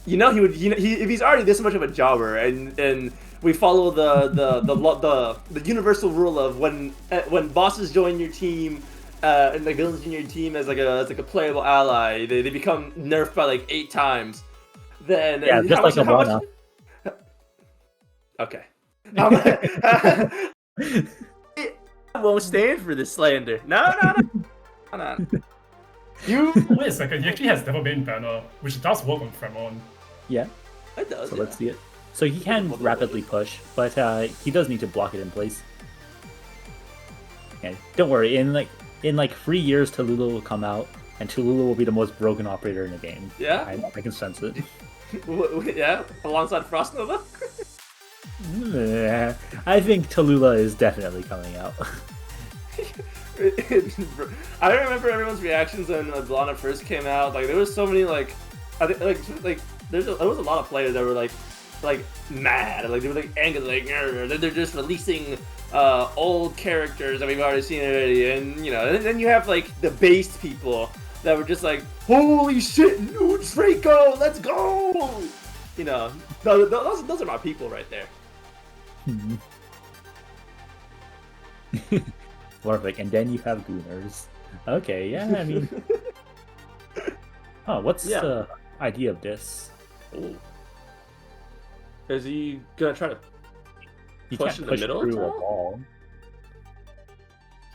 Speaker 2: if he's already this much of a jobber and we follow the universal rule of when bosses join your team and like villains join your team as a playable ally, they become nerfed by like 8 times. Then
Speaker 1: just like Obama.
Speaker 2: Okay. I won't stand for this slander. No.
Speaker 3: Wait a second, he actually has Devil Bane Banner, which does work on Fremon.
Speaker 1: Yeah.
Speaker 2: It does.
Speaker 1: So let's see it. So he can rapidly push, but he does need to block it in place. Okay, don't worry. In 3 years, Tallulah will come out, and Tallulah will be the most broken operator in the game.
Speaker 2: Yeah.
Speaker 1: I can sense it.
Speaker 2: Yeah, alongside Frost Nova.
Speaker 1: I think Tallulah is definitely coming out.
Speaker 2: I remember everyone's reactions when Blana first came out. Like there was so many there was a lot of players that were like mad, like they were like angry, like they're just releasing old characters that we've already seen already, and then you have like the based people that were just like, holy shit, new Draco, let's go! Those are my people right there.
Speaker 1: Perfect, and then you have Gooners. Okay, yeah, I mean... what's the idea of this?
Speaker 2: Ooh. Is he gonna try to push in the middle?
Speaker 1: Through a wall.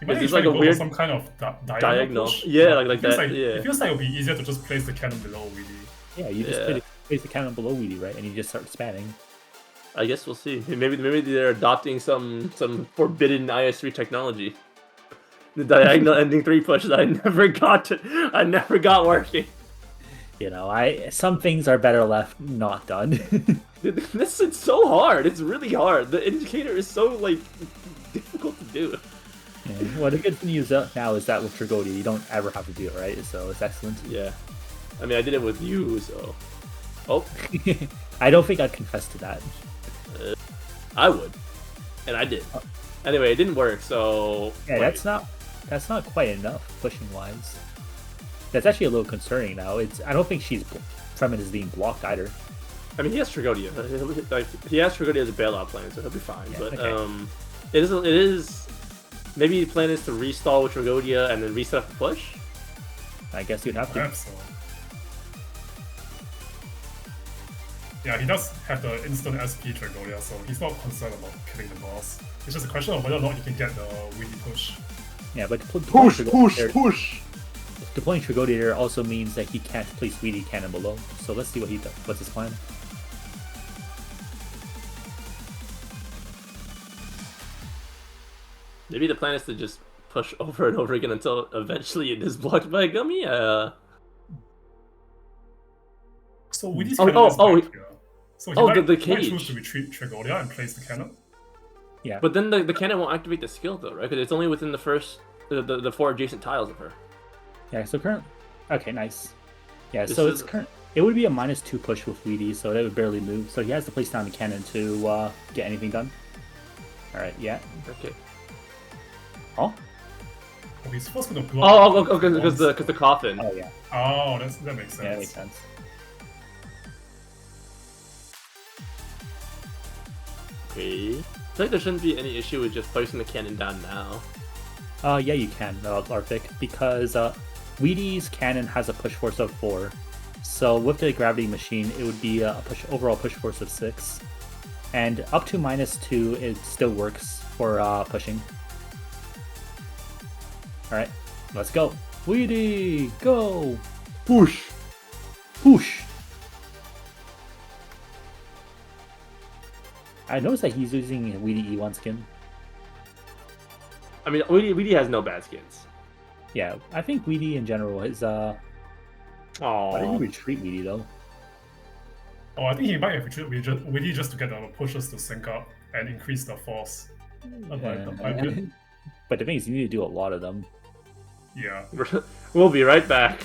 Speaker 3: Is
Speaker 2: this like a weird
Speaker 3: some kind of
Speaker 2: diagonal?
Speaker 3: Push?
Speaker 2: Yeah, like that.
Speaker 3: It feels like it would be easier to just place the cannon below Weedy.
Speaker 1: Yeah, you just place the cannon below Weedy, right? And you just start spamming.
Speaker 2: I guess we'll see. Maybe they're adopting some forbidden IS3 technology. The diagonal ending 3 push that I never got working.
Speaker 1: Some things are better left not done.
Speaker 2: This is so hard. It's really hard. The indicator is so difficult to do.
Speaker 1: Yeah. Well, the good news now is that with Tragodia, you don't ever have to do it, right? So it's excellent.
Speaker 2: Yeah. I mean, I did it with you, so. Oh.
Speaker 1: I don't think I'd confess to that.
Speaker 2: I would, and I did. Anyway, it didn't work. So.
Speaker 1: Yeah, that's not quite enough pushing wise. That's actually a little concerning now. I don't think Fremen is being blocked either.
Speaker 2: I mean, he has Tragodia. He has Tragodia as a bailout plan, so he'll be fine.
Speaker 1: Yeah,
Speaker 2: but
Speaker 1: okay.
Speaker 2: It is. Maybe the plan is to restall with Tragodia and then reset up the push.
Speaker 1: I guess you'd have to.
Speaker 3: Perhaps so. Yeah, he does have the instant SP Tragodia, so he's not concerned about killing the boss. It's just a question of whether or not he can get the weedy push.
Speaker 1: Yeah, but
Speaker 2: Push.
Speaker 1: deploying Trigodiator also means that he can't place Weedy Cannon below. So let's see what he does. What's his plan?
Speaker 2: Maybe the plan is to just push over and over again until eventually it is blocked by a Gummy.
Speaker 3: So Weedy's
Speaker 2: Oh,
Speaker 3: cannon is
Speaker 2: oh,
Speaker 3: back here. So he
Speaker 2: oh,
Speaker 3: might,
Speaker 2: the
Speaker 3: might
Speaker 2: cage.
Speaker 3: choose to retreat Trigodia and place the cannon.
Speaker 1: Yeah.
Speaker 2: But then the cannon won't activate the skill though, right? Because it's only within the first the 4 adjacent tiles of her.
Speaker 1: Yeah, so current. Okay, nice. Yeah,
Speaker 2: This
Speaker 1: so
Speaker 2: is-
Speaker 1: it's current. It would be a -2 push with Weedy, so that would barely move. So he has to place down the cannon to get anything done. All right, yeah.
Speaker 2: Okay.
Speaker 1: Oh.
Speaker 3: Oh, he's first gonna block.
Speaker 2: Oh, because the coffin.
Speaker 1: Oh yeah.
Speaker 3: Oh, that makes sense.
Speaker 1: Yeah, that makes sense.
Speaker 2: Okay. I feel like there shouldn't be any issue with just placing the cannon down now.
Speaker 1: Yeah, you can, Larvic, because Weedy's cannon has a push force of 4. So with the gravity machine, it would be a overall push force of 6. And up to -2, it still works for pushing. Alright, let's go. Weedy, go!
Speaker 2: Push.
Speaker 1: Push! I noticed that he's using a Weedy E1 skin.
Speaker 2: I mean, Weedy has no bad skins.
Speaker 1: Yeah, I think Weedy in general is I didn't
Speaker 2: Oh.
Speaker 1: retreat Weedy though.
Speaker 3: Oh, I think he might have retreated Weedy just to get the pushes to sync up and increase the force.
Speaker 1: But the thing is, you need to do a lot of them.
Speaker 3: Yeah.
Speaker 2: We'll be right back.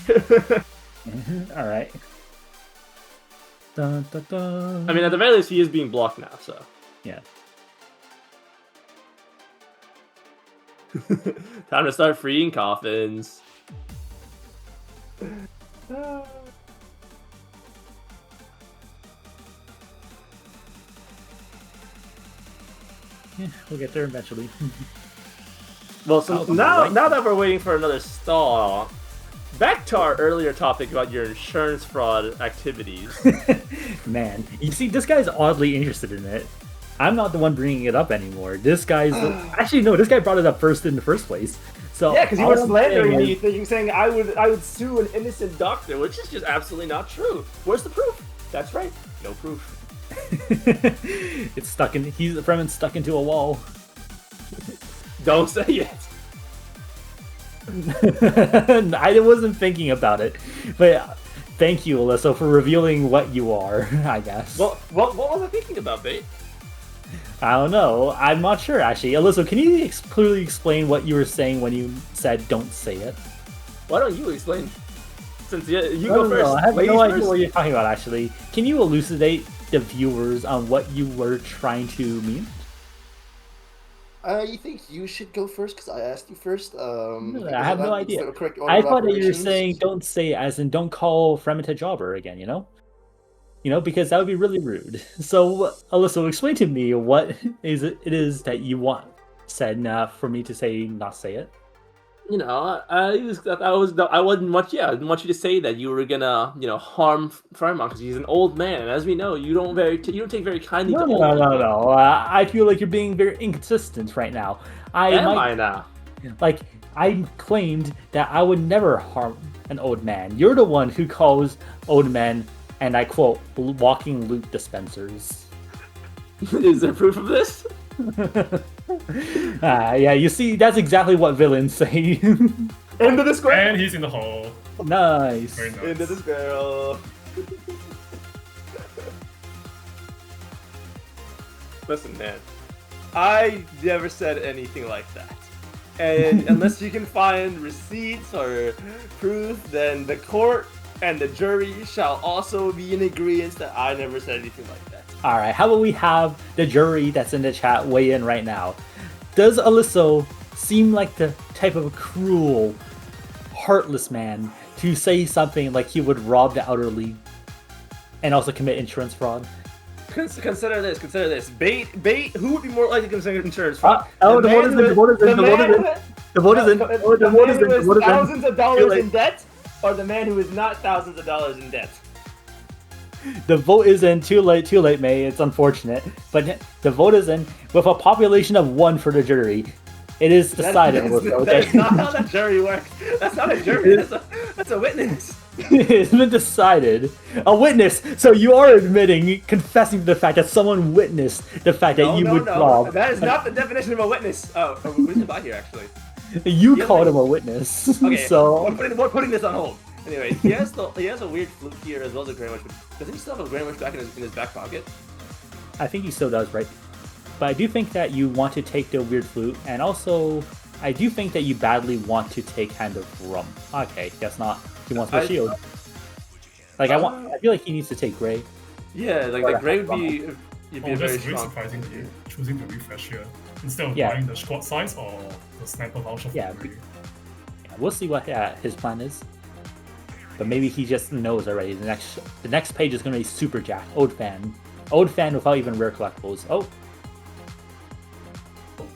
Speaker 1: All right. Dun, dun, dun.
Speaker 2: I mean, at the very least, he is being blocked now, so.
Speaker 1: Yeah.
Speaker 2: Time to start freeing coffins.
Speaker 1: Yeah, we'll get there eventually.
Speaker 2: Well, so
Speaker 1: Oh,
Speaker 2: now
Speaker 1: right.
Speaker 2: that we're waiting for another stall, back to our earlier topic about your insurance fraud activities.
Speaker 1: Man, you see, this guy's oddly interested in it. I'm not the one bringing it up anymore. This guy's actually no. This guy brought it up first in the first place. So
Speaker 2: Yeah, because you
Speaker 1: all
Speaker 2: were
Speaker 1: I'm
Speaker 2: slandering
Speaker 1: saying
Speaker 2: me,
Speaker 1: is-
Speaker 2: saying I would sue an innocent doctor, which is just absolutely not true. Where's the proof? That's right, no proof.
Speaker 1: It's stuck in. Fremen's stuck into a wall.
Speaker 2: Don't say it.
Speaker 1: I wasn't thinking about it, but thank you, Alyssa, for revealing what you are. I guess.
Speaker 2: Well, what was I thinking about, Bait?
Speaker 1: I don't know. I'm not sure actually. Alyssa, can you clearly explain what you were saying when you said "don't say it"?
Speaker 2: Why don't you explain? Since you
Speaker 1: I
Speaker 2: go
Speaker 1: don't
Speaker 2: first.
Speaker 1: know. I have
Speaker 2: Ladies
Speaker 1: no idea
Speaker 2: first.
Speaker 1: what you're talking about. Actually, can you elucidate the viewers on what you were trying to mean?
Speaker 4: You think you should go first because I asked you first?
Speaker 1: I have no idea.
Speaker 4: The correct order
Speaker 1: I
Speaker 4: of
Speaker 1: thought that you were
Speaker 4: operations.
Speaker 1: saying "don't say it," as in don't call Fremen a jobber again. You know, because that would be really rude. So, Alyssa, explain to me what it is that you want said for me to say not say it.
Speaker 2: You know, I wouldn't want I didn't want you to say that you were gonna, harm Fremont because he's an old man, and as we know, you don't take very kindly
Speaker 1: No,
Speaker 2: to
Speaker 1: no,
Speaker 2: old
Speaker 1: no,
Speaker 2: people.
Speaker 1: no. I feel like you're being very inconsistent right now.
Speaker 2: Am I now?
Speaker 1: Like, I claimed that I would never harm an old man. You're the one who calls old men, and I quote, walking loot dispensers.
Speaker 2: Is there proof of this?
Speaker 1: Yeah, you see, that's exactly what villains say.
Speaker 2: Into the square.
Speaker 3: And he's in the hole.
Speaker 1: Nice.
Speaker 3: Very nice.
Speaker 2: Into the square. Listen, man, I never said anything like that. And unless you can find receipts or proof, then the court and the jury shall also be in agreement that I never said anything like that.
Speaker 1: All right, how about we have the jury that's in the chat weigh in right now? Does Alysso seem like the type of cruel, heartless man to say something like he would rob the Outer League and also commit insurance fraud?
Speaker 2: Consider this. Bait, who would be more likely to consider insurance fraud?
Speaker 1: The vote is in, the vote is in, the vote is in. The vote is in, the vote is in, the vote is in.
Speaker 2: Thousands of dollars
Speaker 1: Too
Speaker 2: in
Speaker 1: late.
Speaker 2: debt, or the man who is not thousands of dollars in debt?
Speaker 1: The vote is in. Too late, May. It's unfortunate. But the vote is in with a population of 1 for the jury. It is decided.
Speaker 2: That is not how that jury works. That's not a jury. That's a witness.
Speaker 1: It's been decided. A witness. So you are admitting, confessing to the fact that someone witnessed the fact that you would rob.
Speaker 2: That is not the definition of a witness. Oh, we should buy here actually.
Speaker 1: You called him a witness.
Speaker 2: Okay,
Speaker 1: so
Speaker 2: we're putting this on hold. Anyway, he has a weird flute here as well as a Grand Wish. Doesn't he still have a Grand Wish back in his back pocket?
Speaker 1: I think he still does, right? But I do think that you want to take the weird flute, and also I do think that you badly want to take Hand of Rum. Okay, guess not. He wants my shield. Like I feel like he needs to take Gray.
Speaker 2: Yeah, like Gray would be. You'd be very strong.
Speaker 3: Surprising that you're choosing to refresh here instead of buying the squad size or the sniper voucher for Gray.
Speaker 1: Yeah, we'll see what his plan is. But maybe he just knows already. The next page is going to be Super Jack, Old Fan without even rare collectibles. Oh.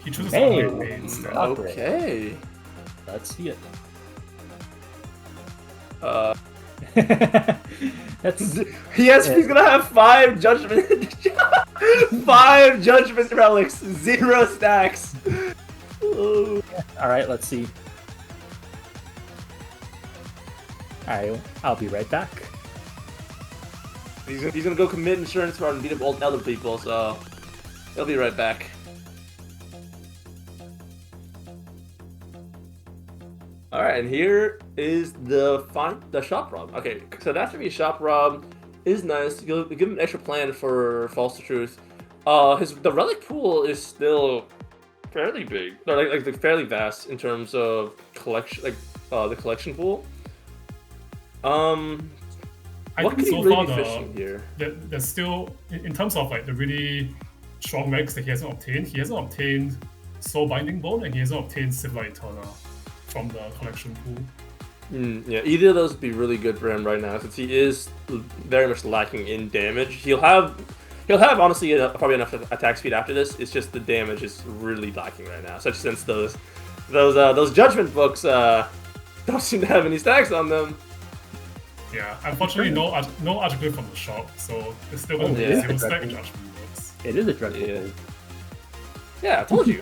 Speaker 3: He chooses
Speaker 1: instead.
Speaker 2: Okay.
Speaker 1: Let's see it.
Speaker 2: He's gonna have 5 judgment 5 judgment relics, 0 stacks.
Speaker 1: Alright, let's see. Alright, I'll be right back.
Speaker 2: He's gonna go commit insurance fraud and beat up old elder people, so he'll be right back. Alright, and here is the shop rob. Okay, so that's gonna be a shop rob. Is nice. You'll give him an extra plan for False to Truth. The relic pool is still fairly big, or like fairly vast in terms of collection, the collection pool.
Speaker 3: I
Speaker 2: what
Speaker 3: think
Speaker 2: can
Speaker 3: so
Speaker 2: he really
Speaker 3: far
Speaker 2: be fishing here?
Speaker 3: There's still, in terms of like the really strong ranks that he hasn't obtained Soul Binding Bone, and he hasn't obtained Civil Eternal from the collection pool.
Speaker 2: Yeah, either of those would be really good for him right now, since he is very much lacking in damage. He'll have honestly probably enough attack speed after this. It's just the damage is really lacking right now, especially since those judgment books don't seem to have any stacks on them.
Speaker 3: Yeah, unfortunately, no attribute from the shop, so it's still going to be a 0 stack judgment books.
Speaker 1: It is a dreadful.
Speaker 2: Yeah, I told you.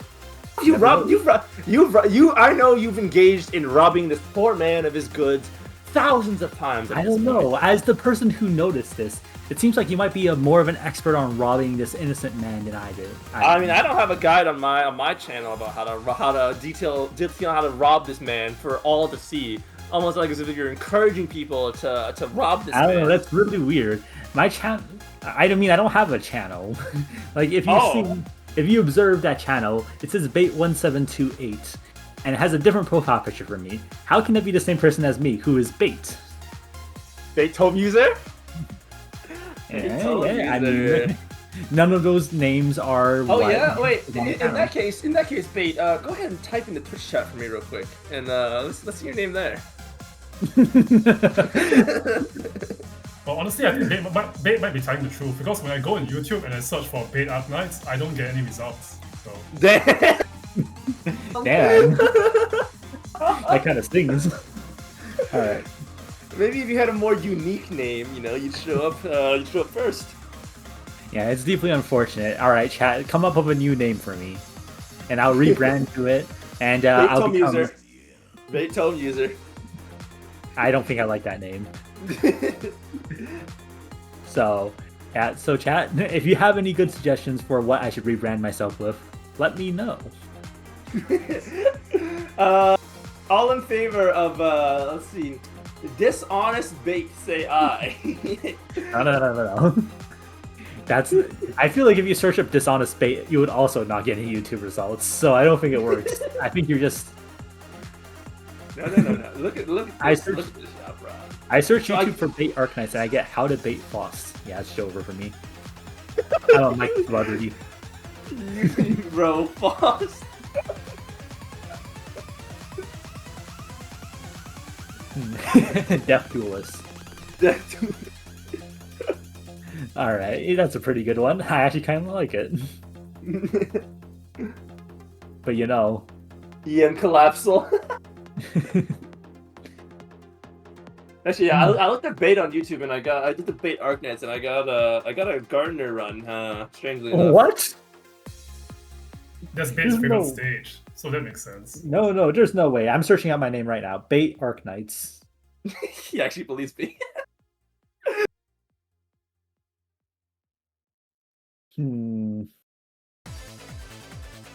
Speaker 2: I know you've engaged in robbing this poor man of his goods thousands of times.
Speaker 1: I don't know. As the person who noticed this, it seems like you might be more of an expert on robbing this innocent man than I do.
Speaker 2: I mean, I don't have a guide on my channel about how to detail how to rob this man for all to see. Almost like as if you're encouraging people to rob this man.
Speaker 1: I don't know. That's really weird. My channel. I mean, I don't have a channel. Like if you observe that channel, it says Bait1728, and it has a different profile picture from me. How can it be the same person as me, who is Bait?
Speaker 2: Bait Tome user?
Speaker 1: Yeah, I mean, none of those names are.
Speaker 2: Oh yeah, wait. In that case, Bait, go ahead and type in the Twitch chat for me real quick, and let's see your name there.
Speaker 3: Well, honestly, I think Bait might be telling the truth, because when I go on YouTube and I search for Bait Arknights, I don't get any results. So.
Speaker 2: Damn.
Speaker 1: That kind of stings. All right.
Speaker 2: Maybe if you had a more unique name, you'd show up. You'd show up first.
Speaker 1: Yeah, it's deeply unfortunate. All right, chat, come up with a new name for me, and I'll rebrand to it. And I'll become
Speaker 2: Bait Tome user.
Speaker 1: I don't think I like that name. So chat, if you have any good suggestions for what I should rebrand myself with, let me know.
Speaker 2: All in favor of let's see, dishonest bait, say I.
Speaker 1: No. I feel like if you search up dishonest bait, you would also not get any YouTube results. So I don't think it works. I think you're just.
Speaker 2: No. Look at this shop, bro.
Speaker 1: I search YouTube for bait Arknights and I get how to bait Foss. Yeah, it's over for me. I don't like celebrity.
Speaker 2: Bro, Foss.
Speaker 1: Death Duelist. Alright, that's a pretty good one. I actually kind of like it. But
Speaker 2: Ian Collapsal. Actually, yeah, I looked at bait on YouTube and I did the bait Arknights and I got a Gardener run. Strangely enough.
Speaker 1: What?
Speaker 3: That's Bait's favorite stage. So that makes sense.
Speaker 1: No, there's no way. I'm searching out my name right now. Bait Arknights.
Speaker 2: He actually believes me.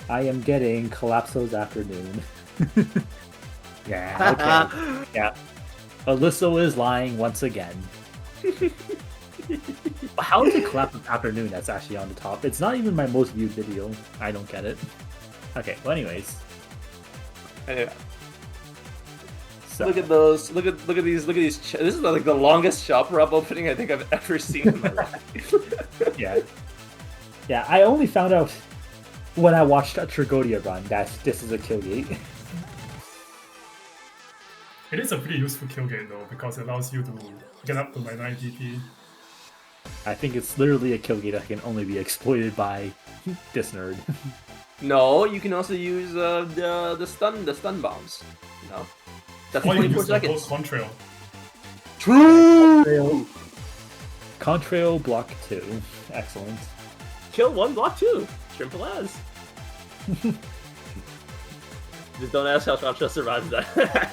Speaker 1: I am getting Collapso's Afternoon. Yeah, okay. Yeah. Alyssa is lying once again. How is it Collapso's Afternoon that's actually on the top? It's not even my most viewed video. I don't get it. Okay, well anyways.
Speaker 2: Anyway.
Speaker 1: So,
Speaker 2: Look at those. Look at these. This is like the longest shop rub opening I think I've ever seen in my life.
Speaker 1: yeah, I only found out when I watched a Tragodia run that this is a kill gate.
Speaker 3: It is a pretty useful kill gate though, because it allows you to get up to my 9 DP.
Speaker 1: I think it's literally a kill gate that can only be exploited by this nerd.
Speaker 2: No, you can also use the stun bombs. No, that's
Speaker 3: Or you can
Speaker 2: 24
Speaker 3: use the
Speaker 2: seconds.
Speaker 3: contrail.
Speaker 2: True.
Speaker 1: Contrail block 2. Excellent.
Speaker 2: Kill 1, block 2. Simple as. Just don't ask how Shotshot survives that.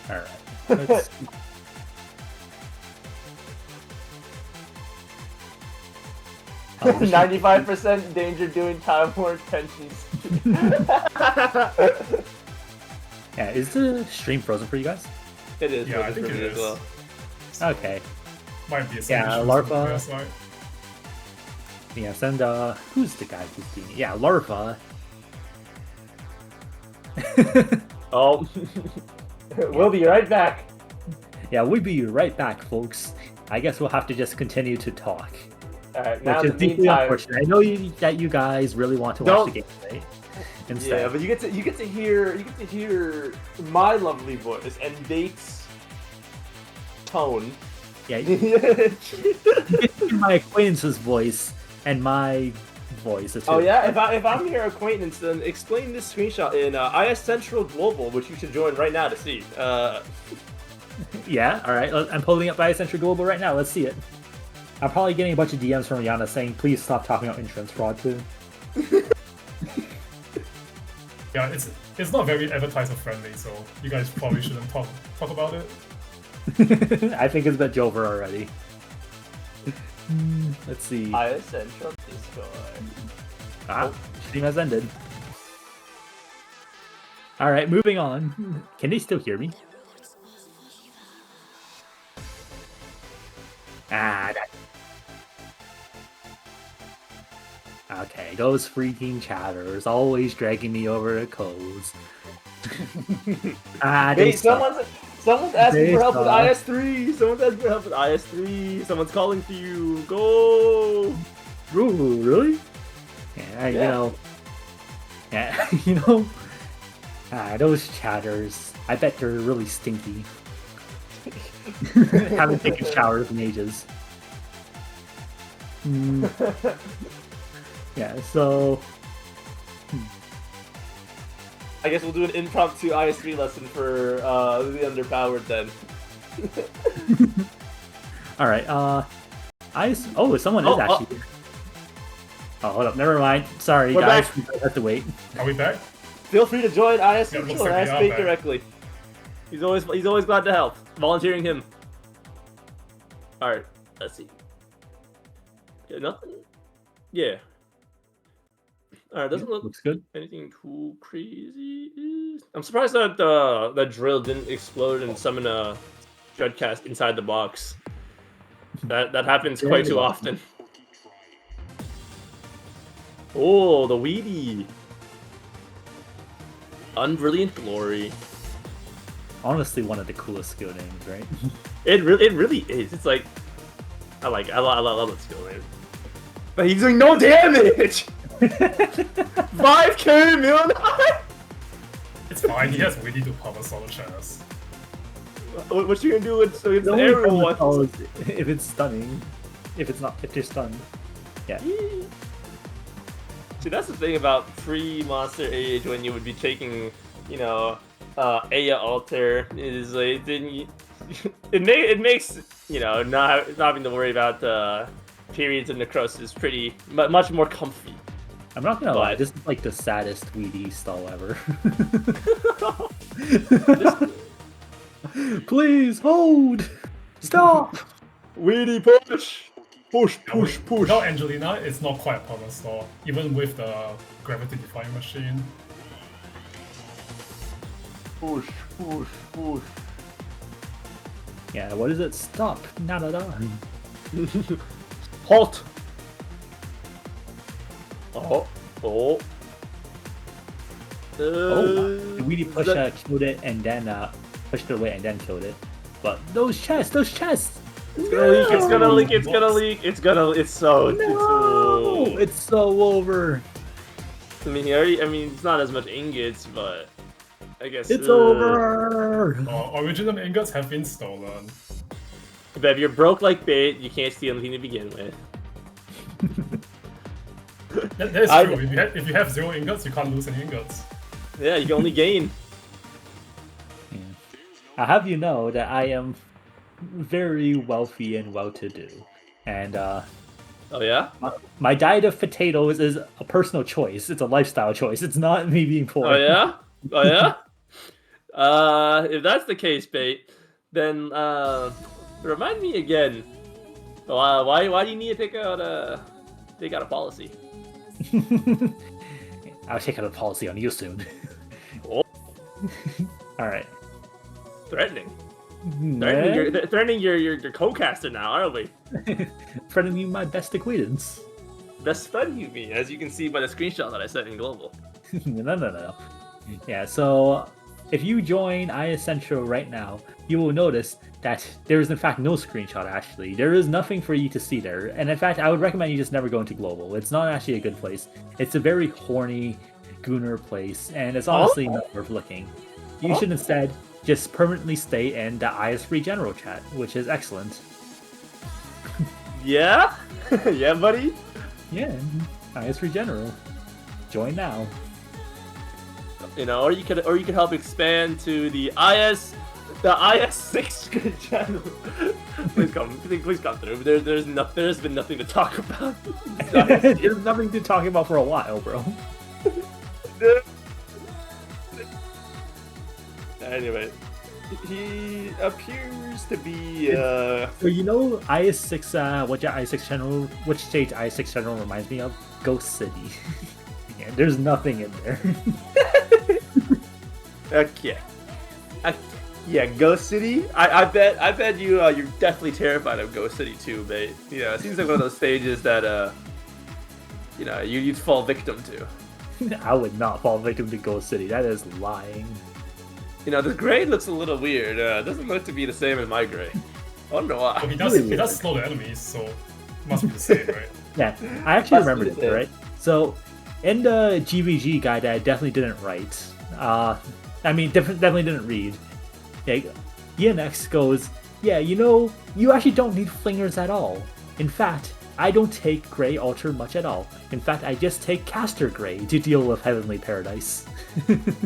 Speaker 1: Alright. Let's...
Speaker 2: 95% danger doing time war tensions.
Speaker 1: Yeah, is the stream frozen for you guys?
Speaker 2: It is.
Speaker 3: Yeah, I think it
Speaker 2: as
Speaker 3: is.
Speaker 2: well.
Speaker 1: Okay.
Speaker 3: Might be a
Speaker 1: Yeah,
Speaker 3: solution
Speaker 1: Larva.
Speaker 3: to the player side.
Speaker 1: Yeah, send who's the guy who's doing it? Yeah, Larva.
Speaker 2: Oh, we'll be right back.
Speaker 1: Yeah, we'll be right back, folks. I guess we'll have to just continue to talk.
Speaker 2: Alright, now
Speaker 1: Which
Speaker 2: in
Speaker 1: is
Speaker 2: the
Speaker 1: deeply
Speaker 2: meantime,
Speaker 1: unfortunate. I know that you guys really want to watch the gameplay. Instead.
Speaker 2: yeah, but you get to hear my lovely voice and Bates' tone.
Speaker 1: Yeah, you get my acquaintance's voice and my voice.
Speaker 2: Oh yeah, if I'm your acquaintance, then explain this screenshot in IS Central Global, which you should join right now to see.
Speaker 1: Yeah, alright. I'm pulling up by Central Global right now. Let's see it. I'm probably getting a bunch of DMs from Rihanna saying, please stop talking about insurance fraud too.
Speaker 3: Yeah, it's not very advertiser friendly, so you guys probably shouldn't talk about it.
Speaker 1: I think it's been over already. Let's see.
Speaker 2: IS Central Discord.
Speaker 1: Stream has ended. Alright, moving on. Can they still hear me? Okay, those freaking chatters always dragging me over the codes.
Speaker 2: Hey, someone's asking for help with IS3. Someone's asking for help with IS3. Someone's calling for you. Go.
Speaker 1: Ooh, really? Yeah, you know. Yeah, you know. Those chatters. I bet they're really stinky. Haven't taken showers in ages. Yeah, so...
Speaker 2: I guess we'll do an impromptu IS3 lesson for the underpowered then.
Speaker 1: Alright, oh, someone is actually here. Oh, hold up, never mind. Sorry,
Speaker 2: We're
Speaker 1: guys.
Speaker 2: back.
Speaker 1: We have to wait.
Speaker 3: Are we back?
Speaker 2: Feel free to join IS
Speaker 3: Yeah,
Speaker 2: Central
Speaker 3: looks
Speaker 2: and
Speaker 3: like
Speaker 2: ask
Speaker 3: we are
Speaker 2: Bait
Speaker 3: back.
Speaker 2: directly. He's always glad to help. Volunteering him. Alright, let's see. Yeah, nothing? Yeah. Alright, doesn't look
Speaker 1: Looks good.
Speaker 2: anything too crazy. I'm surprised that that drill didn't explode and summon a Dreadcast inside the box. That happens quite too often. Oh, the Weedy. Unbrilliant Glory.
Speaker 1: Honestly, one of the coolest skill names, right?
Speaker 2: It really is. It's like I love that skill name. But he's doing no damage. 5k million.
Speaker 3: It's fine, he has Witty to power solo chance.
Speaker 2: What you gonna do with
Speaker 1: The only
Speaker 2: everyone?
Speaker 1: problem is if it's stunning. If they're stunned. Yeah.
Speaker 2: See, that's the thing about pre-Monster Age when you would be taking, you know, Aya Alter is like it makes, you know, not having to worry about periods of necrosis is pretty much more comfy.
Speaker 1: I'm not gonna lie, this is like the saddest Weedy stall ever. Please hold! Stop!
Speaker 2: Weedy push! Push, push, push!
Speaker 3: Without Angelina, it's not quite a permanent stall, even with the gravity defying machine.
Speaker 2: Push, push, push.
Speaker 1: Yeah, what is it? Stop! Nada.
Speaker 2: Halt! Oh.
Speaker 1: Oh, the Weedy push killed it and then pushed it away and then killed it. But those chests!
Speaker 2: It's gonna leak, it's so...
Speaker 1: No! It's so over!
Speaker 2: I mean, it's not as much ingots, but... I guess...
Speaker 1: It's over!
Speaker 3: Original ingots have been stolen.
Speaker 2: But if you're broke like bait, you can't steal anything to begin with.
Speaker 3: That is true. If you have 0 ingots, you can't lose any ingots.
Speaker 2: Yeah, you can only gain.
Speaker 1: Yeah. I'll have you know that I am very wealthy and well-to-do. And,
Speaker 2: Oh yeah?
Speaker 1: my diet of potatoes is a personal choice. It's a lifestyle choice. It's not me being poor.
Speaker 2: Oh yeah? Oh yeah? If that's the case, bait, then remind me again. Why do you need to take out a policy?
Speaker 1: I'll take out a policy on you soon.
Speaker 2: Oh.
Speaker 1: Alright.
Speaker 2: Threatening your co-caster now, aren't we?
Speaker 1: Threatening my best acquaintance.
Speaker 2: Best friend, you mean, as you can see by the screenshot that I sent in Global.
Speaker 1: No. Yeah, so if you join iEssential right now, you will notice that there is in fact no screenshot actually. There is nothing for you to see there. And in fact, I would recommend you just never go into Global. It's not actually a good place. It's a very horny Gooner place, and it's honestly not worth looking. You should instead just permanently stay in the IS3 general chat, which is excellent.
Speaker 2: Yeah? Yeah, buddy?
Speaker 1: Yeah, IS3 general. Join now.
Speaker 2: You know, or you could help expand to the IS6 channel. Please come through. There's been nothing to talk about.
Speaker 1: There's nothing to talk about for a while, bro.
Speaker 2: Anyway, he appears to be.
Speaker 1: So you know IS6. Which stage IS6 channel reminds me of? Ghost City. Yeah, there's nothing in there.
Speaker 2: Okay. Yeah, Ghost City. I bet you're definitely terrified of Ghost City too, mate. You know, it seems like one of those stages that you'd fall victim to.
Speaker 1: I would not fall victim to Ghost City. That is lying.
Speaker 2: You know, the grade looks a little weird. It doesn't look to be the same as my grade. I wonder why.
Speaker 3: Well, he does slow the enemies, so it must be the same, right?
Speaker 1: Yeah, I actually remember this, right? So, in the GVG guide that I definitely didn't write, definitely didn't read, ENX goes, yeah, you know, you actually don't need flingers at all. In fact, I don't take Grey Alter much at all. In fact, I just take Caster Grey to deal with Heavenly Paradise.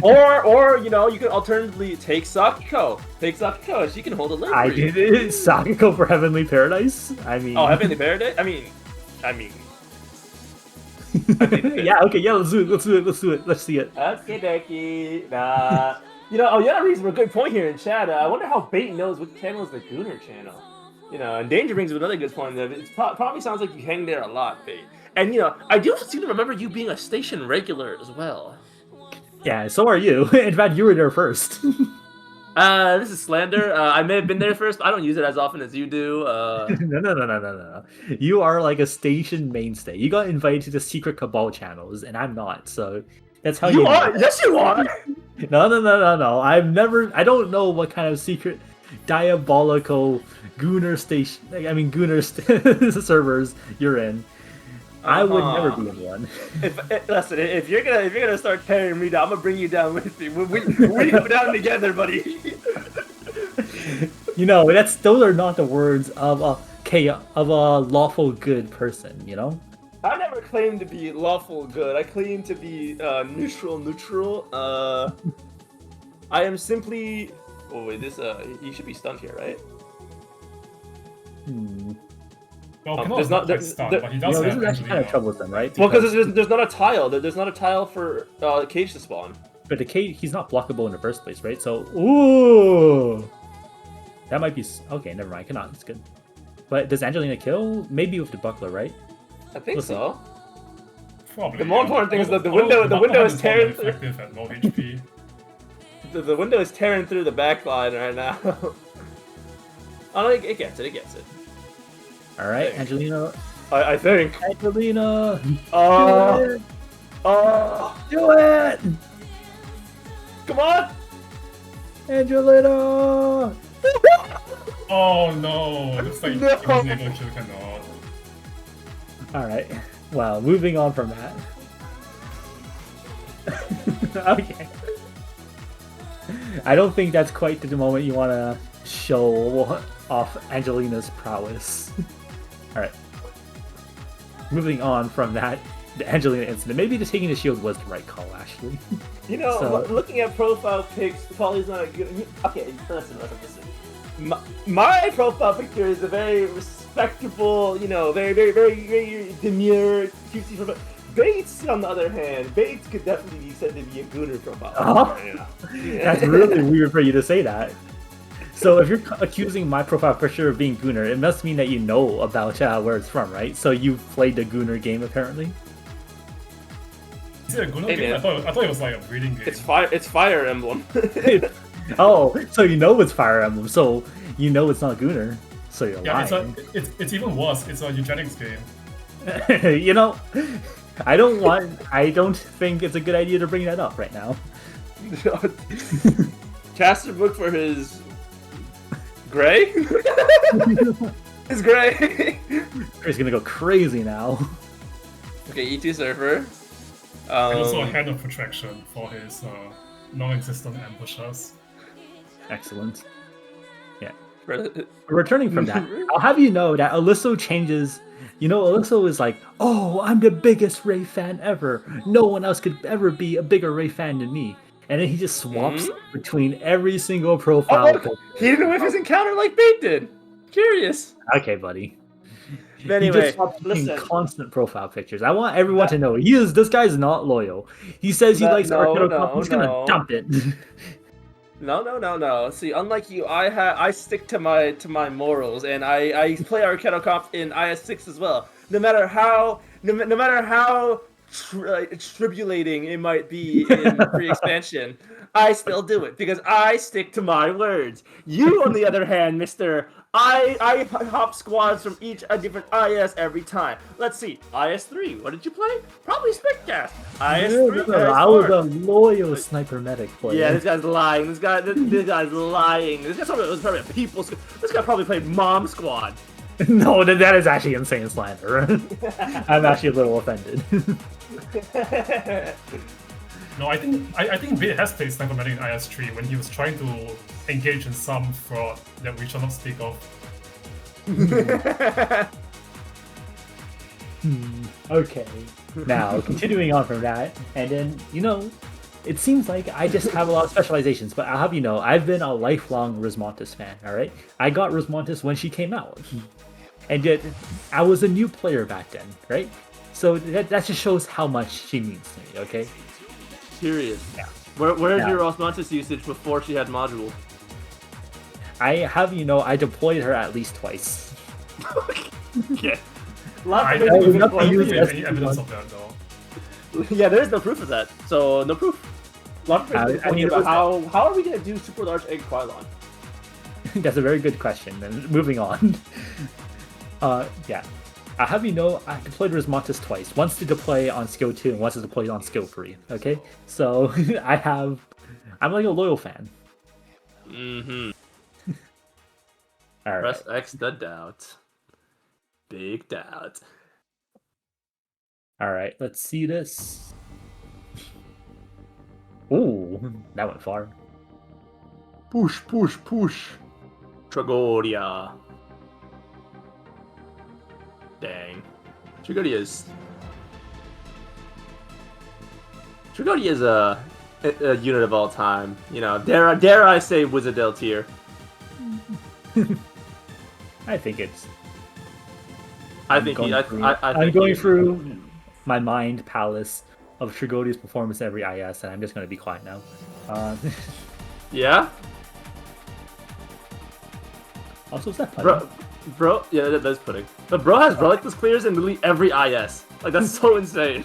Speaker 2: or you know, you could alternatively take Sakiko. She can hold a lid.
Speaker 1: I did it. Sakiko for Heavenly Paradise? I mean...
Speaker 2: Oh, Heavenly Paradise? I mean...
Speaker 1: yeah, okay, yeah, let's do it. Let's see it.
Speaker 2: Okay, Becky. Nah. You know, the other reason for a good point here in chat, I wonder how Bait knows which channel is the Gooner channel. You know, and Danger brings up another good point there. It probably sounds like you hang there a lot, Bait. And, you know, I do seem to remember you being a station regular as well.
Speaker 1: Yeah, so are you. In fact, you were there first.
Speaker 2: This is slander. I may have been there first, but I don't use it as often as you do.
Speaker 1: No. You are like a station mainstay. You got invited to the secret Cabal channels, and I'm not, so that's how you
Speaker 2: are. Yes, you are.
Speaker 1: No. I don't know what kind of secret diabolical Gooner servers you're in. I would never be in one.
Speaker 2: Listen, if you're gonna start carrying me down, I'm gonna bring you down with me. We go down together, buddy.
Speaker 1: You know, those are not the words of a lawful good person. You know.
Speaker 2: I never claimed to be lawful good. I claim to be neutral. I am simply. Oh wait, this you should be stunned here, right?
Speaker 3: Well, Kano
Speaker 2: there's
Speaker 3: is
Speaker 2: not-
Speaker 3: not
Speaker 2: there-
Speaker 3: quite stunned,
Speaker 2: there-
Speaker 3: but he
Speaker 1: You
Speaker 3: does
Speaker 1: know, this
Speaker 3: have
Speaker 1: is actually kind of
Speaker 3: Angelina.
Speaker 1: troublesome, right?
Speaker 2: Well, because there's not a tile. There's not a tile for Cage to spawn.
Speaker 1: But the K, he's not blockable in the first place, right? So, ooh, that might be okay. Never mind, cannot. It's good. But does Angelina kill? Maybe with the buckler, right?
Speaker 2: I think
Speaker 1: We'll see.
Speaker 2: so.
Speaker 3: Probably.
Speaker 2: The more important thing is that the
Speaker 3: Although
Speaker 2: window
Speaker 3: Buckler
Speaker 2: is
Speaker 3: is totally
Speaker 2: tearing through.
Speaker 3: effective at low HP.
Speaker 2: The window is tearing through the back line right now. Oh, no, it gets it. It gets it.
Speaker 1: All right,
Speaker 2: Thank-
Speaker 1: Angelina.
Speaker 2: I think.
Speaker 1: Angelina,
Speaker 2: Oh,
Speaker 1: do it!
Speaker 2: oh,
Speaker 1: Do it!
Speaker 2: come on!
Speaker 1: Angelina!
Speaker 3: Oh no! Looks like
Speaker 2: No.
Speaker 3: he wasn't able to kill Kano.
Speaker 1: All right. Well, moving on from that. Okay. I don't think that's quite the moment you want to show off Angelina's prowess. All right. Moving on from that, the Angelina incident. Maybe the taking the shield was the right call, actually.
Speaker 2: You know,
Speaker 1: So-
Speaker 2: looking at profile pics, Polly's not a good. Okay, listen. My profile picture is a very respectable, you know, very demure, cutesy profile. Bates, on the other hand, Bates could definitely be said to be a gooner profile.
Speaker 1: Oh. That's really weird for you to say that. So if you're accusing my profile picture of being Gooner, it must mean that you know about where it's from, right? So you've played the Gooner game, apparently?
Speaker 3: Is it a Gunnar
Speaker 2: Hey,
Speaker 3: game?
Speaker 2: man.
Speaker 3: I thought it was like a breeding game.
Speaker 2: It's Fire Emblem.
Speaker 1: Oh, so you know it's Fire Emblem, so you know it's not Gooner. So you're
Speaker 3: Yeah,
Speaker 1: lying.
Speaker 3: it's even worse. It's a eugenics game.
Speaker 1: You know, I don't think it's a good idea to bring that up right now.
Speaker 2: Caster book for his gray? His gray.
Speaker 1: He's gonna go crazy now.
Speaker 2: Okay, E2 Surfer.
Speaker 3: And also a hand of protection for his non-existent ambushers.
Speaker 1: Excellent. Yeah. Returning from that, I'll have you know that Alysso changes. You know, Alysso is like, "Oh, I'm the biggest Ray fan ever. No one else could ever be a bigger Ray fan than me." And then he just swaps between every single profile.
Speaker 2: Oh, look, he didn't whip his encounter like Bait did. Curious.
Speaker 1: Okay, buddy.
Speaker 2: But
Speaker 1: He
Speaker 2: anyway,
Speaker 1: just swaps between
Speaker 2: listen.
Speaker 1: constant profile pictures. I want everyone to know this guy's not loyal. He says he likes Arcado Cup, he's gonna dump it.
Speaker 2: No. See, unlike you, I stick to my morals, and I play Arcado Comp in IS6 as well. No matter how tribulating it might be in pre-expansion, I still do it because I stick to my words. You, on the other hand, Mister, I hop squads from each a different IS every time. Let's see, IS3. What did you play? Probably Speccast. IS3.
Speaker 1: I was a loyal sniper medic player.
Speaker 2: Yeah, this guy's lying. This guy's lying. This guy was probably a people's. This guy probably played Mom Squad.
Speaker 1: No, that is actually insane slander. I'm actually a little offended.
Speaker 3: No, I think Bait has played Sniper Medic in IS3 when he was trying to engage in some fraud that we shall not speak of.
Speaker 1: Okay. Now, continuing on from that, and then, you know, it seems like I just have a lot of specializations, but I'll have you know, I've been a lifelong Rismontis fan, alright? I got Rismontis when she came out. And yet, I was a new player back then, right? So that just shows how much she means to me, okay?
Speaker 2: Serious.
Speaker 1: Yeah.
Speaker 2: Where's
Speaker 1: Yeah.
Speaker 2: your Osmanthus usage before she had module?
Speaker 1: I have you know, I deployed her at least twice.
Speaker 2: Yeah.
Speaker 3: I
Speaker 1: don't
Speaker 3: don't
Speaker 1: even
Speaker 3: think
Speaker 1: know use
Speaker 3: there's any
Speaker 1: SC1.
Speaker 3: evidence of that though.
Speaker 2: Yeah, there's no proof of that. So no proof. A lot of people
Speaker 1: I
Speaker 2: talking
Speaker 1: mean, it
Speaker 2: about
Speaker 1: was-
Speaker 2: how are we gonna do super large egg Quilon?
Speaker 1: That's a very good question. And moving on. Yeah. I have you know, I deployed Rismontis twice. Once to deploy on skill 2 and once to deploy on skill 3. Okay? So I'm like a loyal fan.
Speaker 2: Mm-hmm.
Speaker 1: Alright.
Speaker 2: Press X the doubt. Big doubt.
Speaker 1: Alright, let's see this. Ooh, that went far.
Speaker 2: Push. Tragoria. Dang. Tragoria is a unit of all time. You know, dare I say Wizardel tier.
Speaker 1: I think it's
Speaker 2: I think he.
Speaker 1: I'm going through my mind palace of Trigodia's performance every IS, and I'm just going to be quiet now.
Speaker 2: Yeah.
Speaker 1: Also, is that pudding?
Speaker 2: Bro, yeah, that's pudding. But bro has Relictless clears in literally every IS. Like, that's so insane.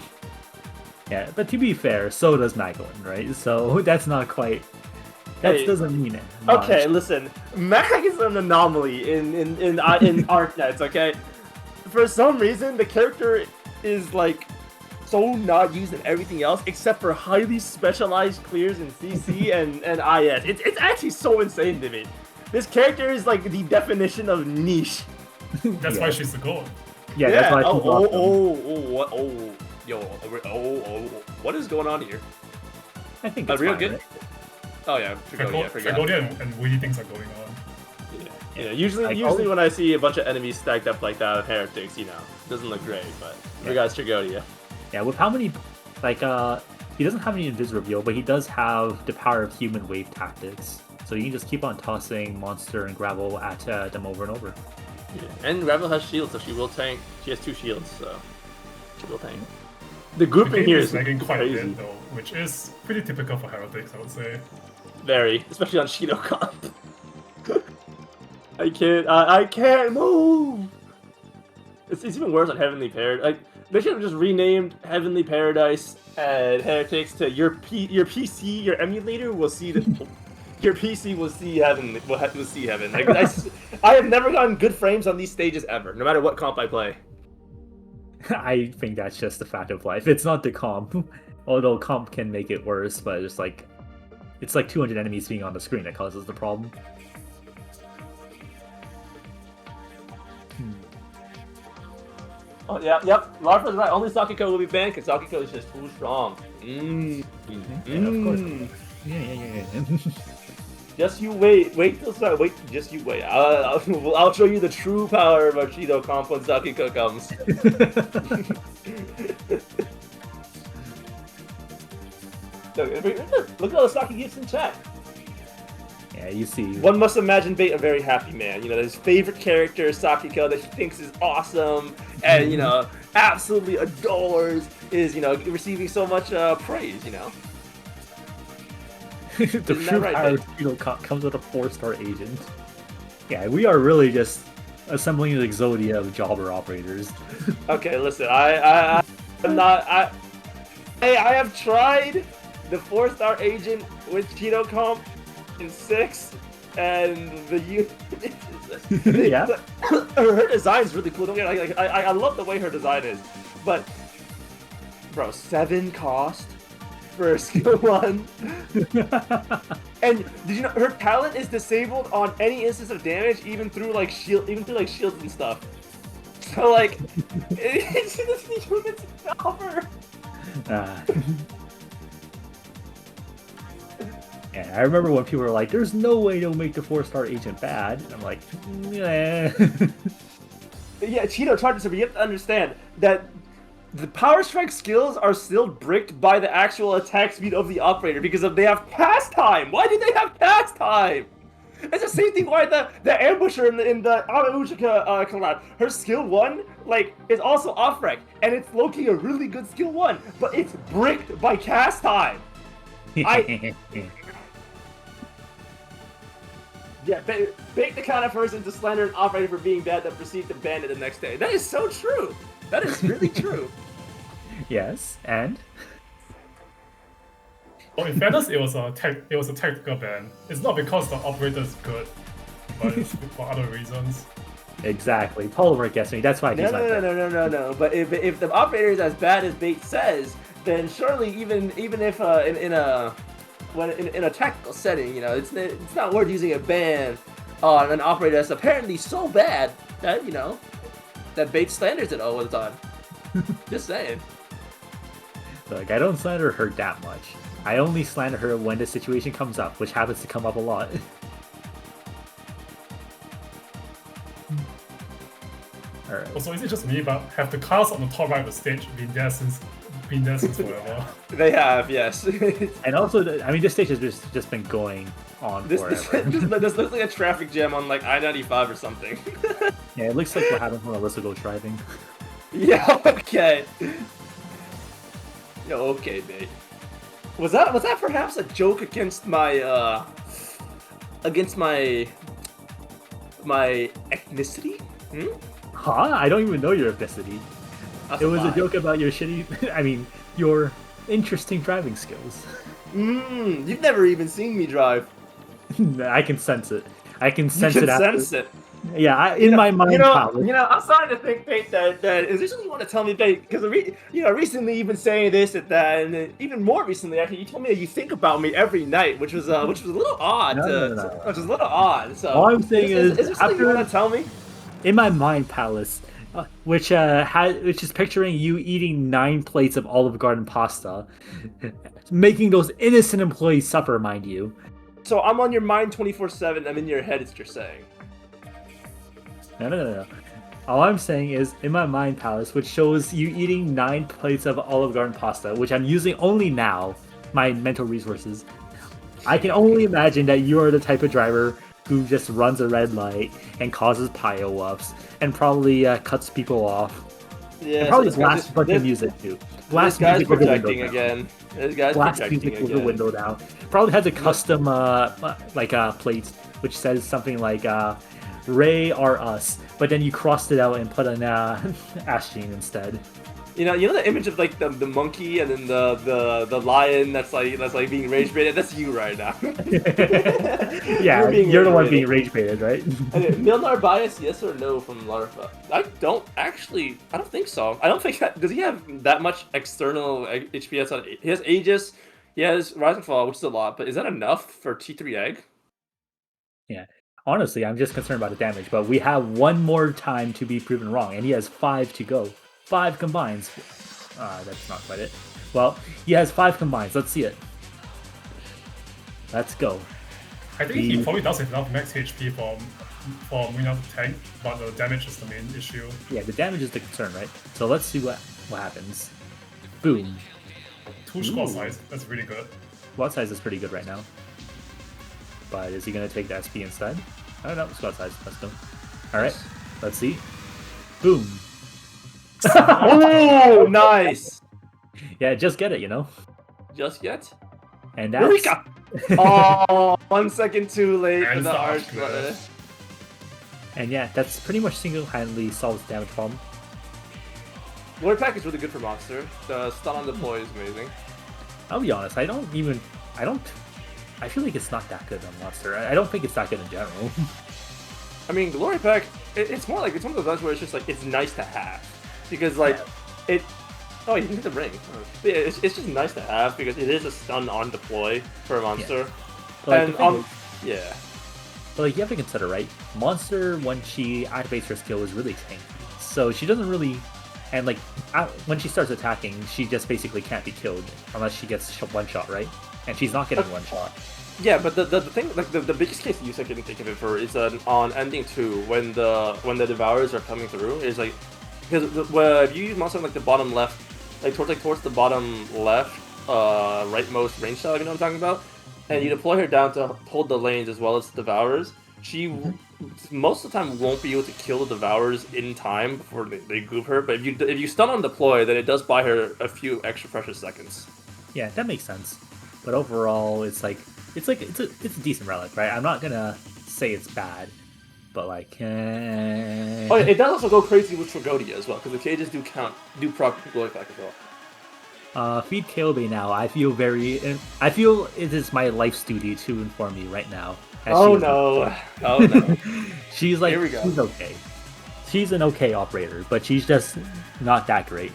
Speaker 1: Yeah, but to be fair, so does Magdalene, right? So that's not quite. That doesn't mean it. Much.
Speaker 2: Okay, listen. Mag is an anomaly in ArcNets. Okay, for some reason the character is like so not used in everything else except for highly specialized clears in CC and IS. It's actually so insane to me. This character is like the definition of niche.
Speaker 3: That's why she's the goal.
Speaker 1: Yeah, that's why.
Speaker 2: What is going on here?
Speaker 1: I think it's
Speaker 2: real
Speaker 1: fine,
Speaker 2: good.
Speaker 1: right?
Speaker 2: Oh yeah,
Speaker 3: Tragodia and weird things are going on.
Speaker 2: Yeah, usually when I see a bunch of enemies stacked up like that of heretics, you know, it doesn't look great. But regards Tragodia.
Speaker 1: Yeah, with how many, like, he doesn't have any invis reveal, but he does have the power of human wave tactics. So you can just keep on tossing monster and gravel at them over and over.
Speaker 2: Yeah. And gravel has shields, so she will tank. She has 2 shields, so she will tank. The grouping here is
Speaker 3: lagging quite
Speaker 2: crazy.
Speaker 3: a bit, though, which is pretty typical for heretics, I would say.
Speaker 2: Very, especially on Shido comp. I can't move. It's even worse on Heavenly Paradise. Like, they should have just renamed Heavenly Paradise and Heretics to your PC, your emulator will see the. Your PC will see heaven. Will see heaven. Like, I have never gotten good frames on these stages ever, no matter what comp I play.
Speaker 1: I think that's just a fact of life. It's not the comp, although comp can make it worse. But it's like 200 enemies being on the screen that causes the problem.
Speaker 2: Oh yeah, yep. Larfa's right. Only Sakiko will be banned because Sakiko is just too strong.
Speaker 1: Yeah, of course. Yeah.
Speaker 2: Just you wait. Just you wait. I'll show you the true power of Shido comp when Sakiko comes. Look at all the Saki gifts in chat.
Speaker 1: Yeah, you see.
Speaker 2: One must imagine Bait a very happy man. You know, his favorite character is Sakiko that he thinks is awesome and, you know, absolutely adores is, you know, receiving so much praise, you know.
Speaker 1: The true power of Shido comes with a 4-star agent. Yeah, we are really just assembling an exodia of jobber operators.
Speaker 2: Okay, listen, I have tried the 4-star agent with Shido comp in 6, and the unit
Speaker 1: yeah.
Speaker 2: Her design's really cool. Don't get like I love the way her design is, but bro, 7 cost for skill 1. And did you know her talent is disabled on any instance of damage, even through like shields and stuff. So like, it's the unit's cover.
Speaker 1: Yeah, I remember when people were like, "There's no way they'll make the 4-star agent bad." I'm like, yeah.
Speaker 2: Yeah, Cheeto tried to, but you have to understand that the power strike skills are still bricked by the actual attack speed of the operator because they have cast time. Why do they have cast time? It's the same thing why the ambusher in the Ana Uchika collab. Her skill 1 like is also off rec, and it's low-key a really good skill 1, but it's bricked by cast time. Yeah, bake the kind of person to slander an operator for being bad that proceed to ban it the next day. That is so true. That is really true.
Speaker 1: Yes, and?
Speaker 3: Well, in fairness, it was a tactical ban. It's not because the operator is good, but it's for other reasons.
Speaker 1: Exactly. Polymer gets me. That's why he's like that.
Speaker 2: No. But if the operator is as bad as Bait says, then surely even if in a tactical setting, you know, it's not worth using a ban on an operator that's apparently so bad that, you know, that Bait slanders it all the time. Just saying.
Speaker 1: Like, I don't slander her that much. I only slander her when the situation comes up, which happens to come up a lot. Alright.
Speaker 3: Also, is it just me, but have the cars on the top right of the stage been there since forever?
Speaker 2: They have, yes.
Speaker 1: And also, I mean, this stage has just been going on forever.
Speaker 2: This looks like a traffic jam on like I-95 or something.
Speaker 1: Yeah, it looks like what happened when Alyssa goes driving.
Speaker 2: Yeah, okay. Yo, okay, mate. Was that perhaps a joke against my my ethnicity? Hmm?
Speaker 1: Huh? I don't even know your ethnicity.
Speaker 2: That's
Speaker 1: It was a
Speaker 2: lie.
Speaker 1: joke about your shitty. I mean, your interesting driving skills.
Speaker 2: You've never even seen me drive.
Speaker 1: I can sense it. I can
Speaker 2: You
Speaker 1: sense
Speaker 2: can
Speaker 1: it after.
Speaker 2: sense it.
Speaker 1: Yeah, in my mind palace.
Speaker 2: I'm starting to think, Pate, that is there something you want to tell me, Pate? Because recently you've been saying this and that, and then even more recently, actually, you told me that you think about me every night, which was a little odd.
Speaker 1: No.
Speaker 2: Which was a little odd. So
Speaker 1: All I'm saying
Speaker 2: is there something you
Speaker 1: after
Speaker 2: want to tell me?
Speaker 1: in my mind palace, which is picturing you eating 9 plates of Olive Garden pasta, making those innocent employees suffer, mind you.
Speaker 2: So I'm on your mind 24/7. I'm in your head. Is what you're saying.
Speaker 1: No. All I'm saying is, in my mind palace, which shows you eating 9 plates of Olive Garden pasta, which I'm using only now, my mental resources, I can only imagine that you are the type of driver who just runs a red light and causes pile-ups and probably cuts people off.
Speaker 2: Yeah.
Speaker 1: And probably
Speaker 2: so
Speaker 1: blasts a bunch of music too.
Speaker 2: This guy's
Speaker 1: music with the window
Speaker 2: projecting
Speaker 1: down.
Speaker 2: again. This guy's
Speaker 1: Blast
Speaker 2: projecting
Speaker 1: music with
Speaker 2: again.
Speaker 1: the window down. Probably has a custom plate which says something like Ray are us, but then you crossed it out and put an Ashgene instead.
Speaker 2: You know the image of like the monkey and then the lion that's like being rage baited. That's you right now.
Speaker 1: Yeah, you're the one being rage baited, right?
Speaker 2: Okay, Milnar bias, yes or no from Larva? I don't think so. I don't think does he have that much external HPS on? He has Aegis, he has Rise and Fall, which is a lot, but is that enough for T3 Egg?
Speaker 1: Yeah. Honestly, I'm just concerned about the damage, but we have one more time to be proven wrong, and he has 5 to go. 5 combines. That's not quite it. Well, he has 5 combines. Let's see it. Let's go.
Speaker 3: I think he probably does enough max HP for Mina to tank, but the damage is the main issue.
Speaker 1: Yeah, the damage is the concern, right? So let's see what happens. Boom.
Speaker 3: 2 squad size, that's really good.
Speaker 1: Squad size is pretty good right now. But is he going to take the SP instead? I don't know. Squad size. Let's go. Alright. Let's see. Boom.
Speaker 2: Oh, nice!
Speaker 1: Yeah, just get it, you know?
Speaker 2: Just yet?
Speaker 1: And that's...
Speaker 2: Eureka! Oh, 1 second too late for
Speaker 3: And
Speaker 2: the
Speaker 3: the
Speaker 2: arch.
Speaker 3: arch
Speaker 1: And yeah, that's pretty much single-handedly solves the damage problem.
Speaker 2: Lord Pack is really good for Monster. The stun on deploy is amazing.
Speaker 1: I'll be honest, I feel like it's not that good on Monster. I don't think it's that good in general.
Speaker 2: I mean, Glory Pack, it's more like, it's one of those guys where it's just like, it's nice to have. Because like, oh, you can get the ring. Yeah, it's just nice to have because it is a stun on deploy for a monster.
Speaker 1: Yeah. But,
Speaker 2: And, yeah.
Speaker 1: But like, you have to consider, right? Monster, when she activates her skill, is really tanky. So she doesn't really... And like, when she starts attacking, she just basically can't be killed unless she gets one shot, right? And she's not getting one shot.
Speaker 2: Yeah, but the thing, like the biggest case use I can think of it for is on ending 2 when the Devourers are coming through is like because if you use monster on, like the bottom left, like towards the bottom left, rightmost range cell, you know what I'm talking about, and you deploy her down to hold the lanes as well as the Devourers. She most of the time won't be able to kill the Devourers in time before they group her. But if you stun on deploy, then it does buy her a few extra precious seconds.
Speaker 1: Yeah, that makes sense. But overall, it's a decent relic, right? I'm not gonna say it's bad, but like.
Speaker 2: Oh, yeah, it does also go crazy with Tragodia as well because the cages do proc Glory Pack as well.
Speaker 1: Feed Kaobe now. I feel it is my life's duty to inform you right now.
Speaker 2: Oh no! Oh no!
Speaker 1: She's like,
Speaker 2: Here we go.
Speaker 1: She's okay. She's an okay operator, but she's just not that great.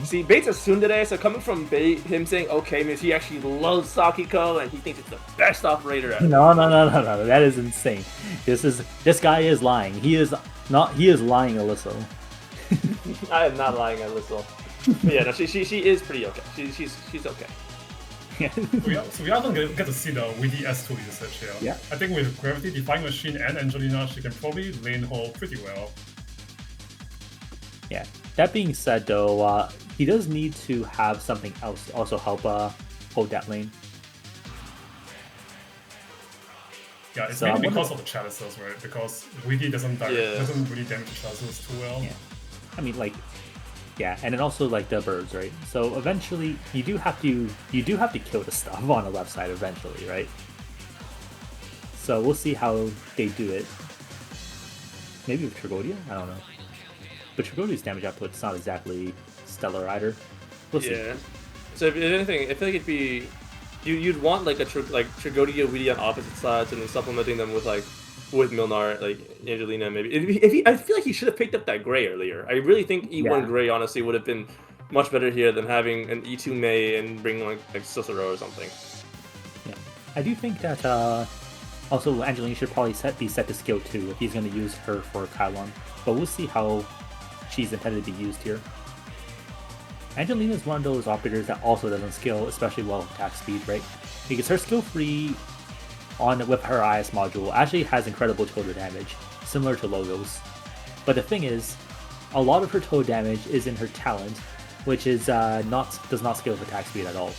Speaker 2: See, Bates is soon today, so coming from him saying okay means he actually loves Sakiko and he thinks it's the best operator ever.
Speaker 1: No, that is insane. This guy is lying. He is lying, Alyssa.
Speaker 2: I am not lying, Alyssa. But yeah, no, she is pretty okay. She's okay.
Speaker 3: So we are going to get to see the Witty S2 usage here.
Speaker 1: Yeah.
Speaker 3: I think with Gravity Defying Machine and Angelina, she can probably lane hold pretty well.
Speaker 1: Yeah. That being said, though, he does need to have something else to also help hold that lane.
Speaker 3: Yeah, it's
Speaker 1: So I
Speaker 3: mainly
Speaker 1: wonder-
Speaker 3: because of the chalices, right? Because Wiki doesn't really damage the chalices too well.
Speaker 1: Yeah. I mean, like, yeah, and then also like the birds, right? So eventually, you do have to kill the stuff on the left side eventually, right? So we'll see how they do it. Maybe with Tragodia? I don't know. But Tragodia's damage output's not exactly stellar either. We'll see.
Speaker 2: Yeah. So if anything, I feel like it'd be you'd want like Tragodia really on opposite sides, and then supplementing them with Milnar, like Angelina maybe. I feel like he should have picked up that Gray earlier. I really think E1 Gray honestly would have been much better here than having an E2 Mei and bringing like Cicero or something.
Speaker 1: Yeah, I do think that also Angelina should probably be set to skill 2 if he's going to use her for Kylon. But we'll see how she's intended to be used here. Angelina is one of those operators that also doesn't scale especially well with attack speed, right? Because her skill 3 with her IS module actually has incredible total damage, similar to Logos. But the thing is, a lot of her total damage is in her talent, which is does not scale with attack speed at all.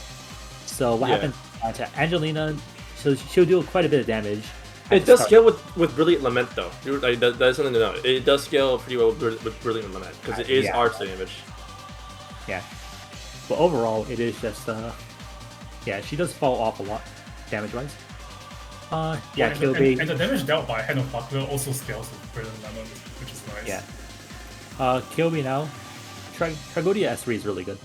Speaker 1: So what happens to Angelina? So she'll do quite a bit of damage.
Speaker 2: It does scale with Brilliant Lament though. That's something to know. It does scale pretty well with Brilliant Lament because it is arch damage.
Speaker 1: Yeah, but overall, it is just yeah, she does fall off a lot damage-wise. Yeah,
Speaker 3: and the damage dealt by Hand of Buckler also scales with Brilliant Lemon, which is nice.
Speaker 1: Yeah. Kilby now. Tragodia S3 is really good.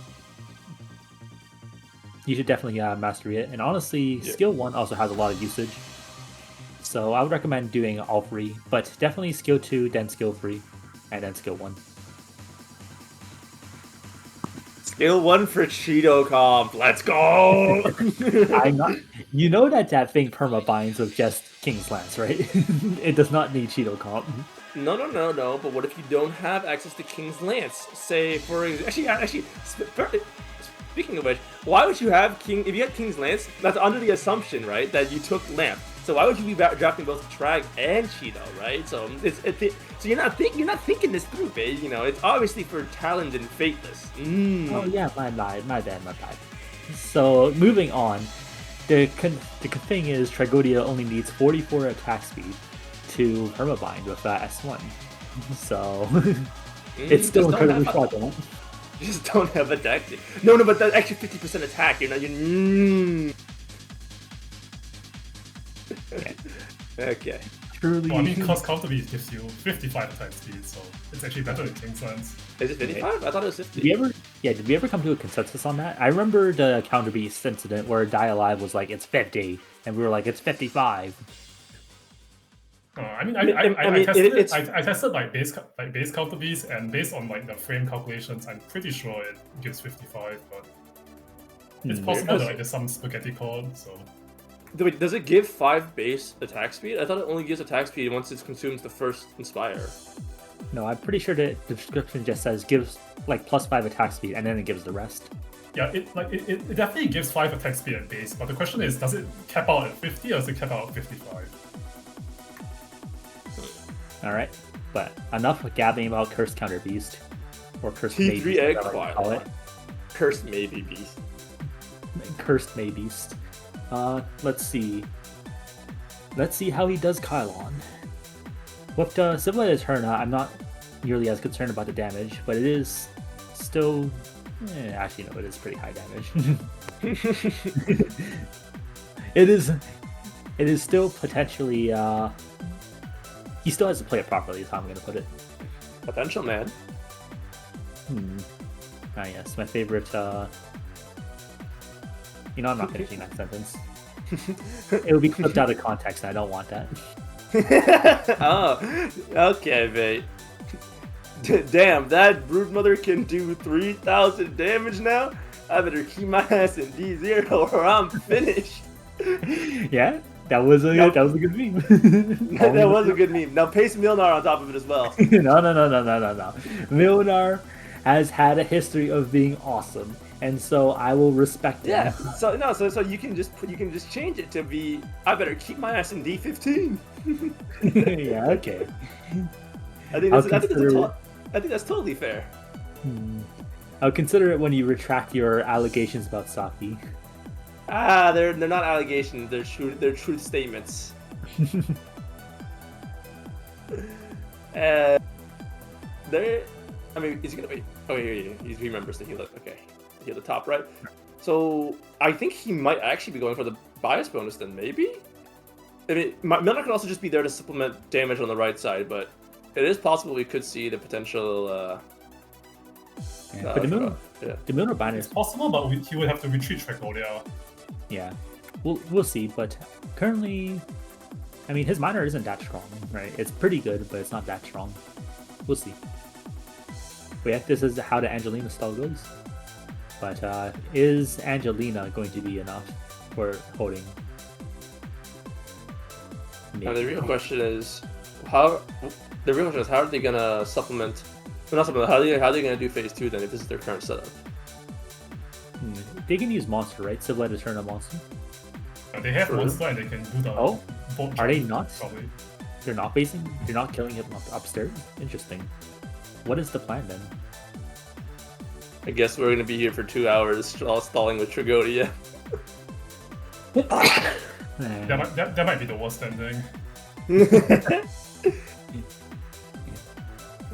Speaker 1: You should definitely master it. And honestly, skill 1 also has a lot of usage. So I would recommend doing all 3, but definitely skill 2, then skill 3, and then skill 1.
Speaker 2: Skill 1 for Cheeto comp. Let's go!
Speaker 1: I'm not. You know that thing perma binds with just King's Lance, right? It does not need Cheeto comp.
Speaker 2: No. But what if you don't have access to King's Lance? Say for actually, speaking of which, why would you have if you had King's Lance? That's under the assumption, right, that you took Lamp. So why would you be drafting both Trag and Cheeto, right? So so you're not thinking this through, babe. You know, it's obviously for Taloned and Fateless.
Speaker 1: Oh yeah, my bad. So moving on, the thing is Tragodia only needs 44 attack speed to permabind with S1. So it's still incredibly fraudulent.
Speaker 2: You just don't have attack. No, but that extra 50% attack. Okay.
Speaker 1: Truly.
Speaker 3: Well, I mean, Cost Counter Beat gives you 55 attack speed, so it's actually better than King's Lance.
Speaker 2: Is it 55? I thought it was 50.
Speaker 1: Did we ever come to a consensus on that? I remember the Counter Beast incident where Die Alive was like, it's 50, and we were like, it's 55.
Speaker 3: I tested base counter beats, and based on the frame calculations, I'm pretty sure it gives 55. But it's possible that there's some spaghetti code. So
Speaker 2: wait, does it give 5 base attack speed? I thought it only gives attack speed once it consumes the first Inspire.
Speaker 1: No, I'm pretty sure the description just says gives plus 5 attack speed, and then it gives the rest.
Speaker 3: Yeah, it definitely gives 5 attack speed at base, but the question is, does it cap out at 50 or does it cap out at 55?
Speaker 1: Alright, but enough gabbing about Cursed Counter Beast. Or Cursed
Speaker 2: T3
Speaker 1: May Beast,
Speaker 2: egg
Speaker 1: whatever you call it.
Speaker 2: Cursed Maybe Beast.
Speaker 1: Cursed May Beast. Let's see. Let's see how he does Kylon. With Similar to Eterna, I'm not nearly as concerned about the damage, but it is still... actually, no, it is pretty high damage. It is still potentially... he still has to play it properly, is how I'm going to put it.
Speaker 2: Potential, man.
Speaker 1: Ah, yes, my favorite... You know, I'm not finishing that sentence. It would be clipped out of context, and I don't want that.
Speaker 2: Oh, okay, mate. Damn, that Broodmother can do 3,000 damage now? I better keep my ass in D0 or I'm finished.
Speaker 1: Yeah, that was a good meme.
Speaker 2: That was a good meme. Now paste Milnar on top of it as well.
Speaker 1: No. Milnar has had a history of being awesome, and so I will respect it.
Speaker 2: Yeah. So you can just change it to be I better keep my ass in D15.
Speaker 1: Yeah. Okay.
Speaker 2: I think that's totally fair.
Speaker 1: I'll consider it when you retract your allegations about Saki.
Speaker 2: They're not allegations. They're truth statements. And there, I mean, is he gonna wait? Oh, here he remembers to heal it. Okay, heal the top right. So I think he might actually be going for the bias bonus then, maybe? I mean, Milner could also just be there to supplement damage on the right side, but it is possible we could see the potential.
Speaker 1: But the Milner banner
Speaker 3: It's possible, but he would have to retreat Tragolia.
Speaker 1: Yeah, we'll see. But currently, I mean, his minor isn't that strong, right? It's pretty good, but it's not that strong. We'll see. But yeah, this is how the Angelina style goes. But is Angelina going to be enough for holding?
Speaker 2: Now the real question is how. The real question is how are they gonna supplement? Well, not supplement. How are they gonna do phase 2 then if this is their current setup?
Speaker 1: They can use monster, right? Similar to turn a monster.
Speaker 3: They have monster and they can do the.
Speaker 1: Oh,
Speaker 3: bolt
Speaker 1: are they
Speaker 3: jump,
Speaker 1: not?
Speaker 3: Probably.
Speaker 1: They're not basing. They're not killing him upstairs. Interesting. What is the plan then?
Speaker 2: I guess we're gonna be here for 2 hours all stalling with Tragodia.
Speaker 3: That might be the worst ending.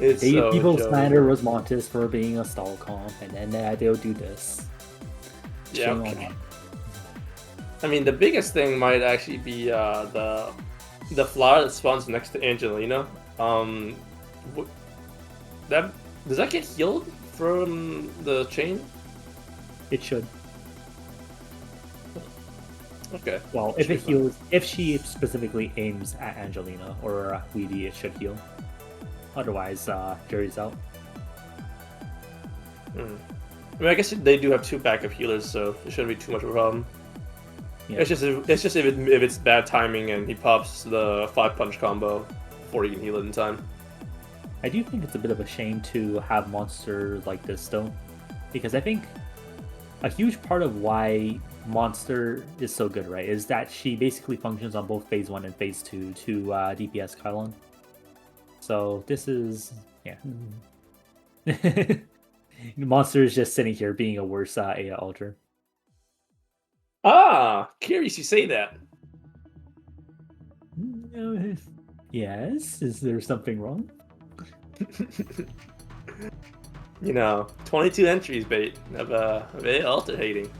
Speaker 2: It's so
Speaker 1: people
Speaker 2: joking.
Speaker 1: slander Rosmontis for being a stall comp, and then they'll do this.
Speaker 2: Yeah.
Speaker 1: Shame on
Speaker 2: Okay.
Speaker 1: them.
Speaker 2: I mean, the biggest thing might actually be the flower that spawns next to Angelina. That does that get healed from the chain?
Speaker 1: It should.
Speaker 2: Okay.
Speaker 1: Well, if it heals, if she specifically aims at Angelina or Weedy, it should heal. Otherwise, Jerry's out.
Speaker 2: I mean, I guess they do have 2 backup healers, so it shouldn't be too much of a problem.
Speaker 1: Yeah.
Speaker 2: It's just if it's bad timing and he pops the 5-punch combo before he can heal it in time.
Speaker 1: I do think it's a bit of a shame to have monster like this though, because I think a huge part of why Monster is so good, right, is that she basically functions on both phase 1 and phase 2 to DPS Kylon. So this is, yeah. Monster is just sitting here being a worse Aya Alter.
Speaker 2: Ah, curious you say that.
Speaker 1: Yes, is there something wrong?
Speaker 2: 22 entries, bait, of Aya Alter hating.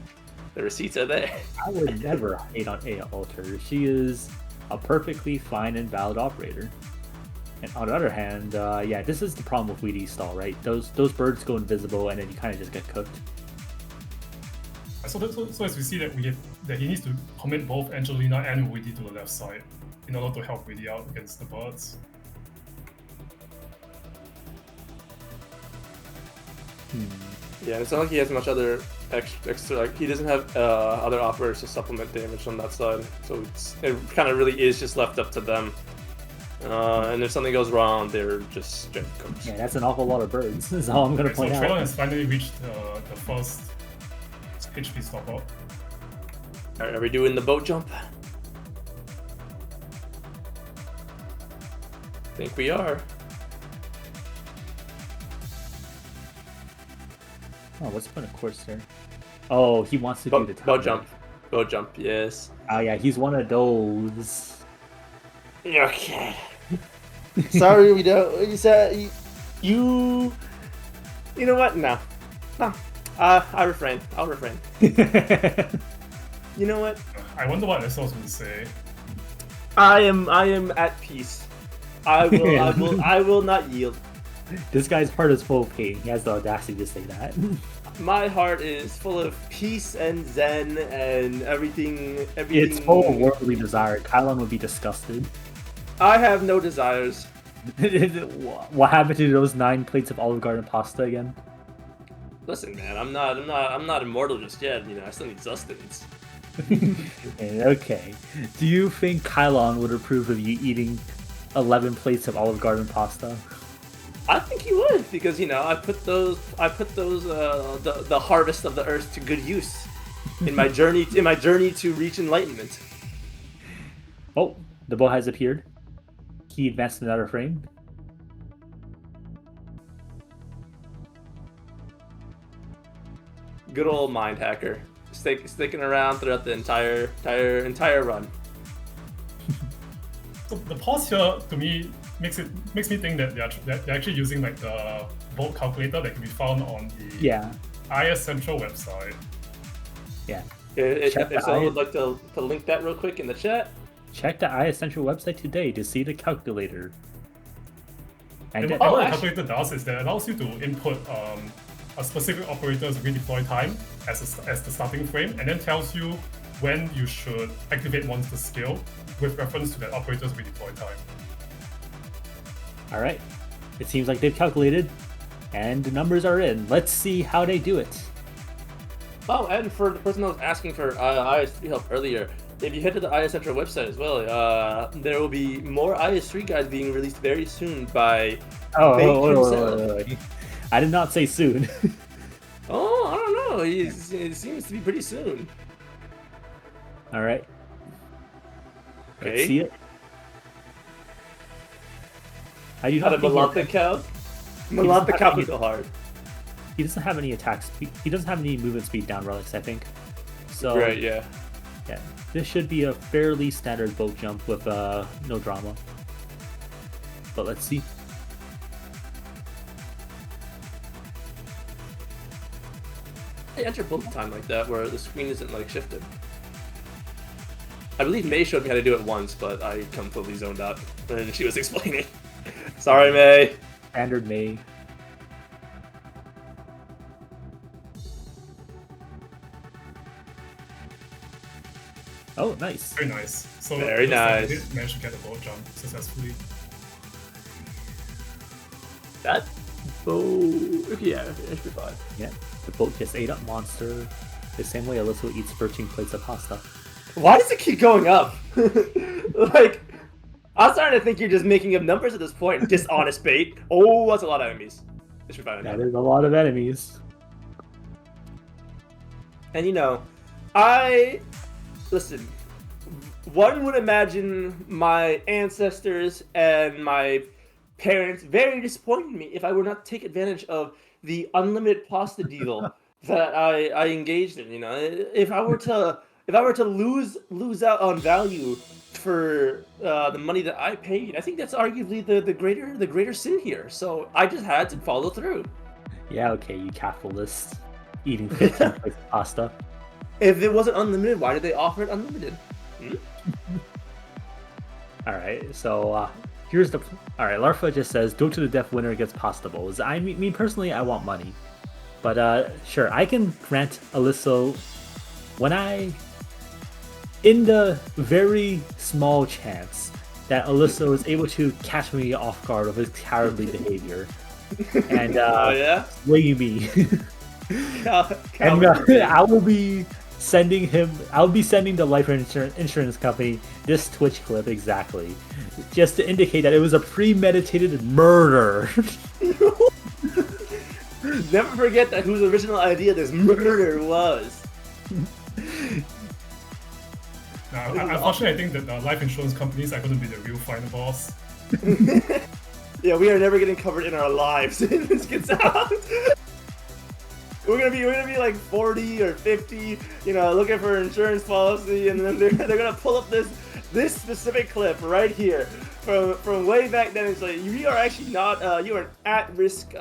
Speaker 2: The receipts are there.
Speaker 1: I would never hate on Aya Alter. She is a perfectly fine and valid operator. And on the other hand, yeah, this is the problem with Weedy stall, right? Those birds go invisible and then you kind of just get cooked.
Speaker 3: So as we see that he needs to commit both Angelina and Weedy to the left side in order to help Weedy out against the birds.
Speaker 2: Yeah, it's not like he has much other extra. Like he doesn't have other operators to supplement damage on that side, so it kind of really is just left up to them. And if something goes wrong, they're just straight cooked.
Speaker 1: Yeah, that's an awful lot of birds. Is all I'm gonna point
Speaker 3: so
Speaker 1: out.
Speaker 3: Traylon has finally reached the first HP stop out.
Speaker 2: Alright, are we doing the boat jump? I think we are.
Speaker 1: Oh, what's the point of course there? Oh, he wants to do the
Speaker 2: boat jump. Boat jump, yes.
Speaker 1: Oh yeah, he's one of those.
Speaker 2: Okay.
Speaker 4: Sorry, we don't. You said
Speaker 2: You know what? No. I refrain. I'll refrain. You know what?
Speaker 3: I wonder what Essos would say.
Speaker 2: I am at peace. I will not yield.
Speaker 1: This guy's heart is full of pain. He has the audacity to say that.
Speaker 2: My heart is full of peace and zen and everything.
Speaker 1: It's full of worldly desire. Kylon would be disgusted.
Speaker 2: I have no desires.
Speaker 1: What happened to those 9 plates of Olive Garden pasta again?
Speaker 2: Listen, man, I'm not immortal just yet. I still need sustenance.
Speaker 1: Okay. Do you think Kylon would approve of you eating 11 plates of Olive Garden pasta?
Speaker 2: I think he would, because I put those the harvest of the earth to good use in my journey to reach enlightenment.
Speaker 1: Oh, the bow has appeared. He advanced another frame.
Speaker 2: Good old mind hacker, sticking around throughout the entire run.
Speaker 3: So the pause here to me makes me think that they're actually using like the vote calculator that can be found on the IS Central website.
Speaker 1: Yeah.
Speaker 2: If someone would like to link that real quick in the chat.
Speaker 1: Check the IS Central website today to see the calculator.
Speaker 3: And what the calculator does is that it allows you to input a specific operator's redeploy time as the starting frame, and then tells you when you should activate monster skill with reference to that operator's redeploy time.
Speaker 1: Alright. It seems like they've calculated, and the numbers are in. Let's see how they do it.
Speaker 2: Oh, and for the person that was asking for IS3 help earlier, if you head to the IS Central website as well, there will be more IS3 guides being released very soon by Make himself.
Speaker 1: I did not say soon.
Speaker 2: Oh, I don't know. It seems to be pretty soon.
Speaker 1: Alright.
Speaker 2: Okay.
Speaker 1: Let's see it. How do you
Speaker 2: How to Malantha cow? Malantha cow can go hard.
Speaker 1: He doesn't have any attack speed. He doesn't have any movement speed down relics, I think. So
Speaker 2: right, yeah.
Speaker 1: Yeah, this should be a fairly standard boat jump with no drama. But let's see.
Speaker 2: I enter both time like that where the screen isn't like shifted. I believe May showed me how to do it once, but I completely zoned out when she was explaining. Sorry, May.
Speaker 1: Standard May. Oh, nice.
Speaker 3: Very nice. So
Speaker 2: very nice.
Speaker 3: I did manage to get a boat jump successfully.
Speaker 2: That boat, yeah, it should be fine.
Speaker 1: Yeah, the boat just ate up monster the same way Alyssa eats 13 plates of pasta.
Speaker 2: Why does it keep going up? Like, I'm starting to think you're just making up numbers at this point. Dishonest bait. Oh, that's a lot of enemies. It should be fine.
Speaker 1: That is a lot of enemies.
Speaker 2: And you know, listen, one would imagine my ancestors and my parents very disappointed me if I were not to take advantage of the unlimited pasta deal that I engaged in. You know, if I were to lose out on value for the money that I paid, I think that's arguably the greater sin here. So I just had to follow through.
Speaker 1: Yeah, okay, you capitalist eating 15 plates of pasta.
Speaker 2: If it wasn't unlimited, why did they offer it unlimited?
Speaker 1: Alright, so here's the... Alright, Larfa just says, go to the death winner against pasta bowls. I mean, personally, I want money. But sure, I can grant Alyssa when in the very small chance that Alyssa was able to catch me off guard with his cowardly behavior and sway me. And I will be sending the life insurance company this Twitch clip exactly, just to indicate that it was a premeditated murder.
Speaker 2: Never forget that whose original idea this murder was.
Speaker 3: Unfortunately, I think that the life insurance companies are going to be the real final boss.
Speaker 2: Yeah, we are never getting covered in our lives if this gets out. We're gonna be like 40 or 50, you know, looking for an insurance policy, and then they're gonna pull up this specific clip right here from way back then. It's like, you are actually not you are an at-risk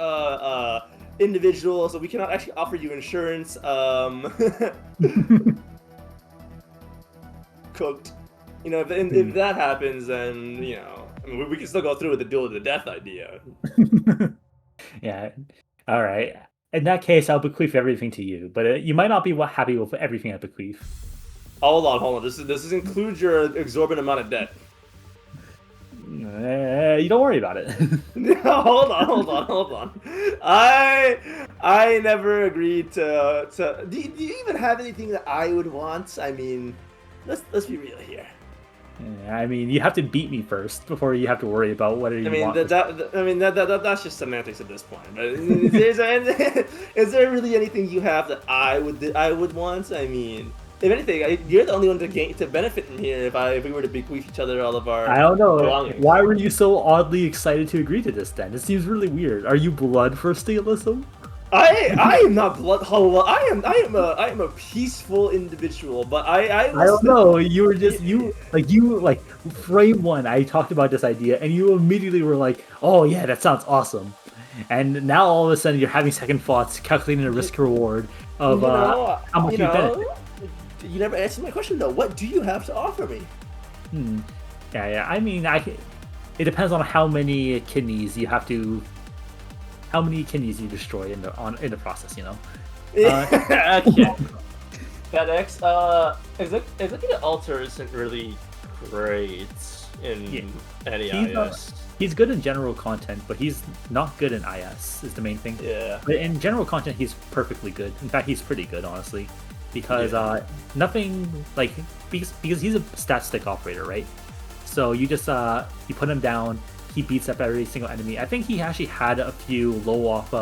Speaker 2: individual, so we cannot actually offer you insurance. Cooked. You know, if that happens, then, you know, I mean, we can still go through with the duel to the death idea.
Speaker 1: Yeah. All right. In that case, I'll bequeath everything to you, but you might not be happy with everything I bequeath.
Speaker 2: Hold on. This includes your exorbitant amount of debt.
Speaker 1: You don't worry about it.
Speaker 2: Hold on. I never agreed to. Do you even have anything that I would want? I mean, let's be real here.
Speaker 1: Yeah, I mean, you have to beat me first before you have to worry about whether you want.
Speaker 2: That's just semantics at this point. But is there really anything you have that I would want? I mean, if anything, you're the only one to benefit from here. If we were to bequeath each other all of our,
Speaker 1: I don't know.
Speaker 2: belongings.
Speaker 1: Why were you so oddly excited to agree to this? Then it seems really weird. Are you bloodthirsty, Alyssa?
Speaker 2: I am not blood hollow. I am a peaceful individual, but I
Speaker 1: I don't know. You were just you frame one. I talked about this idea, and you immediately were like, "Oh yeah, that sounds awesome." And now all of a sudden you're having second thoughts, calculating the risk reward of how much you benefit.
Speaker 4: You never answered my question though. What do you have to offer me?
Speaker 1: Yeah. I mean, it depends on how many kidneys you have to, how many kidneys you destroy in the process. You know.
Speaker 2: Okay. FedEx. Executive Alter isn't really great in NEIS.
Speaker 1: He's good in general content, but he's not good in IS, is the main thing.
Speaker 2: Yeah.
Speaker 1: But in general content, he's perfectly good. In fact, he's pretty good, honestly. Because nothing, like, because he's a stat stick operator, right? So you just, you put him down, he beats up every single enemy. I think he actually had a few low off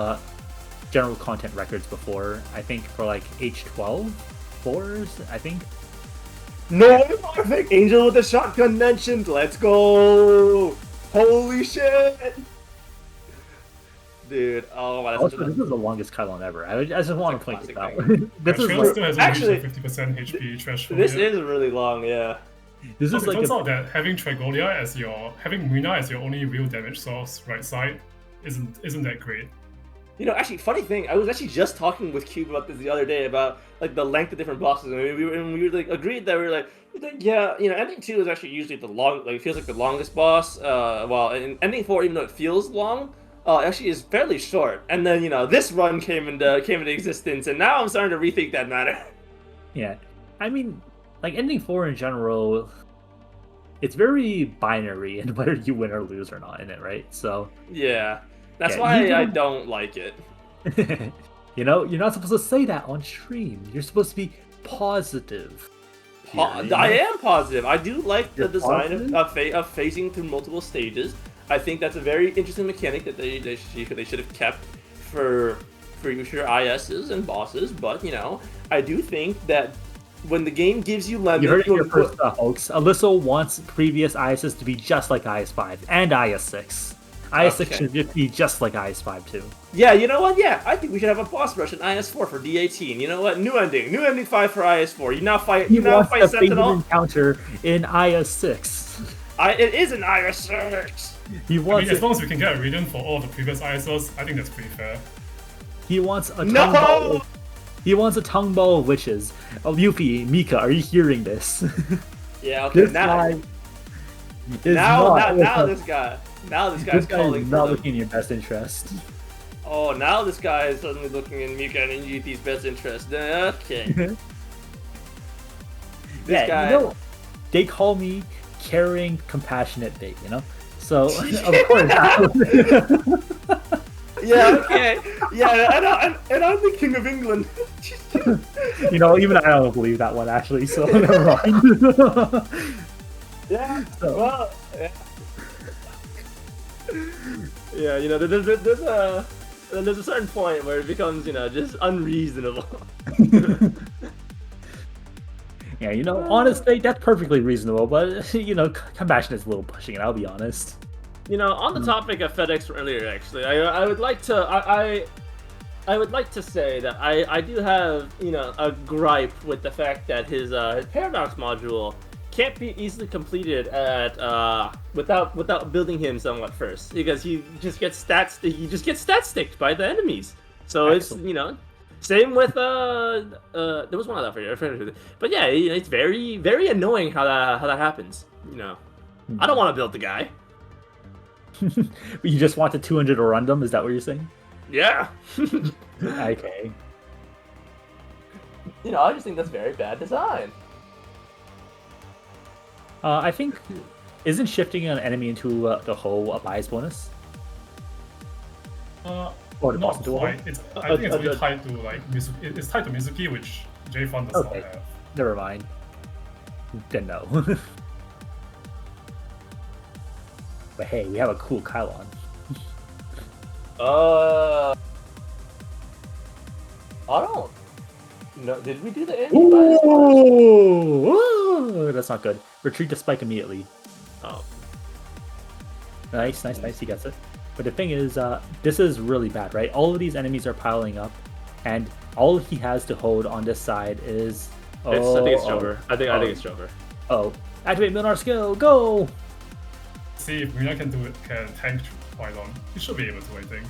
Speaker 1: general content records before. I think for, like, H12 4s, I think.
Speaker 2: No, perfect! Angel with the shotgun mentioned. Let's go! Holy shit! Dude, oh my god.
Speaker 1: This is the longest Kylon ever. I just want to point this out.
Speaker 3: This is
Speaker 1: like,
Speaker 3: still has actually 50% HP threshold.
Speaker 2: This is really long, yeah.
Speaker 1: This is
Speaker 3: it turns out that having Trigolia as having Mina as your only real damage source right side isn't that great.
Speaker 2: You know, actually, funny thing, I was actually just talking with Cube about this the other day about like the length of different bosses, and we were like agreed that we were like, yeah, you know, ending 2 is actually usually it feels like the longest boss. While in ending 4, even though it feels long, actually is fairly short. And then this run came into existence, and now I'm starting to rethink that matter.
Speaker 1: Yeah, I mean, like ending 4 in general, it's very binary in whether you win or lose or not in it, right? So
Speaker 2: yeah. That's why I don't like it.
Speaker 1: You're not supposed to say that on stream. You're supposed to be positive.
Speaker 2: I am positive. I do like the design of phasing through multiple stages. I think that's a very interesting mechanic that they should have kept for future ISs and bosses. But I do think that when the game gives you lemons,
Speaker 1: you heard it here first, folks. Alyssa wants previous ISs to be just like IS5 and IS6. IS6 should just be just like IS5 too.
Speaker 2: Yeah, you know what? Yeah, I think we should have a boss rush in IS4 for D18. You know what? New ending 5 for IS4. You now fight Sentinel.
Speaker 1: Encounter in IS6.
Speaker 2: It is an IS6.
Speaker 3: As long as we can get a reading for all of the previous ISOs, I think that's pretty fair.
Speaker 1: He wants a tongue ball. He wants a tongue ball of witches. Oh, Yuffie, Mika, are you hearing this?
Speaker 2: Yeah. Okay. Now this guy's calling.
Speaker 1: Not looking in your best interest.
Speaker 2: Oh, now this guy is suddenly looking in Mika and Yuffie's best interest. Okay. This guy.
Speaker 1: They call me caring, compassionate bait. So of course.
Speaker 2: Yeah. Okay. Yeah, and I'm the king of England.
Speaker 1: Even I don't believe that one actually. So never mind.
Speaker 2: Yeah. So. Well. Yeah. Yeah. There's a certain point where it becomes just unreasonable.
Speaker 1: Yeah. Honestly, that's perfectly reasonable. But compassion is a little pushing it. I'll be honest.
Speaker 2: On the topic of FedEx earlier, actually, I would like to I would like to say that I do have a gripe with the fact that his paradox module can't be easily completed without building him somewhat first, because he just gets stat sticked by the enemies. So excellent. It's same with there was one other for you, but yeah, it's very very annoying how that happens. I don't want to build the guy.
Speaker 1: You just want the 200 Orundum? Is that what you're saying?
Speaker 2: Yeah.
Speaker 1: Okay.
Speaker 2: I just think that's very bad design.
Speaker 1: I think isn't shifting an enemy into the hole a bias bonus?
Speaker 3: Or not quite. I think it's really tied to it's tied to Mizuki, which JFun does not have.
Speaker 1: Never mind. Then no. But hey, we have a cool Kylon.
Speaker 2: I don't. No, did we do the end?
Speaker 1: Ooh, that's not good. Retreat to spike immediately.
Speaker 2: Oh.
Speaker 1: Nice. He gets it. But the thing is, this is really bad, right? All of these enemies are piling up, and all he has to hold on this side is.
Speaker 2: I think it's Jover. I think it's Jover.
Speaker 1: Oh, activate Milnar skill, go!
Speaker 3: See if Milnar can tank Pylon. He should be able to, I think.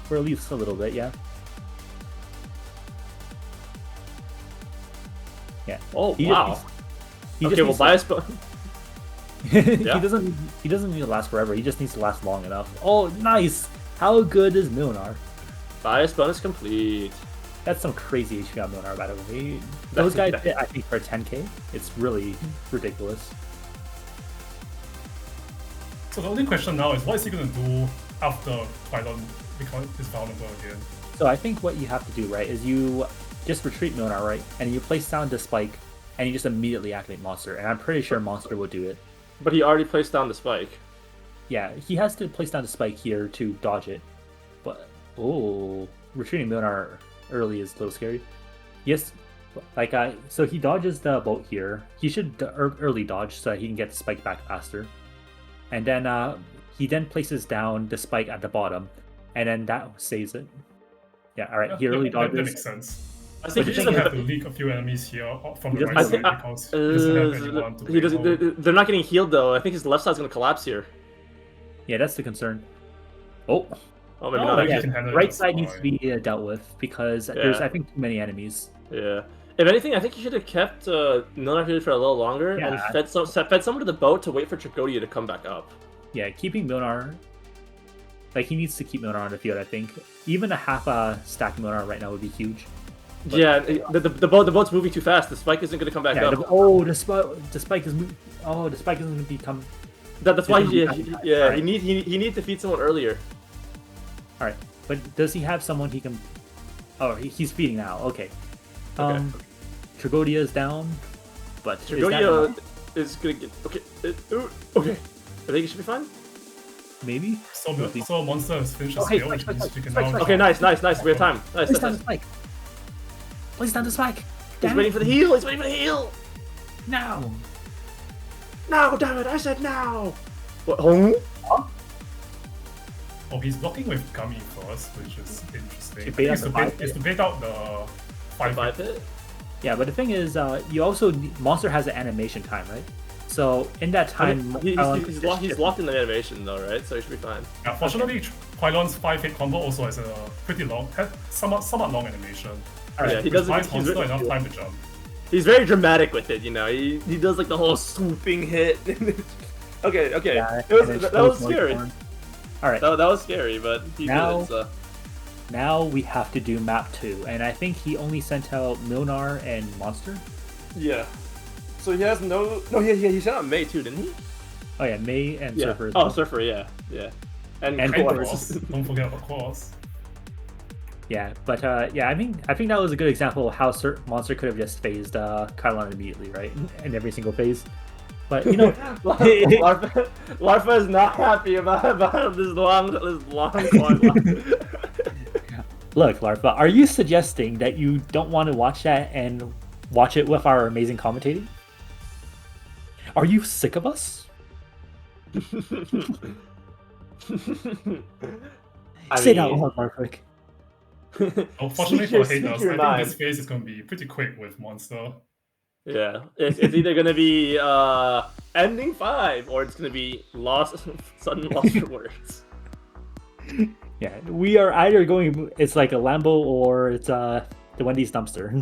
Speaker 1: For at least a little bit, yeah. Yeah.
Speaker 2: Oh
Speaker 1: He
Speaker 2: wow.
Speaker 1: He
Speaker 2: Okay,
Speaker 1: just
Speaker 2: well,
Speaker 1: needs
Speaker 2: bias, but
Speaker 1: he doesn't need to last forever. He just needs to last long enough. Oh, nice! How good is Milnar?
Speaker 2: bias bonus complete.
Speaker 1: That's some crazy HP on Milnar, by the way. Those guys hit, I think, for 10k. It's really ridiculous.
Speaker 3: So the only question now is what is he gonna do after Pylon is vulnerable again?
Speaker 1: So I think what you have to do, right, is you just retreat Milnar, right, and you place down the spike, and you just immediately activate Monster. And I'm pretty sure Monster will do it.
Speaker 2: But he already placed down the spike.
Speaker 1: Yeah, he has to place down the spike here to dodge it. But retreating Milnar early is a little scary. Yes, like so he dodges the bolt here. He should early dodge so that he can get the spike back faster. And then he then places down the spike at the bottom, and then that saves it. Yeah, all right. He early dodges.
Speaker 3: That makes sense.
Speaker 2: I think
Speaker 3: he
Speaker 2: he
Speaker 3: doesn't
Speaker 2: doesn't
Speaker 3: have to leak a few enemies here from the
Speaker 1: doesn't-
Speaker 3: right
Speaker 1: I
Speaker 3: side
Speaker 2: think-
Speaker 3: because he doesn't have anyone to
Speaker 2: he doesn't.
Speaker 3: wait
Speaker 2: They're not getting healed though. I think his left side's gonna collapse here.
Speaker 1: Yeah, that's the concern. Oh,
Speaker 2: Oh, maybe
Speaker 3: Oh,
Speaker 2: not.
Speaker 3: yeah.
Speaker 2: Actually.
Speaker 3: can handle it
Speaker 1: right
Speaker 3: just
Speaker 1: side needs
Speaker 3: fine.
Speaker 1: to be dealt with because there's, I think, too many enemies.
Speaker 2: Yeah. If anything, I think you should have kept Milnar here for a little longer and
Speaker 1: Yeah.
Speaker 2: fed someone to the boat to wait for Tragodia to come back up.
Speaker 1: Yeah, keeping Milnar, like he needs to keep Milnar on the field. I think even a half stack Milnar right now would be huge. But-
Speaker 2: Yeah, the boat's moving too fast. The spike isn't gonna come back
Speaker 1: Yeah,
Speaker 2: up.
Speaker 1: the spike is moving. Oh, the spike isn't going to become.
Speaker 2: That's why he
Speaker 1: Alright.
Speaker 2: needs to feed someone earlier.
Speaker 1: All right, but does he have someone he can? Oh, he's feeding now. Okay.
Speaker 2: Okay.
Speaker 1: Tragodia is down, but is that
Speaker 2: Tragodia
Speaker 1: enough?
Speaker 2: is gonna get okay. I think it should be fine.
Speaker 1: Maybe.
Speaker 3: So Monster has finished his
Speaker 1: Okay,
Speaker 3: skill, which
Speaker 1: spike,
Speaker 3: means
Speaker 1: spike,
Speaker 3: you can
Speaker 1: spike,
Speaker 3: now.
Speaker 1: spike.
Speaker 2: Okay, nice. We have time. Nice.
Speaker 1: Place down the spike. Place down the spike.
Speaker 2: He's
Speaker 1: Damn
Speaker 2: waiting
Speaker 1: it.
Speaker 2: for the heal. He's waiting for the heal.
Speaker 1: Now.
Speaker 2: No, damn it! I said no. What? Huh?
Speaker 3: Oh, he's blocking with Gummy first, which is interesting.
Speaker 1: To bait out
Speaker 3: It's
Speaker 1: the
Speaker 3: to bait-
Speaker 1: five
Speaker 3: it's to bait out the 5 hit.
Speaker 2: hit.
Speaker 1: Yeah, but the thing is, you also Monster has an animation time, right? So in that time,
Speaker 2: He's locked in the animation though, right? So he should be fine.
Speaker 3: Yeah, fortunately, Pylon's 5-hit combo also has a pretty long, somewhat long animation.
Speaker 1: Alright,
Speaker 2: Yeah, he
Speaker 3: Which
Speaker 2: doesn't.
Speaker 3: buys
Speaker 2: He's,
Speaker 3: Monster enough time to jump.
Speaker 2: he's very dramatic with it, you know. He does like the whole swooping hit. okay.
Speaker 1: Yeah,
Speaker 2: That was scary.
Speaker 1: All right,
Speaker 2: That was scary, but he
Speaker 1: Now-
Speaker 2: did it. So.
Speaker 1: now we have to do map 2, and I think he only sent out Milnar and Monster.
Speaker 2: Yeah. So he has no. He sent out May too, didn't he?
Speaker 1: Oh yeah, May and
Speaker 2: Yeah.
Speaker 1: Surfer. as
Speaker 2: Oh,
Speaker 1: well.
Speaker 2: Surfer, yeah. And
Speaker 1: And
Speaker 3: And
Speaker 1: Quartz.
Speaker 3: Quartz. Don't forget about Quartz.
Speaker 1: Yeah, but yeah, I think that was a good example of how Monster could have just phased Kylon immediately, right? In every single phase. But you know,
Speaker 2: Larfa is not happy about this long timeline.
Speaker 1: look, Larva, are you suggesting that you don't want to watch that and watch it with our amazing commentating? Are you sick of us? Say that loud, Larvick.
Speaker 3: Unfortunately
Speaker 2: Speak your-
Speaker 3: for haters,
Speaker 2: speak your
Speaker 3: I
Speaker 2: mind.
Speaker 3: think this phase is going to be pretty quick with Monster.
Speaker 2: Yeah, it's either gonna be ending 5 or it's gonna be sudden loss for words.
Speaker 1: Yeah, we are either going. It's like a Lambo or it's the Wendy's dumpster.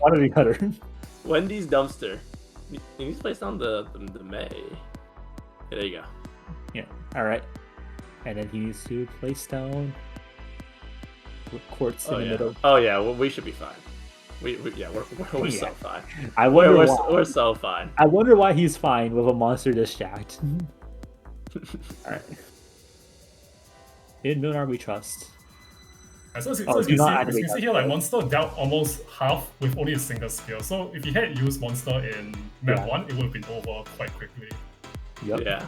Speaker 1: One or the other.
Speaker 2: Wendy's dumpster. You need to place down the May. Yeah, there you go.
Speaker 1: Yeah. All right. And then he needs to place down Quartz in the middle.
Speaker 2: Oh yeah, well, we should be fine. We're
Speaker 1: Yeah.
Speaker 2: so fine.
Speaker 1: I wonder
Speaker 2: We're,
Speaker 1: why.
Speaker 2: we're so fine.
Speaker 1: I wonder why he's fine with a monster this jacked. All right. In Milnar we trust.
Speaker 3: And so,
Speaker 1: Oh,
Speaker 3: as
Speaker 1: do
Speaker 3: you
Speaker 1: not
Speaker 3: can
Speaker 1: activate
Speaker 3: see
Speaker 1: that.
Speaker 3: here, like Monster dealt almost half with only a single skill. So if he had used Monster in map
Speaker 1: Yeah.
Speaker 3: 1, it would have been over quite quickly.
Speaker 1: Yep.
Speaker 2: Yeah.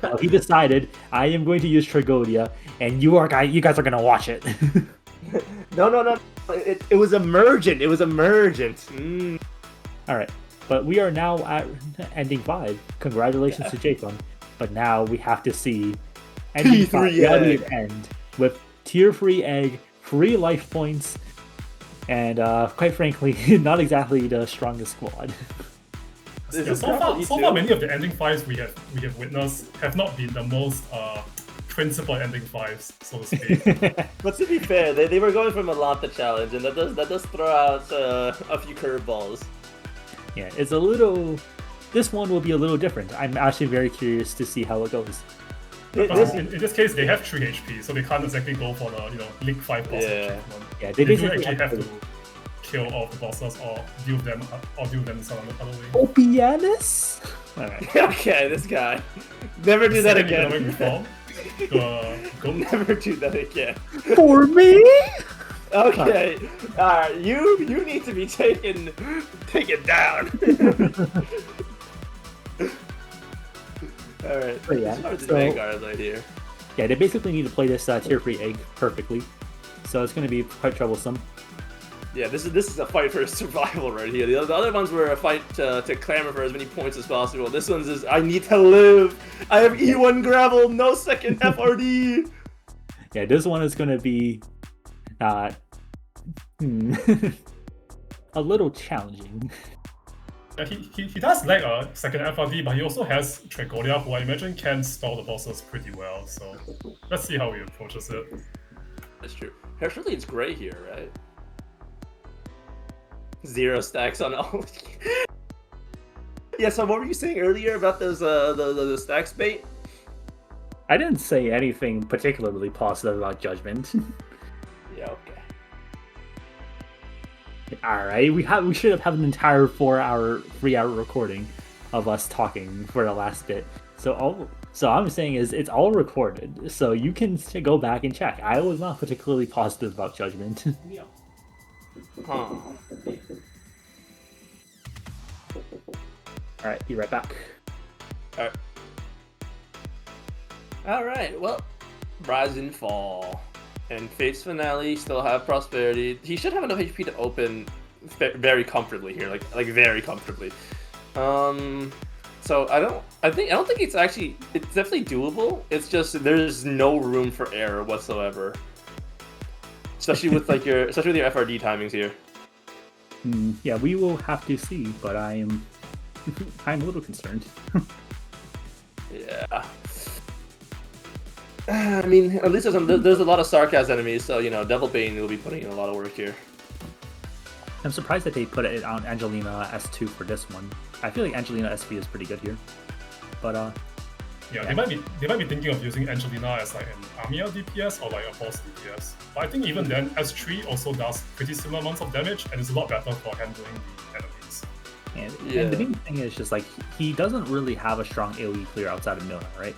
Speaker 1: So he decided I am going to use Tragodia, and you guys are gonna watch it.
Speaker 2: No. It was emergent. It was emergent. Mm.
Speaker 1: All right, but we are now at ending 5. Congratulations to JJfun. But now we have to see ending
Speaker 4: P3
Speaker 1: reality
Speaker 4: egg.
Speaker 1: of end with tier 3 egg, free life points, and quite frankly, not exactly the strongest squad.
Speaker 2: Is
Speaker 3: Yeah,
Speaker 2: this
Speaker 3: so
Speaker 2: grapple
Speaker 3: far,
Speaker 2: E2?
Speaker 3: many of the ending 5s we have witnessed have not been the most principled ending 5s, so to speak.
Speaker 4: But to be fair, they were going from a Lanta challenge, and that does throw out a few curveballs.
Speaker 1: Yeah, it's a little. This one will be a little different. I'm actually very curious to see how it goes.
Speaker 3: In this case, they have 3 HP, so they can't exactly go for the League 5 boss achievement.
Speaker 1: Yeah,
Speaker 3: They do
Speaker 1: basically
Speaker 3: actually have to kill all of the bosses or deal them in some other way.
Speaker 1: Opianus? Alright.
Speaker 4: Okay, this guy. Never do that
Speaker 3: Second economic
Speaker 4: again.
Speaker 3: reform. Go.
Speaker 4: Never do that again.
Speaker 1: For me?
Speaker 4: Okay, alright, you need to be taken down. Alright,
Speaker 1: But yeah,
Speaker 4: as far as the
Speaker 1: so-
Speaker 4: Vanguard right here.
Speaker 1: Yeah, they basically need to play this tier 3 egg perfectly. So it's going to be quite troublesome.
Speaker 4: Yeah, this is a fight for survival right here. The other ones were a fight to clamor for as many points as possible. This one's is I need to live. I have E1 gravel, no second FRD.
Speaker 1: Yeah, this one is going to be a little challenging.
Speaker 3: He does lack a second FRD, but he also has Tragolia, who I imagine can stall the bosses pretty well. So let's see how he approaches it.
Speaker 4: That's true. Surely it's gray here, right? 0 stacks on all. Yeah. So what were you saying earlier about those the stacks bait?
Speaker 1: I didn't say anything particularly positive about Judgment.
Speaker 4: Yeah. Okay.
Speaker 1: Alright, we should have had an entire 3-hour recording of us talking for the last bit. So I'm saying is it's all recorded, so you can go back and check. I was not particularly positive about Judgment.
Speaker 4: Huh.
Speaker 1: Alright, be right back.
Speaker 4: Alright, well, Rise and Fall. And Fate's Finale still have Prosperity. He should have enough HP to open very comfortably here, like very comfortably. So I don't think it's definitely doable. It's just there's no room for error whatsoever. Especially with your FRD timings here.
Speaker 1: Yeah, we will have to see, but I'm a little concerned.
Speaker 4: Yeah. I mean, at least there's a lot of Sarkaz enemies, so Devil Bane will be putting in a lot of work here.
Speaker 1: I'm surprised that they put it on Angelina S2 for this one. I feel like Angelina SV is pretty good here, but
Speaker 3: Yeah, they might be thinking of using Angelina as like an Amiya DPS or like a boss DPS. But I think even then, S3 also does pretty similar amounts of damage and is a lot better for handling the enemies.
Speaker 1: And the main thing is just like he doesn't really have a strong AoE clear outside of Milna, right?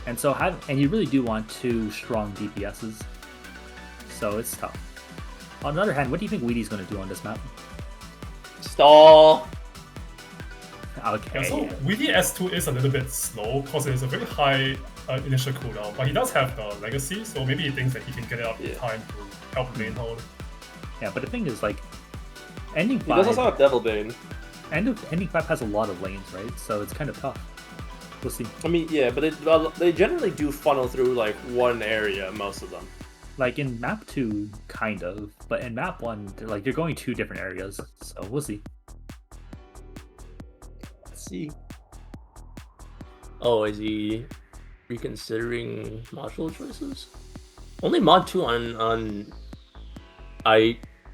Speaker 1: And so and you really do want 2 strong DPSs, so it's tough. On the other hand, what do you think Weedy's going to do on this map?
Speaker 4: Stall.
Speaker 1: Okay.
Speaker 3: Yeah, so Weedy S2 is a little bit slow because it is a very high initial cooldown, but he does have the legacy, so maybe he thinks that he can get it up in time to help main hold.
Speaker 1: Yeah, but the thing is, like, ending 5.
Speaker 4: He does also have Devil Bane.
Speaker 1: Ending 5 has a lot of lanes, right? So it's kind of tough. We'll see.
Speaker 4: I mean, yeah, but they generally do funnel through like one area, most of them.
Speaker 1: Like in map 2, kind of, but in map 1, they're going 2 different areas, so we'll see.
Speaker 4: Let's see. Oh, is he reconsidering module choices? Only mod 2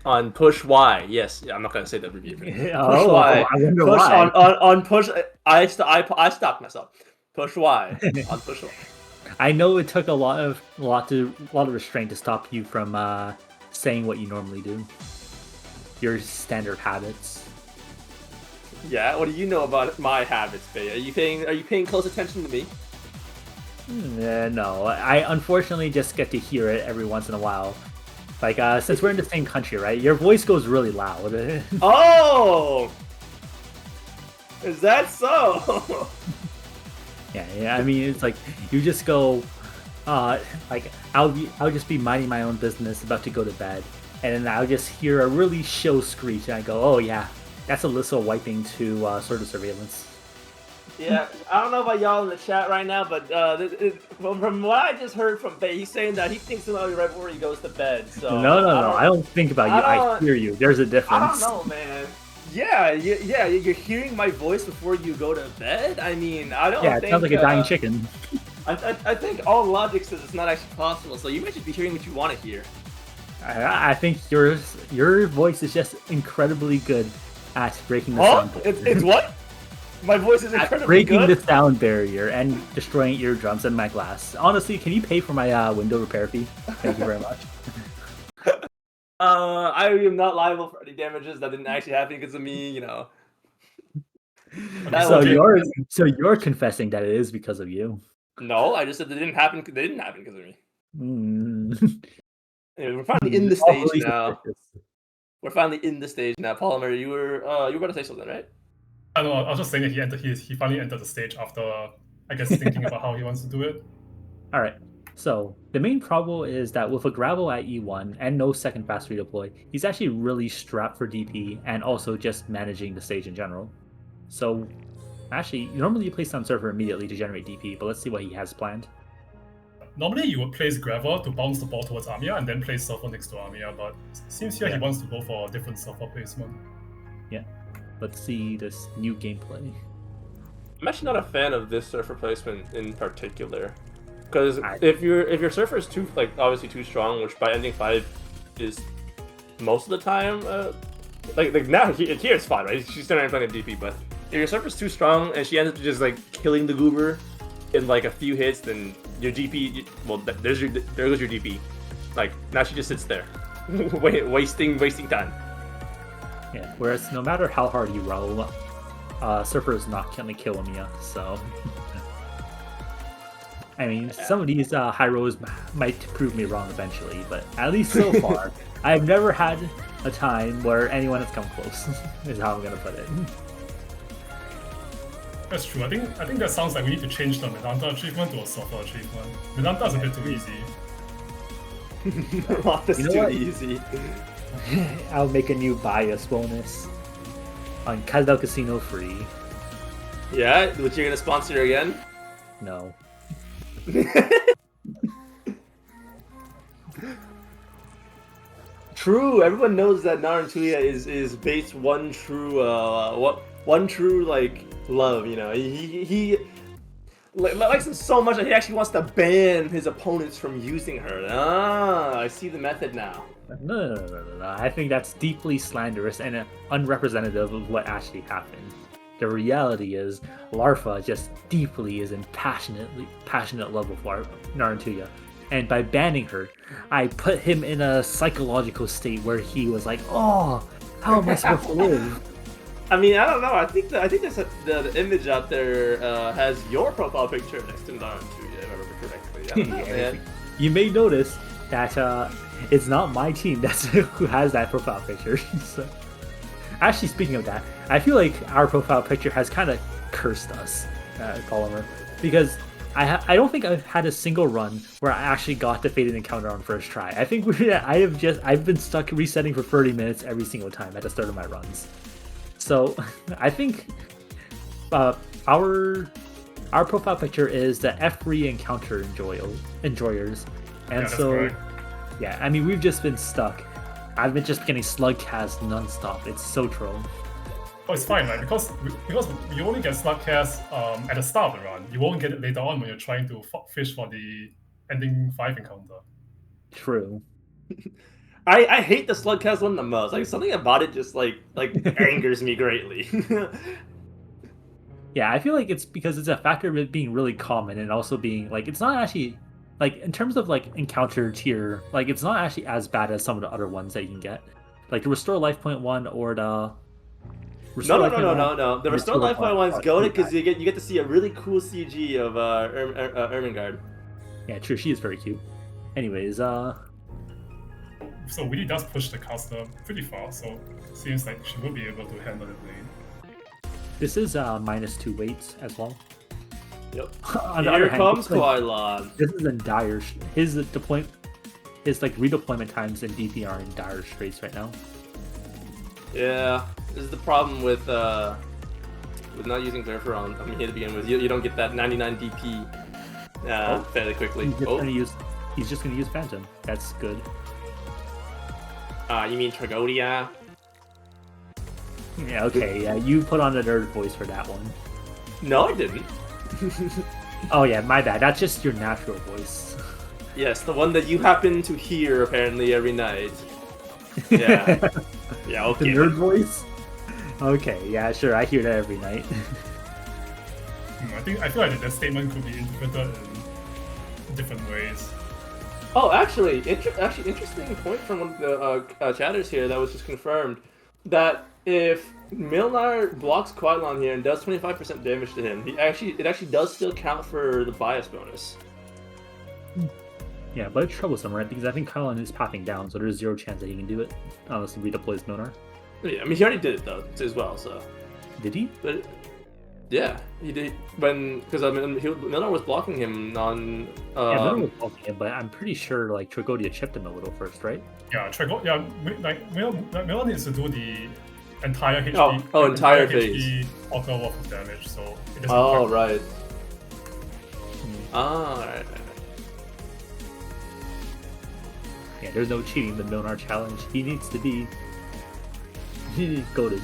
Speaker 4: on push Y. Yes, I'm not gonna say that review. Push Y.
Speaker 1: I wonder
Speaker 4: Push
Speaker 1: why.
Speaker 4: on push. I stopped myself. Push Y on push Y.
Speaker 1: I know it took a lot of restraint to stop you from saying what you normally do. Your standard habits.
Speaker 4: Yeah, what do you know about my habits, Bay? Are you paying close attention to me?
Speaker 1: No, I unfortunately just get to hear it every once in a while. Like, since we're in the same country, right? Your voice goes really loud.
Speaker 4: Oh! Is that so?
Speaker 1: Yeah. I mean, it's like you just go, like I'll just be minding my own business, about to go to bed, and then I'll just hear a really shrill screech, and I go, oh yeah, that's Alyssa wiping to Sword of Surveillance.
Speaker 4: Yeah, I don't know about y'all in the chat right now, but from what I just heard from Bay, he's saying that he thinks about you right before he goes to bed. So
Speaker 1: No. I don't think about you. I hear you. There's a difference.
Speaker 4: I don't know, man. Yeah, you're hearing my voice before you go to bed? I mean, I don't think...
Speaker 1: Yeah, it sounds like a dying chicken.
Speaker 4: I think all logic says it's not actually possible, so you might just be hearing what you want to hear.
Speaker 1: I think your voice is just incredibly good at breaking the sound barrier.
Speaker 4: It's what? My voice is incredibly
Speaker 1: breaking
Speaker 4: good?
Speaker 1: the sound barrier and destroying eardrums and my glass. Honestly, can you pay for my window repair fee? Thank you very much.
Speaker 4: I am not liable for any damages that didn't actually happen because of me, you know.
Speaker 1: So you're confessing that it is because of you.
Speaker 4: No, I just said they didn't happen because of me.
Speaker 1: Yeah,
Speaker 4: we're finally in the stage now. We're finally in the stage now. Polymer, you were about to say something, right?
Speaker 3: I don't know, I was just saying that he finally entered the stage after, I guess, thinking about how he wants to do it.
Speaker 1: Alright, so the main problem is that with a Gravel at E1 and no second fast redeploy, he's actually really strapped for DP and also just managing the stage in general. So, actually, normally you place down Surfer immediately to generate DP, but let's see what he has planned.
Speaker 3: Normally you would place Gravel to bounce the ball towards Armia and then place Surfer next to Armia, but it seems here he wants to go for a different Surfer placement.
Speaker 1: Yeah. Let's see this new gameplay.
Speaker 4: I'm actually not a fan of this Surfer placement in particular, because if your Surfer is too obviously too strong, which by ending 5 is most of the time, like now here it's fine, right? She's still not playing a DP, but if your Surfer's too strong and she ends up just killing the Goober in a few hits, then your DP, well, there goes your DP. Now she just sits there, wasting time.
Speaker 1: Yeah, whereas no matter how hard you roll, Surfer is not gonna kill Amiya, so... I mean, some of these high rolls might prove me wrong eventually, but at least so far, I've never had a time where anyone has come close, is how I'm gonna put it.
Speaker 3: That's true. I think that sounds like we need to change the Medanta achievement to a Surfer achievement. Medanta is a bit too easy.
Speaker 4: Too easy.
Speaker 1: I'll make a new bias bonus on Kazdel Kasino free.
Speaker 4: Yeah, which you're gonna sponsor again?
Speaker 1: No.
Speaker 4: True. Everyone knows that Narantuya is based one true love. You know, he likes him so much that he actually wants to ban his opponents from using her. I see the method now.
Speaker 1: No. I think that's deeply slanderous and unrepresentative of what actually happened. The reality is, Larfa just deeply is in passionate love with Narantuya. And by banning her, I put him in a psychological state where he was like, oh, how am I supposed to live?
Speaker 4: I mean, I don't know. I think the image out there has your profile picture next to Narantuya, if I remember correctly. I don't know, man.
Speaker 1: You may notice that it's not my team that's who has that profile picture. So, actually, speaking of that, I feel like our profile picture has kind of cursed us, Polymer, because I don't think I've had a single run where I actually got the Fated Encounter on first try. I think I've been stuck resetting for 30 minutes every single time at the start of my runs. So I think our profile picture is the F3 encounter enjoyers, and
Speaker 3: correct.
Speaker 1: Yeah, I mean we've just been stuck. I've been just getting slug cast nonstop. It's so troll.
Speaker 3: Oh, it's fine, right? Because you only get slug cast at the start of the run. You won't get it later on when you're trying to fish for the ending 5 encounter.
Speaker 1: True.
Speaker 4: I hate the slug cast one the most. Something about it just angers me greatly.
Speaker 1: Yeah, I feel like it's because it's a factor of it being really common and also being it's not actually in terms of encounter tier, it's not actually as bad as some of the other ones that you can get. Like the Restore Life Point one or the
Speaker 4: No. The Restore Life Point one's goated because you get to see a really cool CG of Ermengarde.
Speaker 1: Yeah, true. She is very cute. Anyways,
Speaker 3: So Willy does push the caster pretty far, so it seems like she will be able to handle the lane.
Speaker 1: This is -2 weights as well.
Speaker 4: Yep.
Speaker 1: Here
Speaker 4: comes Quailon.
Speaker 1: This is in dire. His redeployment times in DP are in dire straits right now.
Speaker 4: Yeah, this is the problem with with not using Glare on here to begin with. You don't get that 99 DP fairly quickly.
Speaker 1: He's just gonna use Phantom. That's good.
Speaker 4: You mean Tragodia?
Speaker 1: Yeah, okay, yeah, you put on the nerd voice for that one.
Speaker 4: No, I didn't.
Speaker 1: Oh yeah, my bad. That's just your natural voice.
Speaker 4: Yes, the one that you happen to hear apparently every night. Yeah. Yeah, okay.
Speaker 1: The nerd voice? Okay, yeah, sure, I hear that every night.
Speaker 3: I feel like that statement could be interpreted in different ways.
Speaker 4: Oh, actually, interesting point from one of the chatters here that was just confirmed that if Milnar blocks Quailon here and does 25% damage to him, it actually does still count for the bias bonus.
Speaker 1: Yeah, but it's troublesome, right? Because I think Quailon is pathing down, so there's zero chance that he can do it unless he redeploys Milnar.
Speaker 4: Yeah, I mean he already did it though as well. So
Speaker 1: did he?
Speaker 4: But yeah, he did because Milnar was blocking him on.
Speaker 1: Yeah, Milnar was blocking him, but I'm pretty sure like Tragodia chipped him a little first, right?
Speaker 3: Yeah, Milnar needs to do the entire HP.
Speaker 4: Entire
Speaker 3: phase. Auto worth of damage, so it doesn't.
Speaker 4: Oh right. Right.
Speaker 1: Yeah, there's no cheating the Milnar challenge. He needs to be goated.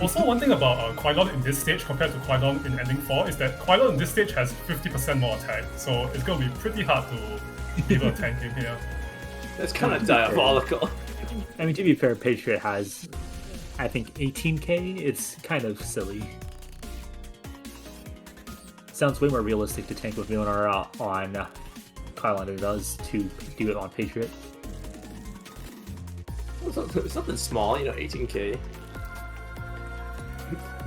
Speaker 3: Also, one thing about Quailon in this stage compared to Quailon in Ending 4 is that Quailon in this stage has 50% more attack, so it's going to be pretty hard to be able to tank him here.
Speaker 4: That's kind of diabolical.
Speaker 1: I mean, to be fair, Patriot has, I think, 18k. It's kind of silly. Sounds way more realistic to tank with Milnar on Quailon than it does to do it on Patriot.
Speaker 4: It's something small, 18k.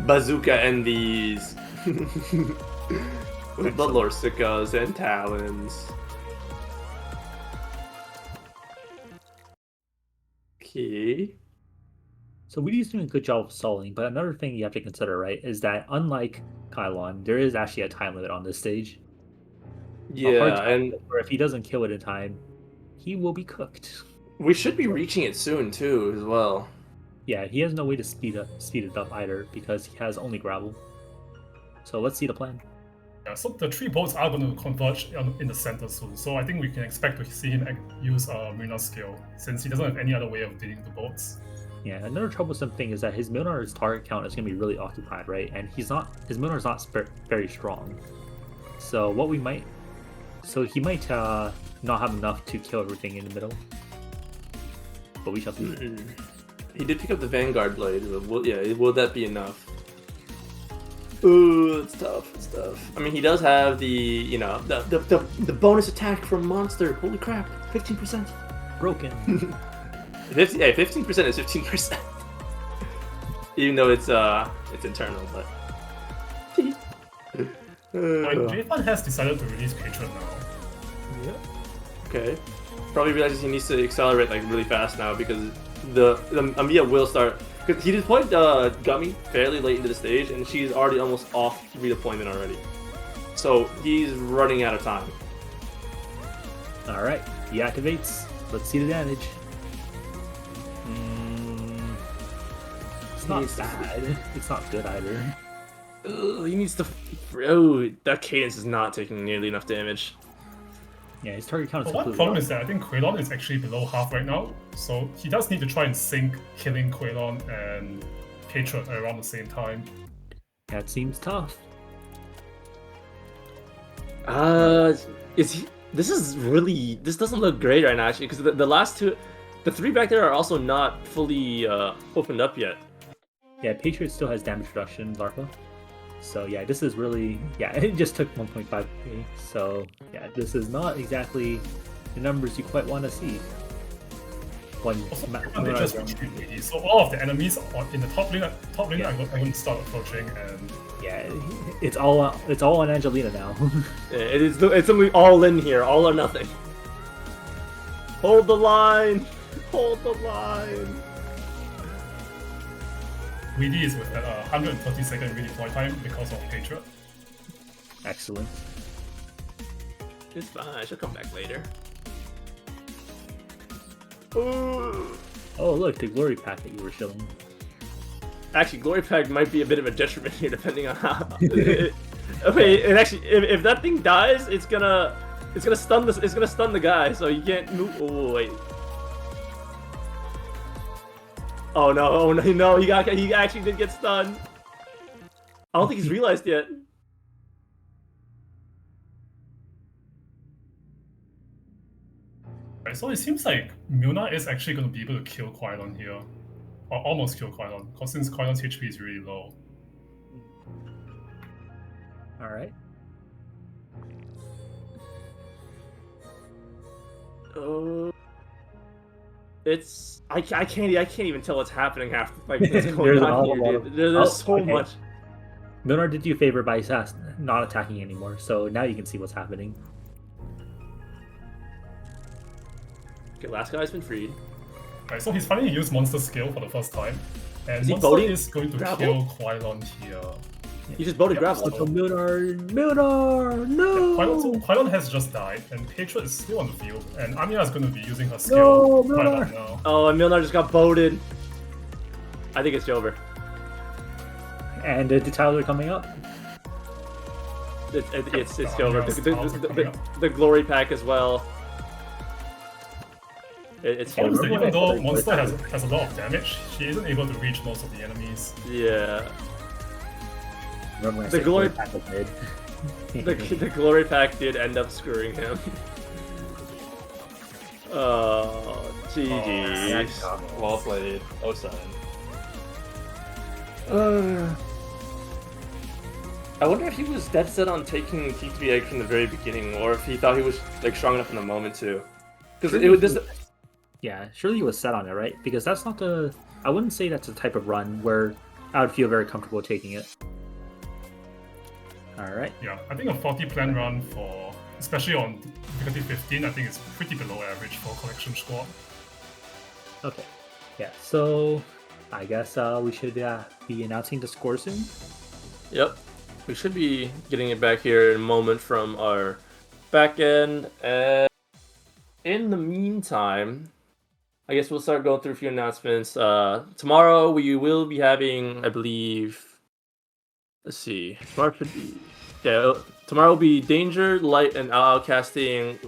Speaker 4: Bazooka envies. With the Lorsicas and Talons. Okay.
Speaker 1: So Weedy's doing a good job of stalling, but another thing you have to consider, right, is that unlike Quailon, there is actually a time limit on this stage.
Speaker 4: Yeah, and
Speaker 1: if he doesn't kill it in time, he will be cooked.
Speaker 4: We should be reaching it soon too, as well.
Speaker 1: Yeah, he has no way to speed it up either because he has only gravel. So let's see the plan.
Speaker 3: Yeah, so the three boats are going to converge in the center soon, so I think we can expect to see him use Milnar's skill since he doesn't have any other way of dealing with the boats.
Speaker 1: Yeah, another troublesome thing is that his Milnar's target count is going to be really occupied, right? And his Milnar's not very strong. So he might not have enough to kill everything in the middle. But we shall see.
Speaker 4: He did pick up the Vanguard Blade, but will that be enough? Ooh, it's tough. It's tough. I mean, he does have the bonus attack from monster. Holy crap! 15%.
Speaker 1: Broken.
Speaker 4: 15% is 15%. Even though it's internal, but.
Speaker 3: JJfun has decided to release Patron now.
Speaker 4: Yeah. Okay. Probably realizes he needs to accelerate like really fast now because the Amia will start. Because he deployed Gummy fairly late into the stage, and she's already almost off redeployment already. So he's running out of time.
Speaker 1: All right, he activates. Let's see the damage. It's not bad. It's not good either.
Speaker 4: Ugh, he needs to. Oh, that cadence is not taking nearly enough damage.
Speaker 1: Yeah, his target count is
Speaker 3: One problem is that I think Quailon is actually below half right now, so he does need to try and sync killing Quailon and Patriot around the same time.
Speaker 1: That seems tough.
Speaker 4: This doesn't look great right now actually, because the last two, the three back there are also not fully opened up yet.
Speaker 1: Yeah, Patriot still has damage reduction, Larpa. So yeah, this is really, it just took 1.5k. So yeah, this is not exactly the numbers you quite want to see.
Speaker 3: They just retreat really. So all of the enemies in the top lane yeah. I'm going to start approaching, and
Speaker 1: yeah, it's all on Angelina now.
Speaker 4: Yeah, it's only all in here, all or nothing. Hold the line, hold the line.
Speaker 3: Weedy is with 130-second redeploy time because of Patriot.
Speaker 1: Excellent.
Speaker 4: It's fine, she'll come back later. Ooh.
Speaker 1: Oh look, the glory pack that you were showing.
Speaker 2: Actually, Glory Pack might be a bit of a detriment here, depending on how. Okay, and actually, if that thing dies, it's gonna stun the guy, so you can't move. Oh wait. Oh no! No! He actually did get stunned. I don't think he's realized yet.
Speaker 3: Right, so it seems like Milna is actually going to be able to kill Quilon here. Or almost kill Quilon, because since Quilon's HP is really low.
Speaker 1: Alright.
Speaker 2: It's I can't even tell what's happening half like what's going on here, dude. There's so much.
Speaker 1: Milner did you a favor by not attacking anymore, so now you can see what's happening.
Speaker 2: Okay, last guy's been freed.
Speaker 3: Right, so he's finally used monster skill for the first time, and
Speaker 2: he
Speaker 3: monster
Speaker 2: voting
Speaker 3: is going to
Speaker 2: gravel?
Speaker 3: kill Quilon here.
Speaker 2: He just voted gravel.
Speaker 1: So Milner, no!
Speaker 3: Quilon has just died, and Hatred is still on the field, and Anya is going to be using her skill
Speaker 1: No,
Speaker 3: quite a
Speaker 1: Milner.
Speaker 3: lot now.
Speaker 2: Oh, and Milner just got voted. I think it's over.
Speaker 1: And the details are coming up.
Speaker 2: It's
Speaker 3: The
Speaker 2: over.
Speaker 3: Anya's tiles are coming up.
Speaker 2: The Glory Pack as well. It's
Speaker 3: The problem is that
Speaker 2: over.
Speaker 3: even though Monster has a lot of damage, she isn't able to reach most of the enemies.
Speaker 2: Yeah.
Speaker 1: Remember when I
Speaker 2: The
Speaker 1: said
Speaker 2: glory-
Speaker 1: pack was mid?
Speaker 2: The Glory Pack did end up screwing him. Oh, GG's.
Speaker 4: Well played. 07. I wonder if he was dead set on taking T3 egg from the very beginning, or if he thought he was like strong enough in the moment to. Because it was this.
Speaker 1: Yeah, surely he was set on it, right? Because that's not the... I wouldn't say that's the type of run where I would feel very comfortable taking it. Alright.
Speaker 3: Yeah, I think a 40 plan run for, especially on difficulty 15, I think it's pretty below average for collection squad.
Speaker 1: Okay. Yeah, so I guess we should be announcing the score soon.
Speaker 2: Yep. We should be getting it back here in a moment from our back end. And in the meantime, I guess we'll start going through a few announcements. Tomorrow we will be having, I believe, let's see. Tomorrow should be, tomorrow will be Danger, Light, and Ao casting.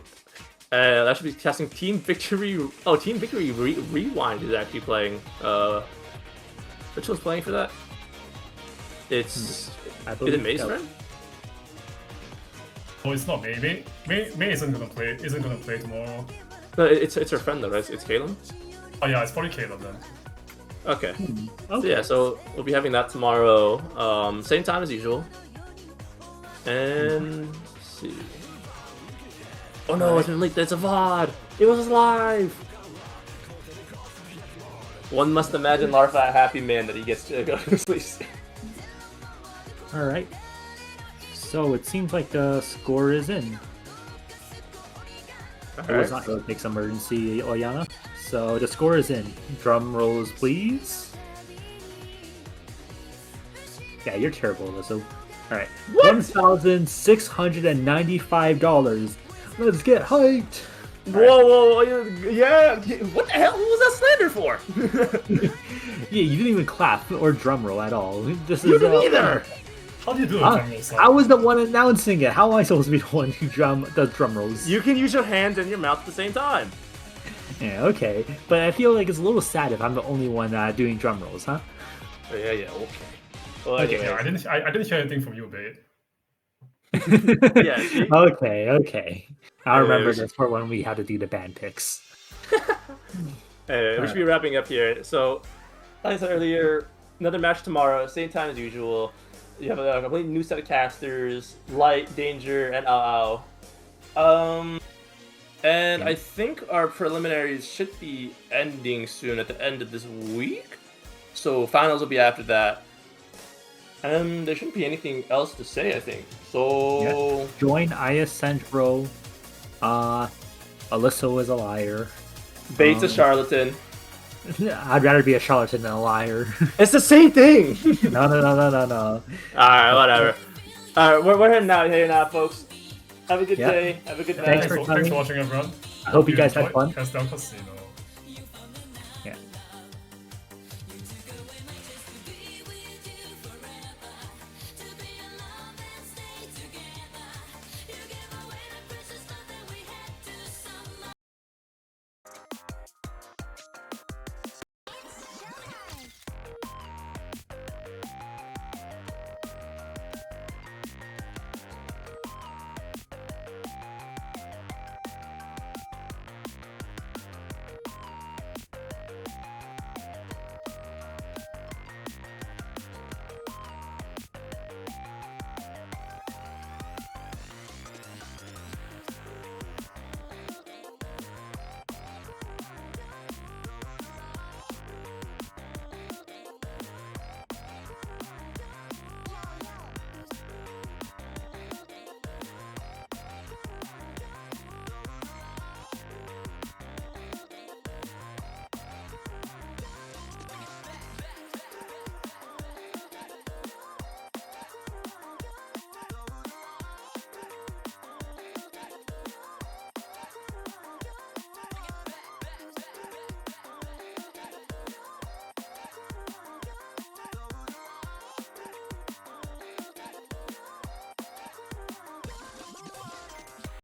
Speaker 2: That should be casting Team Victory. Oh, Team Victory Rewind is actually playing. Which one's playing for that? It's. Is it May's friend?
Speaker 3: Oh, it's not May. May isn't gonna play tomorrow.
Speaker 2: No, it's her friend though, right? It's Kaylin.
Speaker 3: Oh yeah, it's probably Caleb then.
Speaker 2: Okay. So
Speaker 1: Okay.
Speaker 2: yeah, so we'll be having that tomorrow. Same time as usual. And let's see. Oh no, it's been leaked. It's a VOD. It was live. One must imagine Larva a happy man that he gets to go to sleep.
Speaker 1: Alright. So it seems like the score is in. It was not going to take some emergency, Oyana. So the score is in. Drum rolls, please. Yeah, you're terrible, Lizzo. Alright. $1,695. Let's get hyped!
Speaker 2: Whoa, yeah. What the hell? What was that slander for?
Speaker 1: Yeah, you didn't even clap or drum roll at all. This
Speaker 2: You
Speaker 1: is
Speaker 2: didn't either.
Speaker 3: How do you do a drum roll?
Speaker 1: I was the one announcing it. How am I supposed to be the one who does drum rolls?
Speaker 2: You can use your hands and your mouth at the same time.
Speaker 1: Yeah, okay. But I feel like it's a little sad if I'm the only one doing drum rolls, huh?
Speaker 2: Yeah, okay. Well,
Speaker 1: Okay.
Speaker 2: anyway.
Speaker 3: Yeah, I didn't hear anything from you, babe.
Speaker 2: Yeah, see?
Speaker 1: Okay. I'll remember
Speaker 2: Anyways.
Speaker 1: this for when we have to do the band picks.
Speaker 2: We should be wrapping up here. So, like I said earlier, another match tomorrow, same time as usual. You have a completely new set of casters, Light, Danger, and Ao. And I think our preliminaries should be ending soon at the end of this week. So finals will be after that. And there shouldn't be anything else to say, I think. So
Speaker 1: Join IS Central. Alyssa is a liar.
Speaker 2: Bates a charlatan.
Speaker 1: I'd rather be a charlatan than a liar.
Speaker 2: It's the same thing.
Speaker 1: No.
Speaker 2: Alright, whatever. Alright, we're heading out here now, folks. Have a good
Speaker 1: Yeah.
Speaker 2: day. Have a good night.
Speaker 1: Thanks for
Speaker 3: Thanks
Speaker 1: coming.
Speaker 3: for watching, everyone.
Speaker 1: I hope you guys had fun.
Speaker 3: Kazdel Kasino.